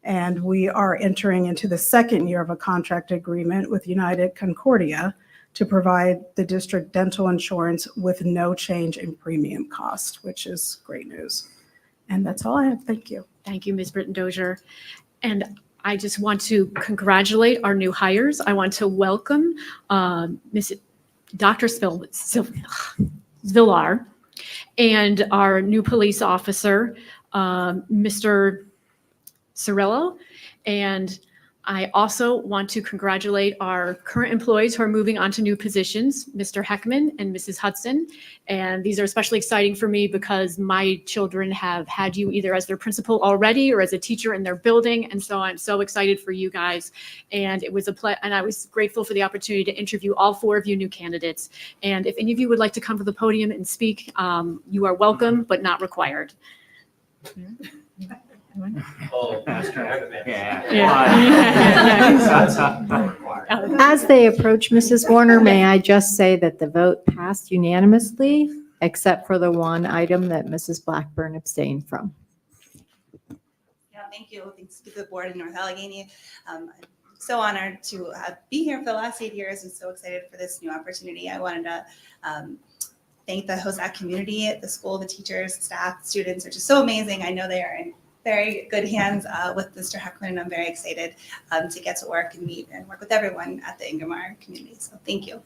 And we are entering into the second year of a contract agreement with United Concordia to provide the district dental insurance with no change in premium cost, which is great news. And that's all I have. Thank you. Thank you, Ms. Britton Dozier. And I just want to congratulate our new hires. I want to welcome Ms. Dr. Villar and our new police officer, Mr. Sorello. And I also want to congratulate our current employees who are moving on to new positions, Mr. Heckman and Mrs. Hudson. And these are especially exciting for me because my children have had you either as their principal already or as a teacher in their building. And so I'm so excited for you guys. And it was and I was grateful for the opportunity to interview all 4 of you new candidates. And if any of you would like to come to the podium and speak, you are welcome, but not required. Oh, Mr. Heckman. Yeah. As they approach Mrs. Warner, may I just say that the vote passed unanimously, except for the one item that Mrs. Blackburn abstained from. Yeah, thank you. Thanks to the board in North Allegheny. I'm so honored to be here for the last 8 years and so excited for this new opportunity. I wanted to thank the HOSAC community at the school, the teachers, staff, students are just so amazing. I know they are in very good hands with Mr. Heckman, and I'm very excited to get to work and meet and work with everyone at the Ingomar community. So thank you.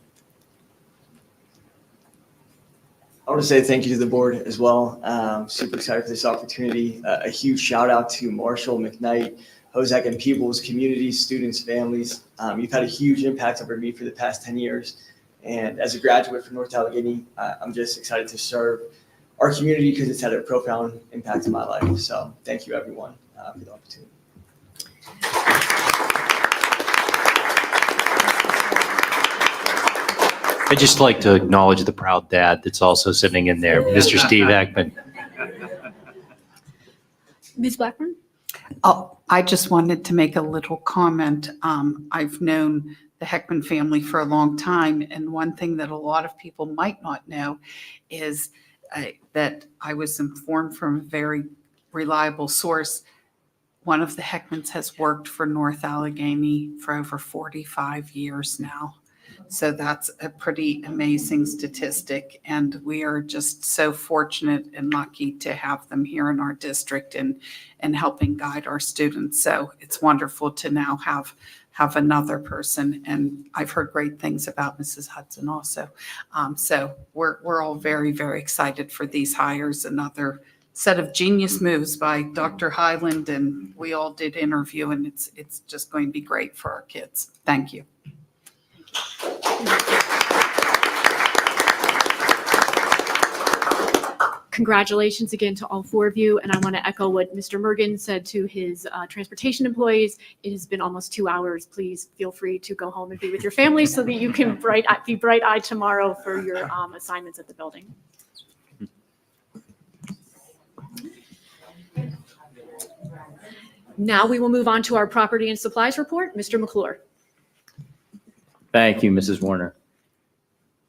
I want to say thank you to the board as well. Super excited for this opportunity. A huge shout out to Marshall, McKnight, HOSAC, and Peebles, communities, students, families. You've had a huge impact over me for the past 10 years. And as a graduate from North Allegheny, I'm just excited to serve our community because it's had a profound impact in my life. So thank you, everyone, for the opportunity. I'd just like to acknowledge the proud dad that's also sitting in there, Mr. Steve Heckman. Ms. Blackburn? Oh, I just wanted to make a little comment. I've known the Heckman family for a long time, and one thing that a lot of people might not know is that I was informed from a very reliable source. One of the Heckmans has worked for North Allegheny for over 45 years now. So that's a pretty amazing statistic, and we are just so fortunate and lucky to have them here in our district and helping guide our students. So it's wonderful to now have another person, and I've heard great things about Mrs. Hudson also. So we're all very, very excited for these hires. Another set of genius moves by Dr. Highland, and we all did interview, and it's just going to be great for our kids. Thank you. Congratulations again to all four of you. And I want to echo what Mr. Mergen said to his transportation employees. It has been almost 2 hours. Please feel free to go home and be with your family so that you can be bright-eyed tomorrow for your assignments at the building. Now we will move on to our property and supplies report. Mr. McClure. Thank you, Mrs. Warner.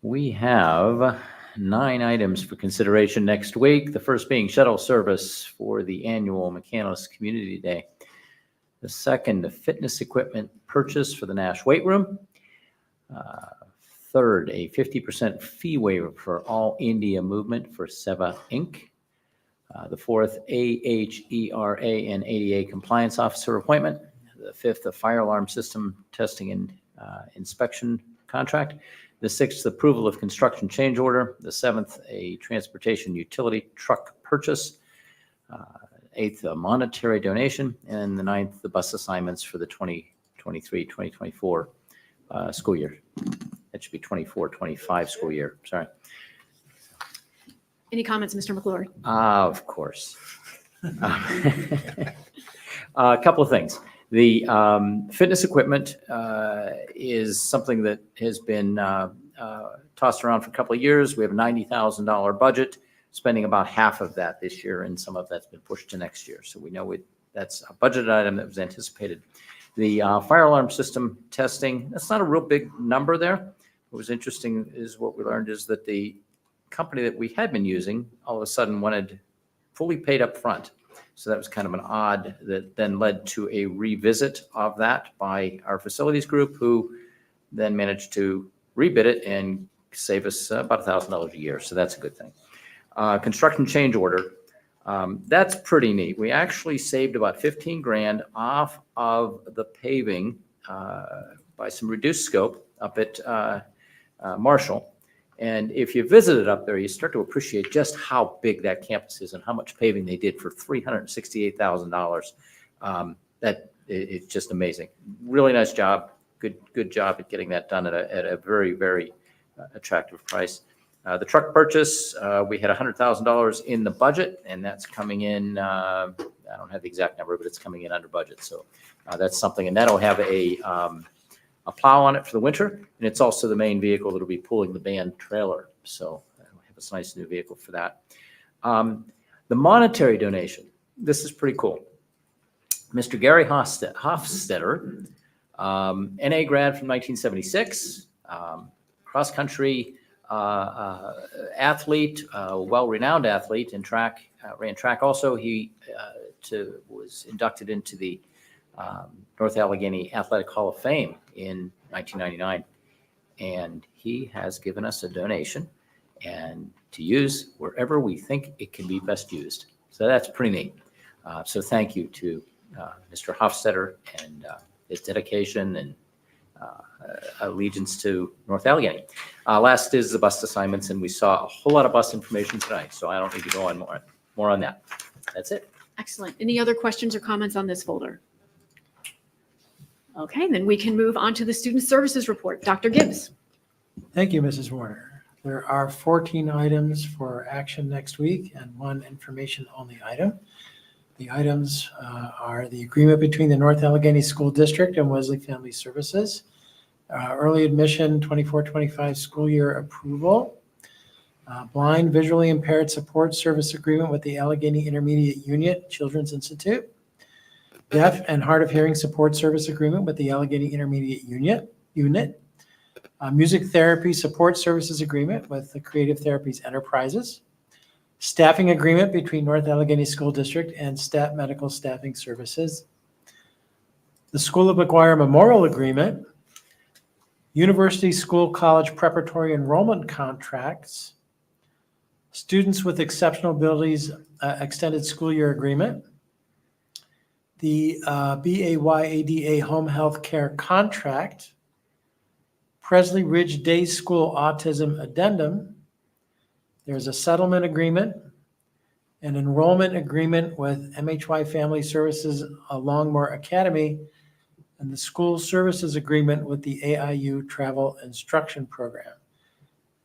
We have 9 items for consideration next week. The first being shuttle service for the annual McCandless Community Day. The second, the fitness equipment purchase for the Nash Weight Room. Third, a 50% fee waiver for all India movement for Seva Inc. The fourth, AHERA and ADA compliance officer appointment. The fifth, a fire alarm system testing and inspection contract. The sixth, approval of construction change order. The seventh, a transportation utility truck purchase. Eighth, a monetary donation. And the ninth, the bus assignments for the 2023-2024 school year. That should be 24-25 school year. Sorry. Any comments, Mr. McClure? Of course. A couple of things. The fitness equipment is something that has been tossed around for a couple of years. We have a $90,000 budget, spending about half of that this year, and some of that's been pushed to next year. So we know that's a budget item that was anticipated. The fire alarm system testing, that's not a real big number there. What was interesting is what we learned is that the company that we had been using all of a sudden wanted fully paid up front. So that was kind of an odd that then led to a revisit of that by our facilities group, who then managed to rebid it and save us about $1,000 a year. So that's a good thing. Construction change order. That's pretty neat. We actually saved about 15 grand off of the paving by some reduced scope up at Marshall. And if you visited up there, you start to appreciate just how big that campus is and how much paving they did for $368,000. That it's just amazing. Really nice job. Good job at getting that done at a very, very attractive price. The truck purchase, we had $100,000 in the budget, and that's coming in. I don't have the exact number, but it's coming in under budget. So that's something, and that'll have a plow on it for the winter, and it's also the main vehicle that'll be pulling the band trailer. So we have a nice new vehicle for that. The monetary donation, this is pretty cool. Mr. Gary Hofstetter NA grad from 1976, cross-country athlete, well-renowned athlete in track, ran track also. He was inducted into the North Allegheny Athletic Hall of Fame in 1999. And he has given us a donation and to use wherever we think it can be best used. So that's pretty neat. So thank you to Mr. Hofstetter and his dedication and allegiance to North Allegheny. Last is the bus assignments, and we saw a whole lot of bus information tonight, so I don't need to go on more on that. That's it. Excellent. Any other questions or comments on this folder? Okay, then we can move on to the Student Services Report. Dr. Gibbs. Thank you, Mrs. Warner. There are 14 items for action next week and one information-only item. The items are the agreement between the North Allegheny School District and Wesley Family Services, early admission 24-25 school year approval, blind visually impaired support service agreement with the Allegheny Intermediate Unit Children's Institute, deaf and hard of hearing support service agreement with the Allegheny Intermediate Unit, music therapy support services agreement with the Creative Therapies Enterprises, staffing agreement between North Allegheny School District and Stat Medical Staffing Services, the School of McGuire Memorial Agreement, University School College Preparatory Enrollment Contracts, Students with Exceptional Abilities Extended School Year Agreement, the BAYADA Home Health Care Contract, Presley Ridge Day School Autism Addendum. There's a settlement agreement, an enrollment agreement with MHY Family Services Longmore Academy, and the school services agreement with the AIU Travel Instruction Program.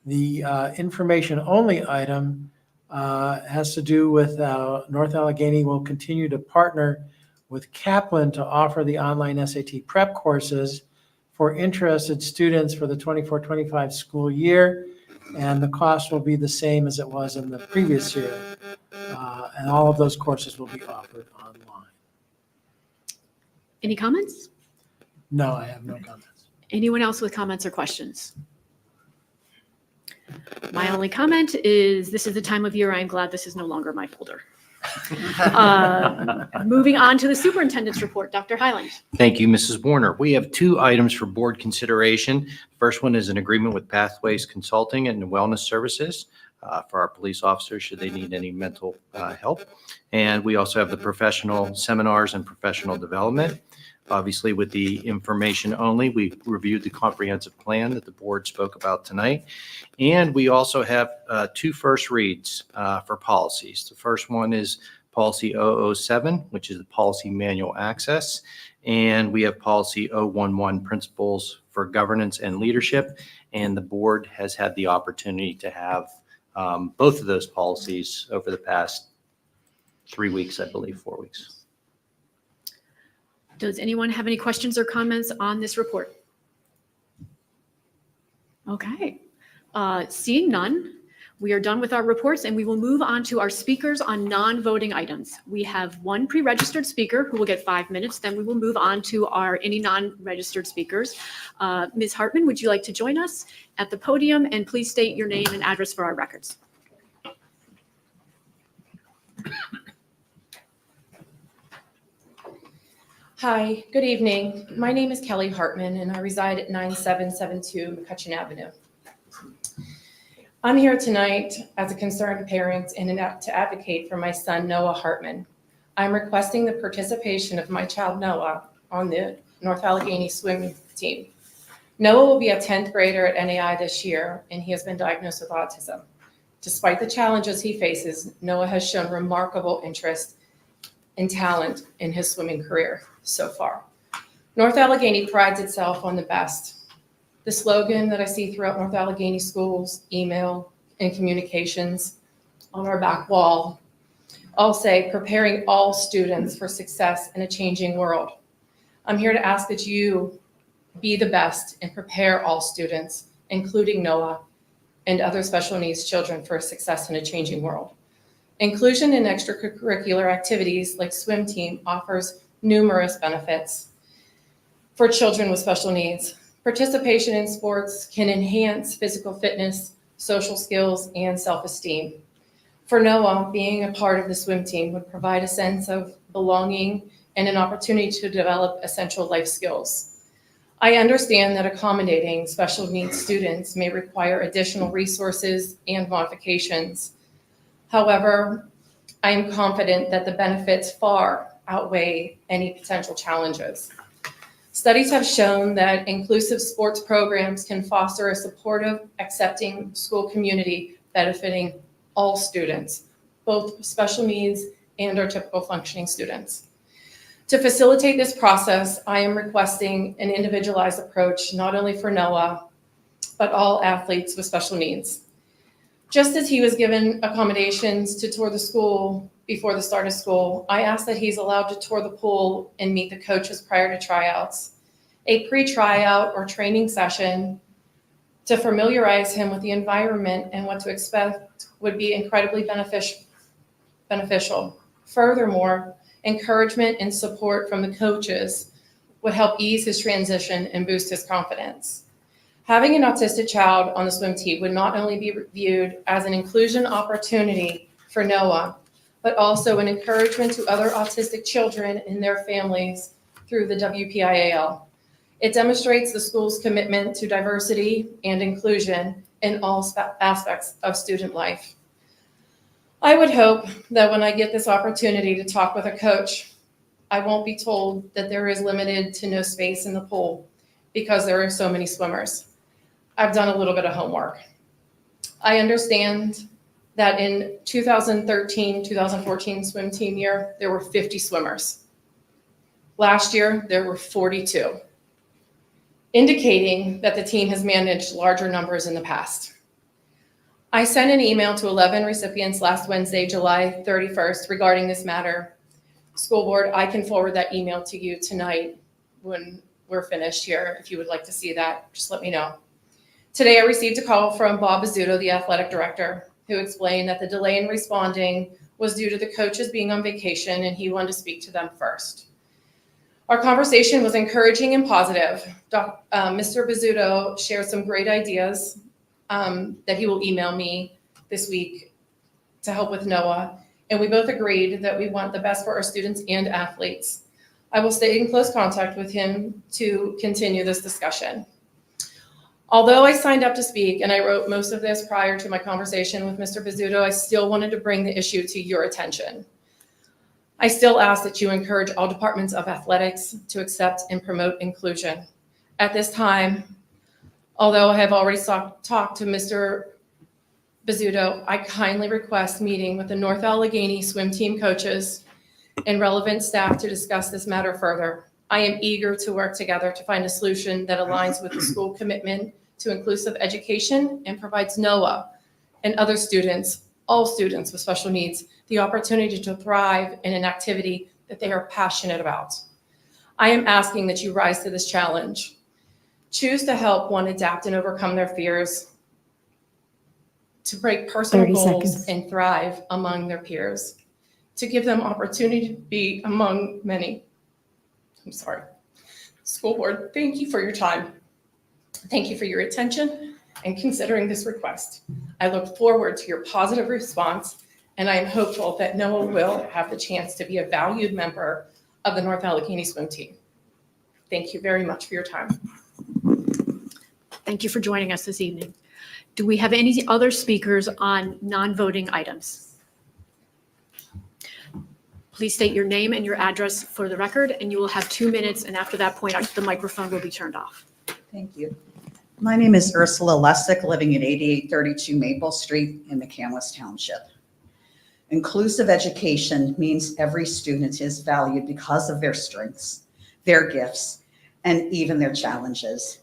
The information-only item has to do with North Allegheny will continue to partner with Kaplan to offer the online SAT prep courses for interested students for the 24-25 school year, and the cost will be the same as it was in the previous year. And all of those courses will be offered online. Any comments? No, I have no comments. Anyone else with comments or questions? My only comment is this is the time of year I'm glad this is no longer my folder. Moving on to the superintendent's report, Dr. Highland. Thank you, Mrs. Warner. We have two items for board consideration. First one is an agreement with Pathways Consulting and Wellness Services for our police officers should they need any mental help. And we also have the professional seminars and professional development. Obviously, with the information only, we reviewed the comprehensive plan that the board spoke about tonight. And we also have two first reads for policies. The first one is policy 007, which is the policy manual access. And we have policy 011, principles for governance and leadership. And the board has had the opportunity to have both of those policies over the past 3 weeks, I believe, 4 weeks. Does anyone have any questions or comments on this report? Okay, seeing none, we are done with our reports and we will move on to our speakers on non-voting items. We have one pre-registered speaker who will get 5 minutes. Then we will move on to any non-registered speakers. Ms. Hartman, would you like to join us at the podium and please state your name and address for our records? Hi, good evening. My name is Kelly Hartman and I reside at 9772 McCutcheon Avenue. I'm here tonight as a concerned parent and to advocate for my son, Noah Hartman. I'm requesting the participation of my child, Noah, on the North Allegheny swim team. Noah will be a 10th grader at NAI this year and he has been diagnosed with autism. Despite the challenges he faces, Noah has shown remarkable interest and talent in his swimming career so far. North Allegheny prides itself on the best. The slogan that I see throughout North Allegheny schools, email, and communications on our back wall all say, preparing all students for success in a changing world. I'm here to ask that you be the best and prepare all students, including Noah and other special needs children, for success in a changing world. Inclusion in extracurricular activities like swim team offers numerous benefits for children with special needs. Participation in sports can enhance physical fitness, social skills, and self-esteem. For Noah, being a part of the swim team would provide a sense of belonging and an opportunity to develop essential life skills. I understand that accommodating special needs students may require additional resources and modifications. However, I am confident that the benefits far outweigh any potential challenges. Studies have shown that inclusive sports programs can foster a supportive, accepting school community benefiting all students, both special needs and our typical functioning students. To facilitate this process, I am requesting an individualized approach, not only for Noah, but all athletes with special needs. Just as he was given accommodations to tour the school before the start of school, I ask that he's allowed to tour the pool and meet the coaches prior to tryouts. A pre-tryout or training session to familiarize him with the environment and what to expect would be incredibly beneficial. Furthermore, encouragement and support from the coaches would help ease his transition and boost his confidence. Having an autistic child on the swim team would not only be viewed as an inclusion opportunity for Noah, but also an encouragement to other autistic children and their families through the WPIAL. It demonstrates the school's commitment to diversity and inclusion in all aspects of student life. I would hope that when I get this opportunity to talk with a coach, I won't be told that there is limited to no space in the pool because there are so many swimmers. I've done a little bit of homework. I understand that in 2013-2014 swim team year, there were 50 swimmers. Last year, there were 42, indicating that the team has managed larger numbers in the past. I sent an email to 11 recipients last Wednesday, July 31st, regarding this matter. School board, I can forward that email to you tonight when we're finished here. If you would like to see that, just let me know. Today, I received a call from Bob Bizzuto, the athletic director, who explained that the delay in responding was due to the coaches being on vacation and he wanted to speak to them first. Our conversation was encouraging and positive. Mr. Bizzuto shared some great ideas that he will email me this week to help with Noah. And we both agreed that we want the best for our students and athletes. I will stay in close contact with him to continue this discussion. Although I signed up to speak and I wrote most of this prior to my conversation with Mr. Bizzuto, I still wanted to bring the issue to your attention. I still ask that you encourage all departments of athletics to accept and promote inclusion. At this time, although I have already talked to Mr. Bizzuto, I kindly request meeting with the North Allegheny swim team coaches and relevant staff to discuss this matter further. I am eager to work together to find a solution that aligns with the school commitment to inclusive education and provides Noah and other students, all students with special needs, the opportunity to thrive in an activity that they are passionate about. I am asking that you rise to this challenge. Choose to help one adapt and overcome their fears, to break personal 30 goals seconds. and thrive among their peers, to give them opportunity to be among many. I'm sorry. School board, thank you for your time. Thank you for your attention and considering this request. I look forward to your positive response, and I am hopeful that Noah will have the chance to be a valued member of the North Allegheny swim team. Thank you very much for your time. Thank you for joining us this evening. Do we have any other speakers on non-voting items? Please state your name and your address for the record, and you will have 2 minutes, and after that point, the microphone will be turned off. Thank you. My name is Ursula Lessick, living at 8832 Maple Street in McCandless Township. Inclusive education means every student is valued because of their strengths, their gifts, and even their challenges,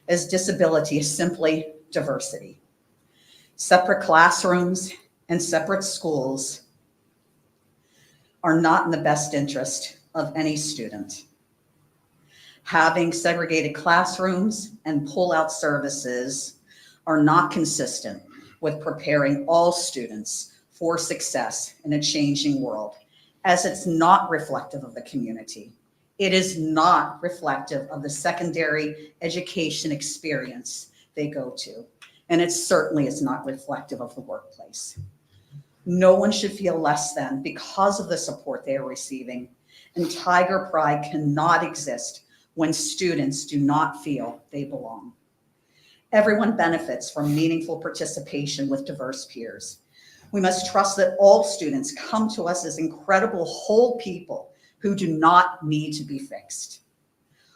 as disability is simply diversity. Separate classrooms and separate schools are not in the best interest of any student. Having segregated classrooms and pull-out services are not consistent with preparing all students for success in a changing world, as it's not reflective of the community. It is not reflective of the secondary education experience they go to, and it certainly is not reflective of the workplace. No one should feel less than because of the support they are receiving, and Tiger Pride cannot exist when students do not feel they belong. Everyone benefits from meaningful participation with diverse peers. We must trust that all students come to us as incredible whole people who do not need to be fixed.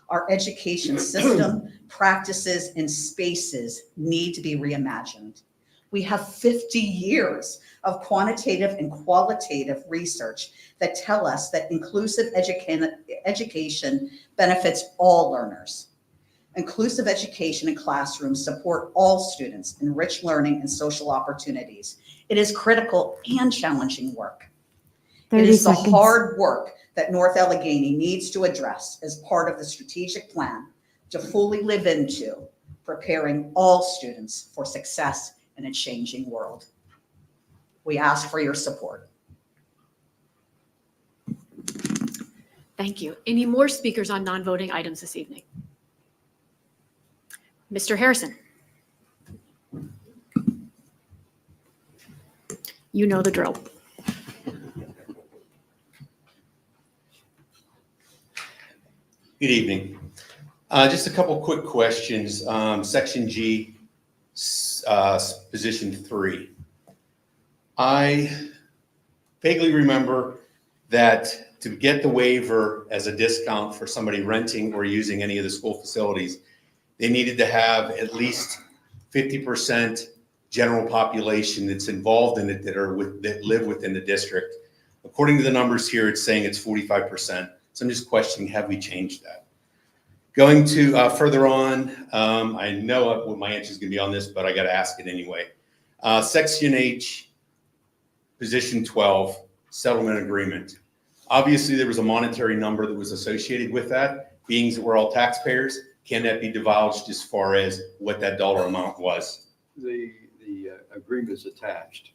Our education system, practices, and spaces need to be reimagined. We have 50 years of quantitative and qualitative research that tell us that inclusive education benefits all learners. Inclusive education in classrooms support all students in rich learning and social opportunities. It is critical and challenging work. It 30 is the seconds. hard work that North Allegheny needs to address as part of the strategic plan to fully live into preparing all students for success in a changing world. We ask for your support. Thank you. Any more speakers on non-voting items this evening? Mr. Harrison. You know the drill. Good evening. Just a couple quick questions. Section G, position 3. I vaguely remember that to get the waiver as a discount for somebody renting or using any of the school facilities, they needed to have at least 50% general population that's involved in it that live within the district. According to the numbers here, it's saying it's 45%. So I'm just questioning, have we changed that? Going to further on, I know what my answer is going to be on this, but I got to ask it anyway. Section H, position 12, settlement agreement. Obviously, there was a monetary number that was associated with that. Being that we're all taxpayers, can that be divulged as far as what that dollar amount was? The agreement is attached.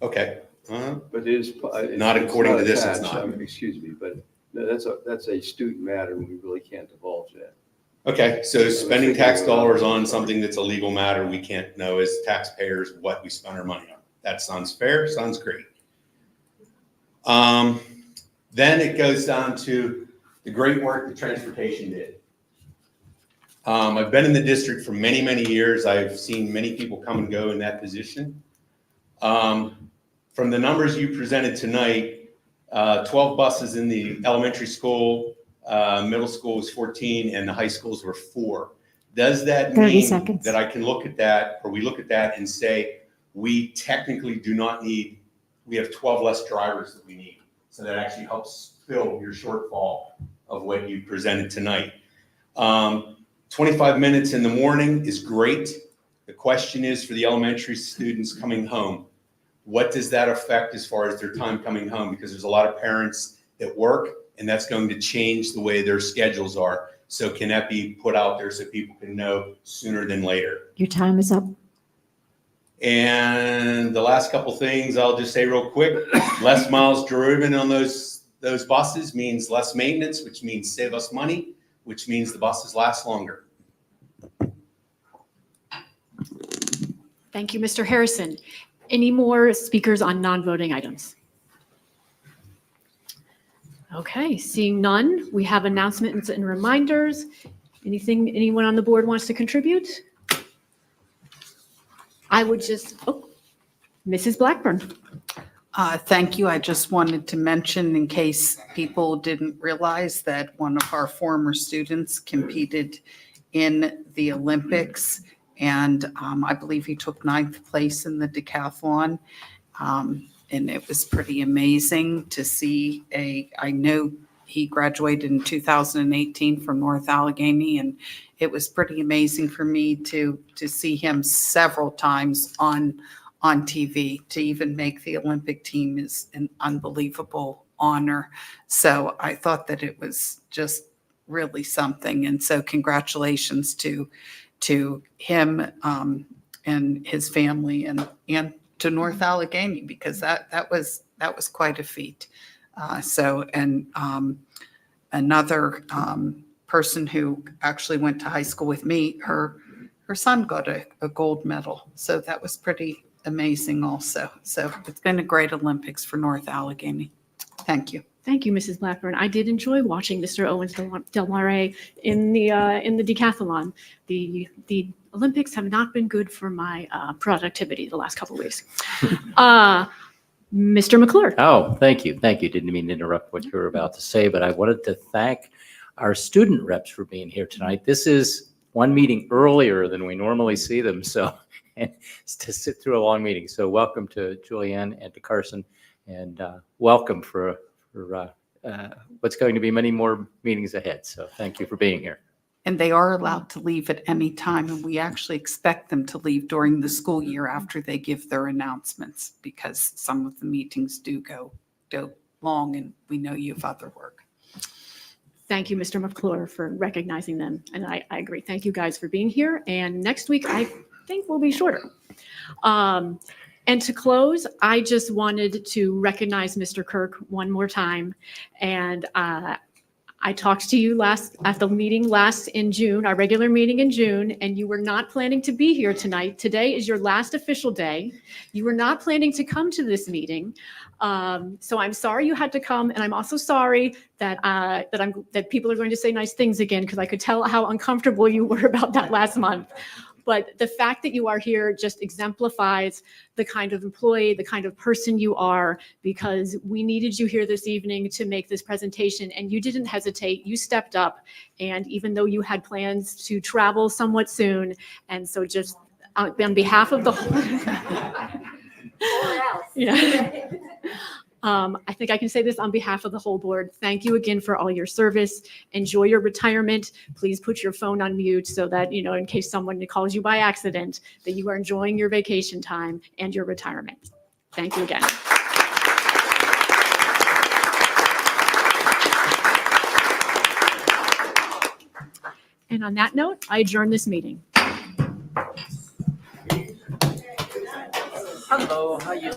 Okay. But it is. Not according to this, it's attached. not. Excuse me, but no, that's a student matter, and we really can't divulge that. Okay, so spending tax dollars on something that's a legal matter, we can't know as taxpayers what we spend our money on. That sounds fair, sounds great. Then it goes down to the great work that transportation did. I've been in the district for many, many years. I've seen many people come and go in that position. From the numbers you presented tonight, 12 buses in the elementary school, middle school was 14, and the high schools were 4. Does that 30 mean seconds. that I can look at that, or we look at that and say, we technically do not need, we have 12 less drivers that we need? So that actually helps fill your shortfall of what you presented tonight. 25 minutes in the morning is great. The question is for the elementary students coming home, what does that affect as far as their time coming home? Because there's a lot of parents that work, and that's going to change the way their schedules are. So can that be put out there so people can know sooner than later? Your time is up. And the last couple things I'll just say real quick, less miles driven on those buses means less maintenance, which means save us money, which means the buses last longer. Thank you, Mr. Harrison. Any more speakers on non-voting items? Okay, seeing none, we have announcements and reminders. Anyone on the board wants to contribute? I would just, Mrs. Blackburn. Thank you. I just wanted to mention, in case people didn't realize, that one of our former students competed in the Olympics, and I believe he took 9th place in the decathlon. And it was pretty amazing to see I know he graduated in 2018 from North Allegheny, and it was pretty amazing for me to see him several times on TV. To even make the Olympic team is an unbelievable honor. So I thought that it was just really something. And so congratulations to him and his family and to North Allegheny, because that was quite a feat. Another person who actually went to high school with me, her son got a gold medal. So that was pretty amazing also. So it's been a great Olympics for North Allegheny. Thank you. Thank you, Mrs. Blackburn. I did enjoy watching Mr. Owens Del Mare in the decathlon. The Olympics have not been good for my productivity the last couple of weeks. Mr. McClure. Oh, thank you. Thank you. Didn't mean to interrupt what you were about to say, but I wanted to thank our student reps for being here tonight. This is one meeting earlier than we normally see them, so and to sit through a long meeting. So welcome to Julianne and to Carson, and welcome for what's going to be many more meetings ahead. So thank you for being here. And they are allowed to leave at any time, and we actually expect them to leave during the school year after they give their announcements, because some of the meetings do go long, and we know you have other work. Thank you, Mr. McClure, for recognizing them. And I agree. Thank you guys for being here. And next week, I think will be shorter. And to close, I just wanted to recognize Mr. Kirk one more time. And I talked to you at the meeting last in June, our regular meeting in June, and you were not planning to be here tonight. Today is your last official day. You were not planning to come to this meeting. So I'm sorry you had to come, and I'm also sorry that people are going to say nice things again, because I could tell how uncomfortable you were about that last month. But the fact that you are here just exemplifies the kind of employee, the kind of person you are, because we needed you here this evening to make this presentation, and you didn't hesitate. You stepped up, and even though you had plans to travel somewhat soon, and so just on behalf of the yeah. I think I can say this on behalf of the whole board. Thank you again for all your service. Enjoy your retirement. Please put your phone on mute so that, in case someone calls you by accident, that you are enjoying your vacation time and your retirement. Thank you again. And on that note, I adjourn this meeting. Hello, how you?